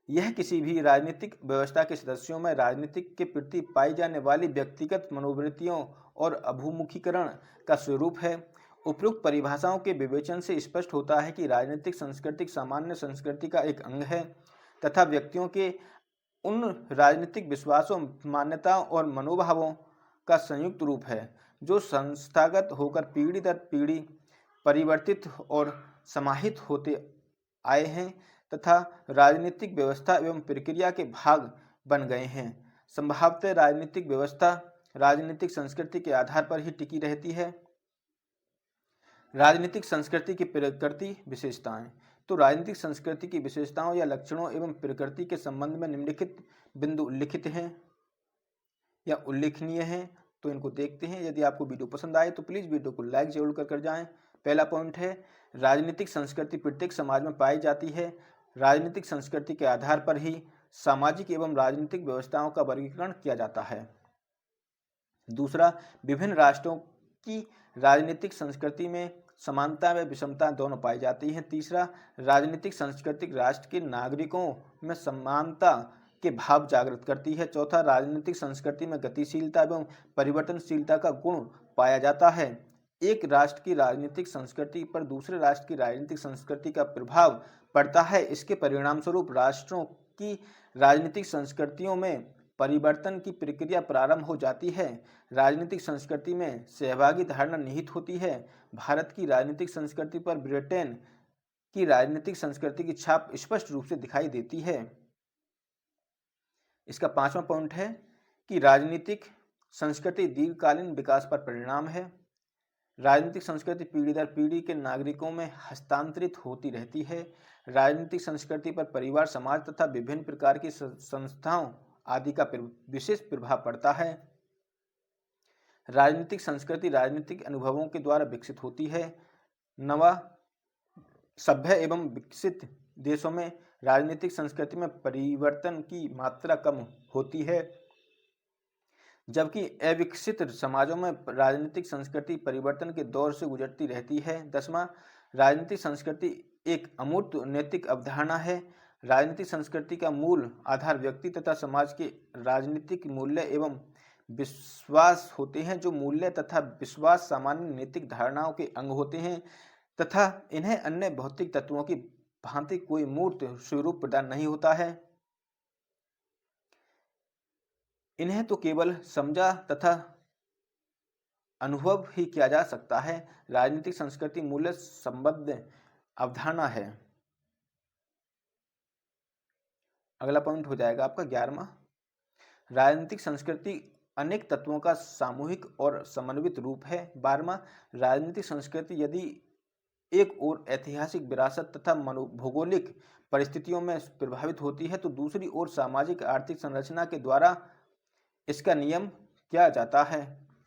यह किसी भी राजनीतिक व्यवस्था के सदस्यों में राजनीतिक के प्रति पाई जाने वाली व्यक्तिगत मनोवृत्तियों और अभुमुखीकरण का स्वरूप है। उपयुक्त परिभाषाओं के विवेचन से स्पष्ट होता है कि राजनीतिक संस्कृति सामान्य संस्कृति का एक अंग है तथा व्यक्तियों के उन राजनीतिक विश्वासों, मान्यताओं और मनोभावों का संयुक्त रूप है जो संस्थागत होकर पीढ़ी दर पीढ़ी परिवर्तित और समाहित होते आए हैं तथा राजनीतिक व्यवस्था एवं प्रक्रिया के भाग बन गए हैं। संभवतः राजनीतिक व्यवस्था राजनीतिक संस्कृति के आधार पर ही टिकी रहती है। राजनीतिक संस्कृति की प्रकृति, विशेषताएं। तो राजनीतिक संस्कृति की विशेषताओं या लक्षणों एवं प्रकृति के संबंध में निम्नलिखित बिंदु उल्लिखित हैं या उल्लेखनीय हैं, तो इनको देखते हैं। यदि आपको वीडियो पसंद आए तो प्लीज़ वीडियो को लाइक जरूर कर जाएं। पहला पॉइंट है, राजनीतिक संस्कृति प्रत्येक समाज में पाई जाती है। राजनीतिक संस्कृति के आधार पर ही सामाजिक एवं राजनीतिक व्यवस्थाओं का वर्गीकरण किया जाता है। दूसरा, विभिन्न राष्ट्रों की राजनीतिक संस्कृति में समानता व विषमता दोनों पाई जाती हैं। तीसरा, राजनीतिक संस्कृति राष्ट्र के नागरिकों में समानता के भाव जागृत करती है। चौथा, राजनीतिक संस्कृति में गतिशीलता एवं परिवर्तनशीलता का गुण पाया जाता है। एक राष्ट्र की राजनीतिक संस्कृति पर दूसरे राष्ट्र की राजनीतिक संस्कृति का प्रभाव पड़ता है। इसके परिणामस्वरूप राष्ट्रों की राजनीतिक संस्कृतियों में परिवर्तन की प्रक्रिया प्रारंभ हो जाती है। राजनीतिक संस्कृति में सहभागी धारणा निहित होती है। भारत की राजनीतिक संस्कृति पर ब्रिटेन की राजनीतिक संस्कृति की छाप स्पष्ट रूप से दिखाई देती है। इसका पांचवा पॉइंट है कि राजनीतिक संस्कृति दीर्घकालीन विकास पर परिणाम है। राजनीतिक संस्कृति पीढ़ी दर पीढ़ी के नागरिकों में हस्तांतरित होती रहती है। राजनीतिक संस्कृति पर परिवार, समाज तथा विभिन्न प्रकार की संस्थाओं आदि का विशेष प्रभाव पड़ता है। राजनीतिक संस्कृति राजनीतिक अनुभवों के द्वारा विकसित होती है। नवा सभ्य एवं विकसित देशों में राजनीतिक संस्कृति में परिवर्तन की मात्रा कम होती है, जबकि अविकसित समाजों में राजनीतिक संस्कृति परिवर्तन के दौर से गुजरती रहती है। दसवां, राजनीतिक संस्कृति एक अमूर्त नैतिक अवधारणा है। राजनीतिक संस्कृति का मूल आधार व्यक्ति तथा समाज के राजनीतिक मूल्य एवं विश्वास होते हैं। जो मूल्य तथा विश्वास सामान्य नैतिक धारणाओं के अंग होते हैं तथा इन्हें अन्य भौतिक तत्वों की भांति कोई मूर्त स्वरूप प्रदान नहीं होता है। इन्हें तो केवल समझा तथा अनुभव ही किया जा सकता है। राजनीतिक संस्कृति मूल्य संबद्ध अवधारणा है। अगला पॉइंट हो जाएगा आपका 11वां। राजनीतिक संस्कृति अनेक तत्वों का सामूहिक और समन्वित रूप है। 12वां, राजनीतिक संस्कृति यदि एक ओर ऐतिहासिक विरासत तथा भौगोलिक परिस्थितियों में प्रभावित होती है, तो दूसरी ओर सामाजिक आर्थिक संरचना के द्वारा इसका नियम किया जाता है।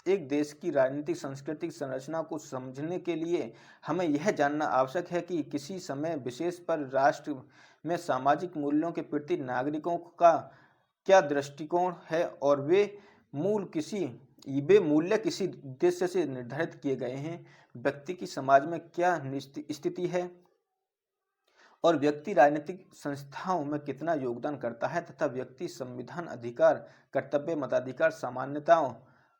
एक देश की राजनीतिक सांस्कृतिक संरचना को समझने के लिए हमें यह जानना आवश्यक है कि किसी समय विशेष पर राष्ट्र में सामाजिक मूल्यों के प्रति नागरिकों का क्या दृष्टिकोण है और वे मूल्य किसी उद्देश्य से निर्धारित किए गए हैं। व्यक्ति की समाज में क्या स्थिति है और व्यक्ति राजनीतिक संस्थाओं में कितना योगदान करता है तथा व्यक्ति संविधान, अधिकार, कर्तव्य, मताधिकार, सामान्यताओं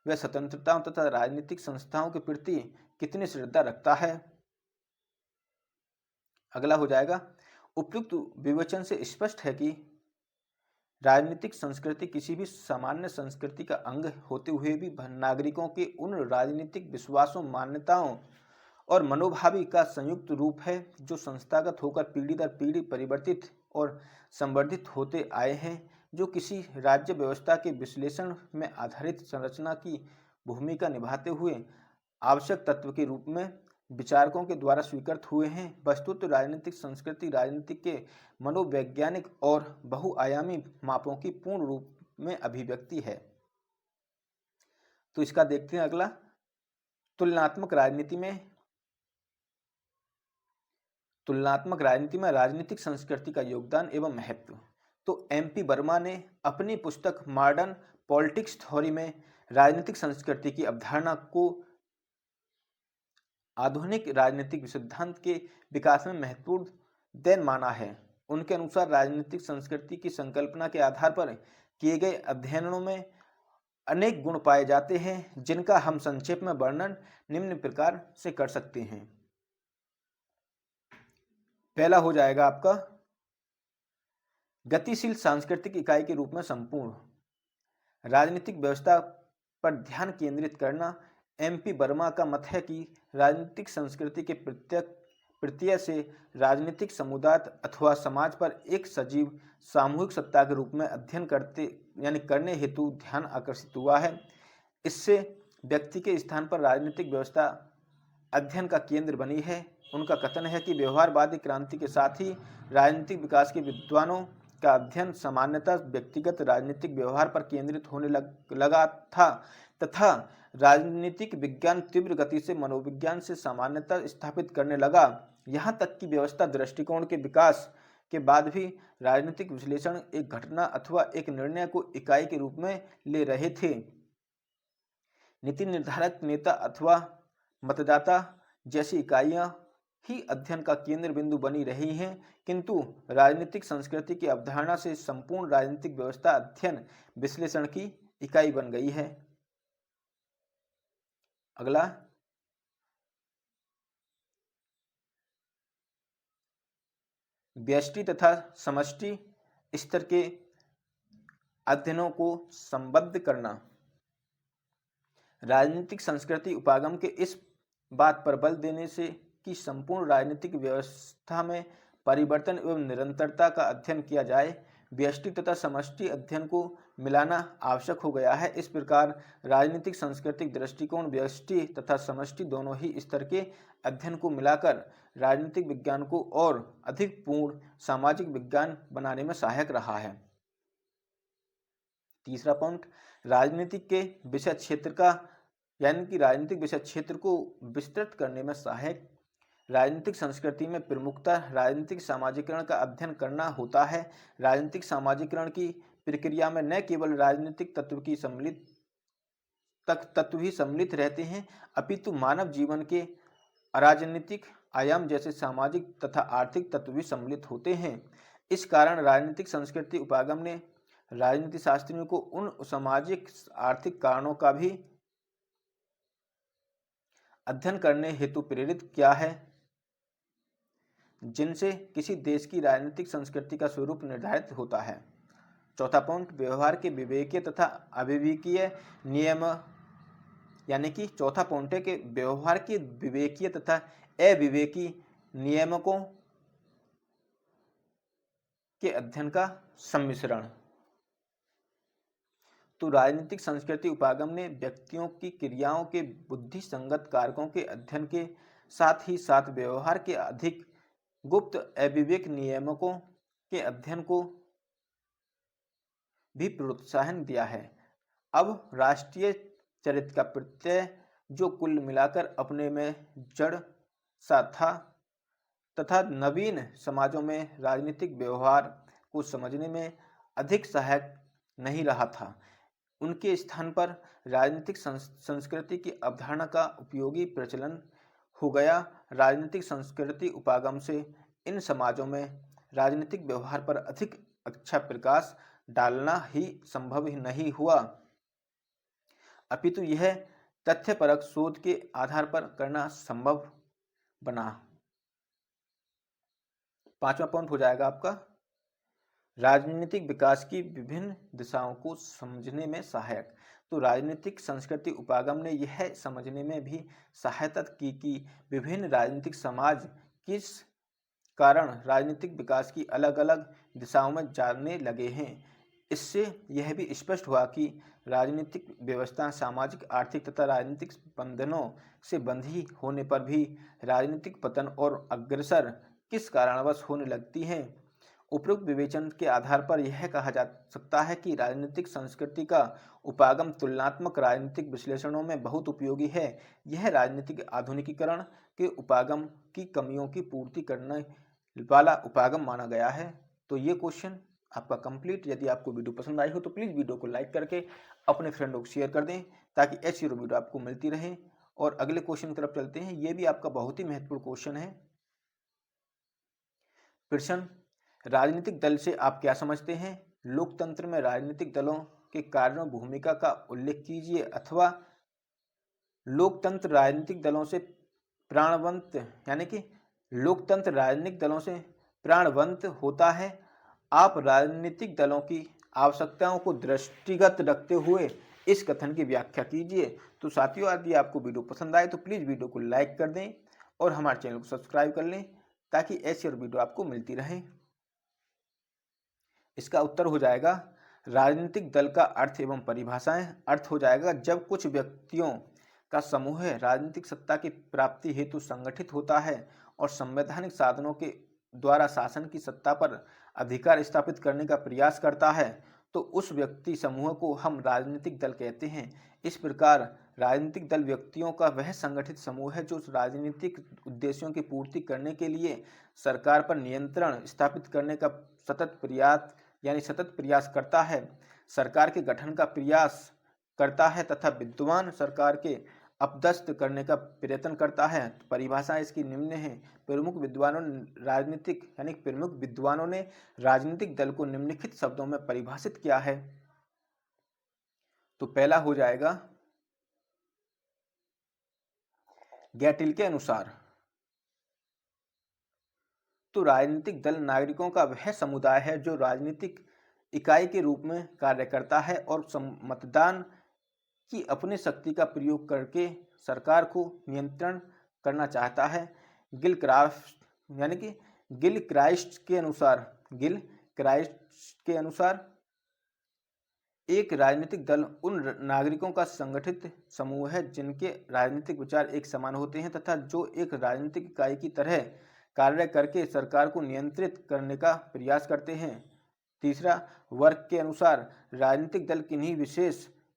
व स्वतंत्रताओं तथा राजनीतिक संस्थाओं के प्रति कितनी श्रद्धा रखता है। अगला हो जाएगा, उपयुक्त विवेचन से स्पष्ट है कि राजनीतिक संस्कृति किसी भी सामान्य संस्कृति का अंग होते हुए भी नागरिकों के उन राजनीतिक विश्वासों, मान्यताओं और मनोभावी का संयुक्त रूप है जो संस्थागत होकर पीढ़ी दर पीढ़ी परिवर्तित और संवर्धित होते आए हैं, जो किसी राज्य व्यवस्था के विश्लेषण में आधारित संरचना की भूमिका निभाते हुए आवश्यक तत्व के रूप में विचारकों के द्वारा स्वीकृत हुए हैं। वस्तुतः राजनीतिक संस्कृति राजनीति के मनोवैज्ञानिक और बहुआयामी मापों की पूर्ण रूप में अभिव्यक्ति है। तो इसका देखते हैं अगला, तुलनात्मक राजनीति में राजनीतिक संस्कृति का योगदान एवं महत्व। तो एमपी वर्मा ने अपनी पुस्तक मॉडर्न पॉलिटिक्स थ्योरी में राजनीतिक संस्कृति की अवधारणा को आधुनिक राजनीतिक सिद्धांत के विकास में महत्वपूर्ण देन माना है। उनके अनुसार राजनीतिक संस्कृति की संकल्पना के आधार पर किए गए अध्ययनों में अनेक गुण पाए जाते हैं, जिनका हम संक्षेप में वर्णन निम्न प्रकार से कर सकते हैं। पहला हो जाएगा आपका, गतिशील सांस्कृतिक इकाई के रूप में संपूर्ण राजनीतिक व्यवस्था पर ध्यान केंद्रित करना। एमपी वर्मा का मत है कि राजनीतिक संस्कृति के प्रत्यय से राजनीतिक समुदाय अथवा समाज पर एक सजीव सामूहिक सत्ता के रूप में अध्ययन करने हेतु ध्यान आकर्षित हुआ है। इससे व्यक्ति के स्थान पर राजनीतिक व्यवस्था अध्ययन का केंद्र बनी है। उनका कथन है कि व्यवहारवादी क्रांति के साथ ही राजनीतिक विकास के विद्वानों का अध्ययन सामान्यतः व्यक्तिगत राजनीतिक व्यवहार पर केंद्रित होने लगा था तथा राजनीतिक विज्ञान तीव्र गति से मनोविज्ञान से सामान्यता स्थापित करने लगा। यहाँ तक कि व्यवस्था दृष्टिकोण के विकास के बाद भी राजनीतिक विश्लेषण एक घटना अथवा एक निर्णय को इकाई के रूप में ले रहे थे। नीति निर्धारक, नेता अथवा मतदाता जैसी इकाइयां ही अध्ययन का केंद्र बिंदु बनी रही हैं, किंतु राजनीतिक संस्कृति की अवधारणा से संपूर्ण राजनीतिक व्यवस्था अध्ययन विश्लेषण की इकाई बन गई है। अगला, व्यष्टि तथा समष्टि स्तर के अध्ययनों को संबद्ध करना। राजनीतिक संस्कृति उपागम के इस बात पर बल देने से कि संपूर्ण राजनीतिक व्यवस्था में परिवर्तन एवं निरंतरता का अध्ययन किया जाए, व्यष्टि तथा समष्टि अध्ययन को मिलाना आवश्यक हो गया है। इस प्रकार राजनीतिक सांस्कृतिक दृष्टिकोण व्यष्टि तथा समष्टि दोनों ही स्तर के अध्ययन को मिलाकर राजनीतिक विज्ञान को और अधिक पूर्ण सामाजिक विज्ञान बनाने में सहायक रहा है। तीसरा पॉइंट, राजनीतिक के विषय क्षेत्र का यानी कि राजनीतिक विषय क्षेत्र को विस्तृत करने में सहायक। राजनीतिक संस्कृति में प्रमुखतः राजनीतिक सामाजिकरण का अध्ययन करना होता है। राजनीतिक सामाजिकरण की प्रक्रिया में न केवल राजनीतिक तत्व ही सम्मिलित रहते हैं, अपितु मानव जीवन के अराजनीतिक आयाम जैसे सामाजिक तथा आर्थिक तत्व भी सम्मिलित होते हैं। इस कारण राजनीतिक संस्कृति उपागम ने राजनीति शास्त्रियों को उन सामाजिक आर्थिक कारणों का भी अध्ययन करने हेतु प्रेरित किया है, जिनसे किसी देश की राजनीतिक संस्कृति का स्वरूप निर्धारित होता है। चौथा पॉइंट, व्यवहार के विवेकीय तथा अविवेकीय नियम, यानी कि चौथा पॉइंट है कि व्यवहार के विवेकीय तथा अविवेकी नियामकों के अध्ययन का सम्मिश्रण। तो राजनीतिक संस्कृति उपागम ने व्यक्तियों की क्रियाओं के बुद्धि संगत कारकों के अध्ययन के साथ ही साथ व्यवहार के अधिक गुप्त अविवेक नियामकों के अध्ययन को भी प्रोत्साहन दिया है। अब राष्ट्रीय चरित्र का प्रत्यय जो कुल मिलाकर अपने में जड़ सा था तथा नवीन समाजों में राजनीतिक व्यवहार को समझने में अधिक सहायक नहीं रहा था, उनके स्थान पर राजनीतिक संस्कृति की अवधारणा का उपयोगी प्रचलन हो गया। राजनीतिक संस्कृति उपागम से इन समाजों में राजनीतिक व्यवहार पर अधिक अच्छा प्रकाश डालना ही संभव ही नहीं हुआ, अपितु यह तथ्यपरक शोध के आधार पर करना संभव बना। 5वां पॉइंट हो जाएगा आपका राजनीतिक विकास की विभिन्न दिशाओं को समझने में सहायक। तो राजनीतिक संस्कृति उपागम ने यह समझने में भी सहायता की कि विभिन्न राजनीतिक समाज किस कारण राजनीतिक विकास की अलग अलग दिशाओं में जाने लगे हैं। इससे यह भी स्पष्ट हुआ कि राजनीतिक व्यवस्था सामाजिक, आर्थिक तथा राजनीतिक बंधनों से बंधी होने पर भी राजनीतिक पतन और अग्रसर किस कारणवश होने लगती हैं। उपरोक्त विवेचन के आधार पर यह कहा जा सकता है कि राजनीतिक संस्कृति का उपागम तुलनात्मक राजनीतिक विश्लेषणों में बहुत उपयोगी है। यह राजनीतिक आधुनिकीकरण के उपागम की कमियों की पूर्ति करने वाला उपागम माना गया है। तो ये क्वेश्चन आपका कंप्लीट। यदि आपको वीडियो पसंद आई हो तो प्लीज़ वीडियो को लाइक करके अपने फ्रेंडों को शेयर कर दें ताकि ऐसी वीडियो आपको मिलती रहे। और अगले क्वेश्चन की तरफ चलते हैं। ये भी आपका बहुत ही महत्वपूर्ण क्वेश्चन है। प्रश्न, राजनीतिक दल से आप क्या समझते हैं? लोकतंत्र में राजनीतिक दलों के कार्यों भूमिका का उल्लेख कीजिए, अथवा लोकतंत्र राजनीतिक दलों से प्राणवंत यानी कि लोकतंत्र राजनीतिक दलों से प्राणवंत होता है। आप राजनीतिक दलों की आवश्यकताओं को दृष्टिगत रखते हुए इस कथन की व्याख्या कीजिए। तो साथियों, यदि आपको वीडियो पसंद आए तो प्लीज़ वीडियो को लाइक कर दें और हमारे चैनल को सब्सक्राइब कर लें ताकि ऐसी और वीडियो आपको मिलती रहे। इसका उत्तर हो जाएगा राजनीतिक दल का अर्थ एवं परिभाषाएं। अर्थ हो जाएगा जब कुछ व्यक्तियों का समूह राजनीतिक सत्ता की प्राप्ति हेतु संगठित होता है और संवैधानिक साधनों के द्वारा शासन की सत्ता पर अधिकार स्थापित करने का प्रयास करता है, तो उस व्यक्ति समूह को हम राजनीतिक दल कहते हैं। इस प्रकार राजनीतिक दल व्यक्तियों का वह संगठित समूह है जो राजनीतिक उद्देश्यों की पूर्ति करने के लिए सरकार पर नियंत्रण स्थापित करने का सतत प्रयास करता है, सरकार के गठन का प्रयास करता है तथा विद्यमान सरकार के अपदस्थ करने का प्रयत्न करता है। परिभाषा इसकी निम्न है। प्रमुख विद्वानों ने राजनीतिक दल को निम्नलिखित शब्दों में परिभाषित किया है। तो पहला हो जाएगा गैटिल के अनुसार, तो राजनीतिक दल नागरिकों का वह समुदाय है जो राजनीतिक इकाई के रूप में कार्य करता है और मतदान की अपनी शक्ति का प्रयोग करके सरकार को नियंत्रण करना चाहता है। गिल क्राइस्ट के अनुसार एक राजनीतिक दल उन नागरिकों का संगठित समूह है जिनके राजनीतिक विचार एक समान होते हैं तथा जो एक राजनीतिक इकाई की तरह कार्य करके सरकार को नियंत्रित करने का प्रयास करते हैं। तीसरा, वर्ग के अनुसार राजनीतिक दल किन्हीं विशेष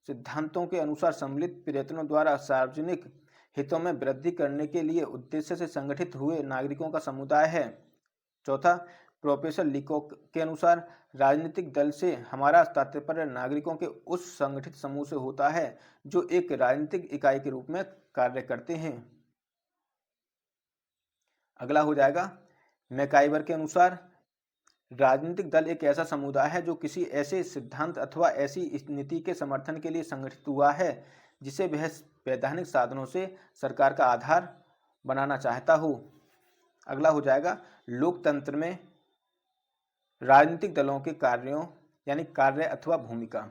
सिद्धांतों के अनुसार सम्मिलित प्रयत्नों द्वारा सार्वजनिक हितों में वृद्धि करने के लिए उद्देश्य से संगठित हुए नागरिकों का समुदाय है। चौथा, प्रोफेसर लिकोक के अनुसार राजनीतिक दल से हमारा तात्पर्य नागरिकों के उस संगठित समूह से होता है जो एक राजनीतिक इकाई के रूप में कार्य करते हैं। अगला हो जाएगा मैकाइवर के अनुसार राजनीतिक दल एक ऐसा समुदाय है जो किसी ऐसे सिद्धांत अथवा ऐसी नीति के समर्थन के लिए संगठित हुआ है जिसे वह वैधानिक साधनों से सरकार का आधार बनाना चाहता हो। अगला हो जाएगा लोकतंत्र में राजनीतिक दलों के कार्यों यानी कार्य अथवा भूमिका।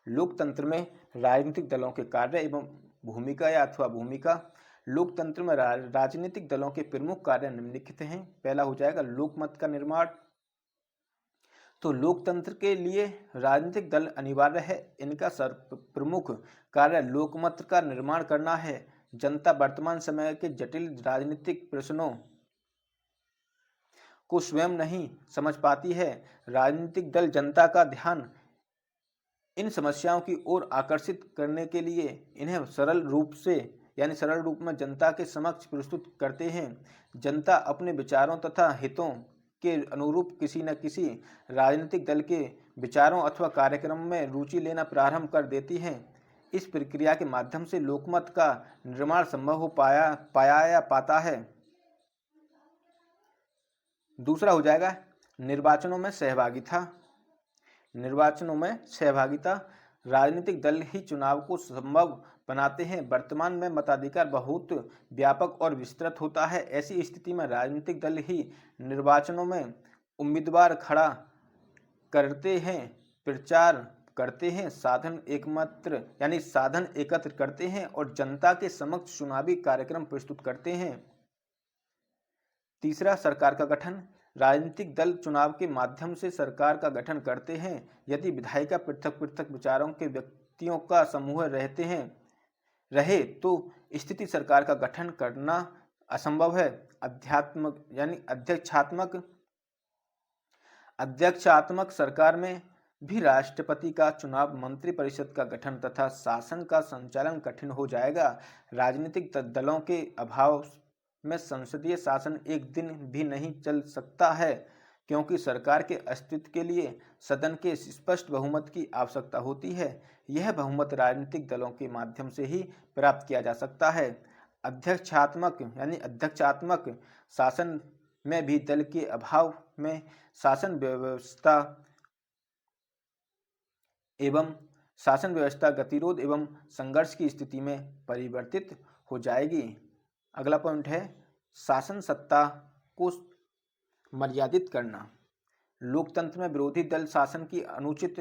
लोकतंत्र में राजनीतिक दलों के कार्य एवं भूमिका या अथवा भूमिका। लोकतंत्र में राजनीतिक दलों के प्रमुख कार्य निम्नलिखित हैं। पहला हो जाएगा लोकमत का निर्माण। तो लोकतंत्र के लिए राजनीतिक दल अनिवार्य है। इनका प्रमुख कार्य लोकमत का निर्माण करना है। जनता वर्तमान समय के जटिल राजनीतिक प्रश्नों को स्वयं नहीं समझ पाती है। राजनीतिक दल जनता का ध्यान इन समस्याओं की ओर आकर्षित करने के लिए इन्हें सरल रूप में जनता के समक्ष प्रस्तुत करते हैं। जनता अपने विचारों तथा हितों के अनुरूप किसी न किसी राजनीतिक दल के विचारों अथवा कार्यक्रम में रुचि लेना प्रारंभ कर देती है। इस प्रक्रिया के माध्यम से लोकमत का निर्माण संभव हो पाता है। दूसरा हो जाएगा निर्वाचनों में सहभागिता। निर्वाचनों में सहभागिता राजनीतिक दल ही चुनाव को संभव बनाते हैं। वर्तमान में मताधिकार बहुत व्यापक और विस्तृत होता है। ऐसी स्थिति में राजनीतिक दल ही निर्वाचनों में उम्मीदवार खड़ा करते हैं, प्रचार करते हैं, साधन एकत्र करते हैं और जनता के समक्ष चुनावी कार्यक्रम प्रस्तुत करते हैं। तीसरा, सरकार का गठन। राजनीतिक दल चुनाव के माध्यम से सरकार का गठन करते हैं। यदि विधायिका पृथक पृथक विचारों के व्यक्तियों का समूह रहे तो स्थिति सरकार का गठन करना असंभव है। अध्यक्षात्मक सरकार में भी राष्ट्रपति का चुनाव, मंत्रिपरिषद का गठन तथा शासन का संचालन कठिन हो जाएगा। राजनीतिक दलों के अभाव में संसदीय शासन एक दिन भी नहीं चल सकता है, क्योंकि सरकार के अस्तित्व के लिए सदन के स्पष्ट बहुमत की आवश्यकता होती है। यह बहुमत राजनीतिक दलों के माध्यम से ही प्राप्त किया जा सकता है। अध्यक्षात्मक शासन में भी दल के अभाव में शासन व्यवस्था गतिरोध एवं संघर्ष की स्थिति में परिवर्तित हो जाएगी। अगला पॉइंट है शासन सत्ता को मर्यादित करना। लोकतंत्र में विरोधी दल शासन की अनुचित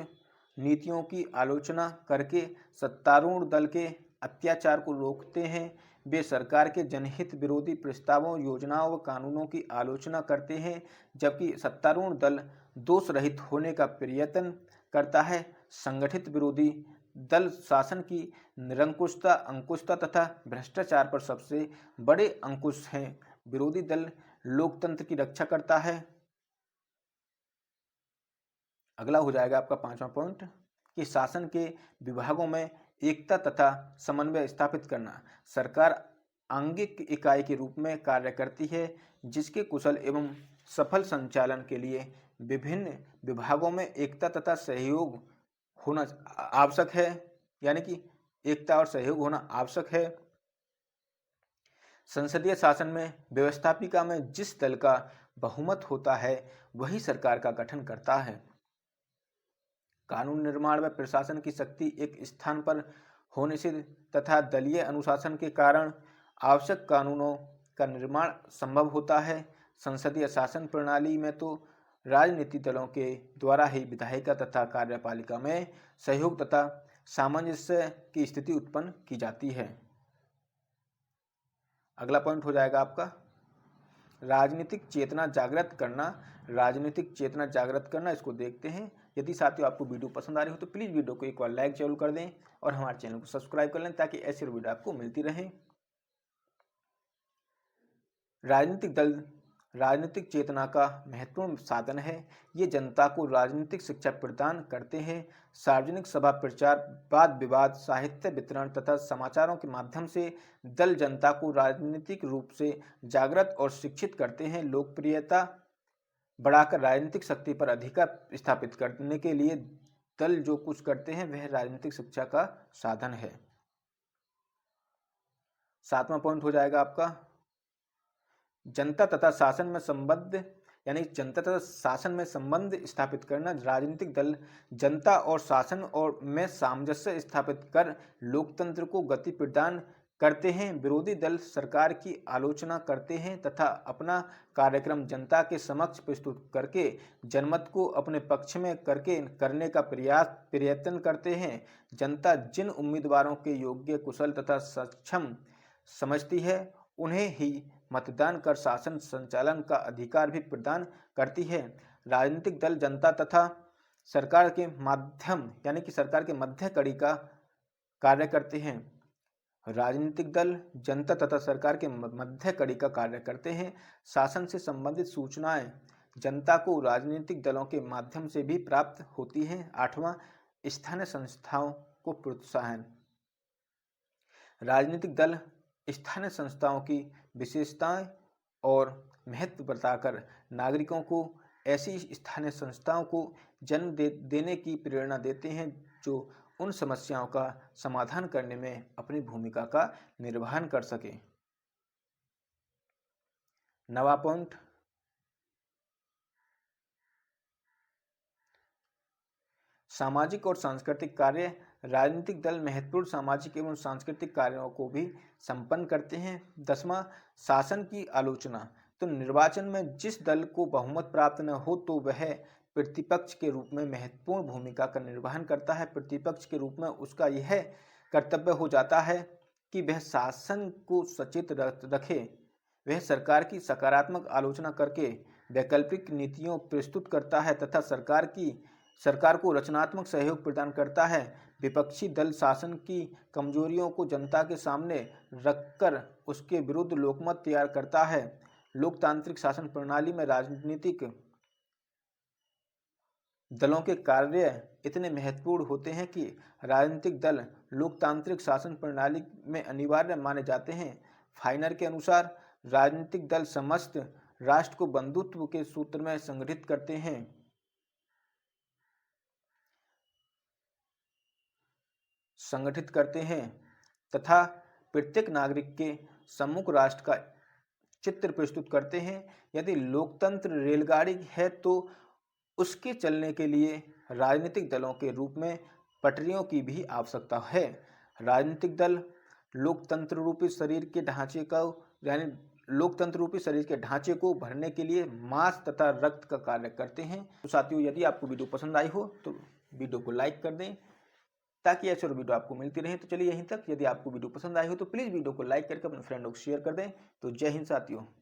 नीतियों की आलोचना करके सत्तारूढ़ दल के अत्याचार को रोकते हैं। वे सरकार के जनहित विरोधी प्रस्तावों, योजनाओं व कानूनों की आलोचना करते हैं, जबकि सत्तारूढ़ दल दोष रहित होने का प्रयत्न करता है। संगठित विरोधी दल शासन की निरंकुशता, अंकुशता तथा भ्रष्टाचार पर सबसे बड़े अंकुश हैं। विरोधी दल लोकतंत्र की रक्षा करता है। अगला हो जाएगा आपका पांचवा पॉइंट कि शासन के विभागों में एकता तथा समन्वय स्थापित करना। सरकार आंगिक इकाई के रूप में कार्य करती है, जिसके कुशल एवं सफल संचालन के लिए विभिन्न विभागों में एकता तथा सहयोग होना आवश्यक है, यानी कि एकता और सहयोग होना आवश्यक है। संसदीय शासन में व्यवस्थापिका में जिस दल का बहुमत होता है वही सरकार का गठन करता है। कानून निर्माण में प्रशासन की शक्ति एक स्थान पर होने से तथा दलीय अनुशासन के कारण आवश्यक कानूनों का निर्माण संभव होता है। संसदीय शासन प्रणाली में तो राजनीतिक दलों के द्वारा ही विधायिका तथा कार्यपालिका में सहयोग तथा सामंजस्य की स्थिति उत्पन्न की जाती है। अगला पॉइंट हो जाएगा आपका राजनीतिक चेतना जागृत करना। राजनीतिक चेतना जागृत करना, इसको देखते हैं। यदि साथियों आपको वीडियो पसंद आ रही हो तो प्लीज़ वीडियो को एक बार लाइक जरूर कर दें और हमारे चैनल को सब्सक्राइब कर लें, ताकि ऐसी वीडियो आपको मिलती रहे। राजनीतिक दल राजनीतिक चेतना का महत्वपूर्ण साधन है। ये जनता को राजनीतिक शिक्षा प्रदान करते हैं। सार्वजनिक सभा, प्रचार, वाद विवाद, साहित्य वितरण तथा समाचारों के माध्यम से दल जनता को राजनीतिक रूप से जागृत और शिक्षित करते हैं। लोकप्रियता बढ़ाकर राजनीतिक शक्ति पर अधिकार स्थापित करने के लिए दल जो कुछ करते हैं वह राजनीतिक शिक्षा का साधन है। सातवां पॉइंट हो जाएगा आपका जनता तथा शासन में संबंध, यानी जनता तथा शासन में संबंध स्थापित करना। राजनीतिक दल जनता और शासन और में सामंजस्य स्थापित कर लोकतंत्र को गति प्रदान करते हैं। विरोधी दल सरकार की आलोचना करते हैं तथा अपना कार्यक्रम जनता के समक्ष प्रस्तुत करके जनमत को अपने पक्ष में करने का प्रयत्न करते हैं। जनता जिन उम्मीदवारों के योग्य, कुशल तथा सक्षम समझती है उन्हें ही मतदान कर शासन संचालन का अधिकार भी प्रदान करती है। राजनीतिक दल जनता तथा सरकार के माध्यम, यानी कि सरकार के मध्य कड़ी का कार्य करते हैं। राजनीतिक दल जनता तथा सरकार के मध्य कड़ी का कार्य करते हैं। शासन से संबंधित सूचनाएं जनता को राजनीतिक दलों के माध्यम से भी प्राप्त होती हैं। 8वां, स्थानीय संस्थाओं को प्रोत्साहन। राजनीतिक दल स्थानीय संस्थाओं की विशेषताएं और महत्व बताकर नागरिकों को ऐसी स्थानीय संस्थाओं को जन्म देने की प्रेरणा देते हैं जो उन समस्याओं का समाधान करने में अपनी भूमिका का निर्वहन कर सके। 9वां पॉइंट, सामाजिक और सांस्कृतिक कार्य। राजनीतिक दल महत्वपूर्ण सामाजिक एवं सांस्कृतिक कार्यों को भी संपन्न करते हैं। 10वां, शासन की आलोचना। तो निर्वाचन में जिस दल को बहुमत प्राप्त न हो तो वह प्रतिपक्ष के रूप में महत्वपूर्ण भूमिका का निर्वहन करता है। प्रतिपक्ष के रूप में उसका यह कर्तव्य हो जाता है कि वह शासन को सचेत रखे, वह सरकार की सकारात्मक आलोचना करके वैकल्पिक नीतियों प्रस्तुत करता है तथा सरकार को रचनात्मक सहयोग प्रदान करता है। विपक्षी दल शासन की कमजोरियों को जनता के सामने रखकर उसके विरुद्ध लोकमत तैयार करता है। लोकतांत्रिक शासन प्रणाली में राजनीतिक दलों के कार्य इतने महत्वपूर्ण होते हैं कि राजनीतिक दल लोकतांत्रिक शासन प्रणाली में अनिवार्य माने जाते हैं। फाइनर के अनुसार राजनीतिक दल समस्त राष्ट्र को बंधुत्व के सूत्र में संगठित करते हैं तथा प्रत्येक नागरिक के सम्मुख राष्ट्र का चित्र प्रस्तुत करते हैं। यदि लोकतंत्र रेलगाड़ी है तो उसके चलने के लिए राजनीतिक दलों के रूप में पटरियों की भी आवश्यकता है। राजनीतिक दल लोकतंत्र रूपी शरीर के ढांचे को भरने के लिए मांस तथा रक्त का कार्य करते हैं। तो साथियों, यदि आपको वीडियो पसंद आई हो तो वीडियो को लाइक कर दें ताकि ऐसे और वीडियो आपको मिलती रहे। तो चलिए यहीं तक। यदि आपको वीडियो पसंद आई हो तो प्लीज़ वीडियो को लाइक करके अपने फ्रेंडों को शेयर कर दें। तो जय हिंद साथियों।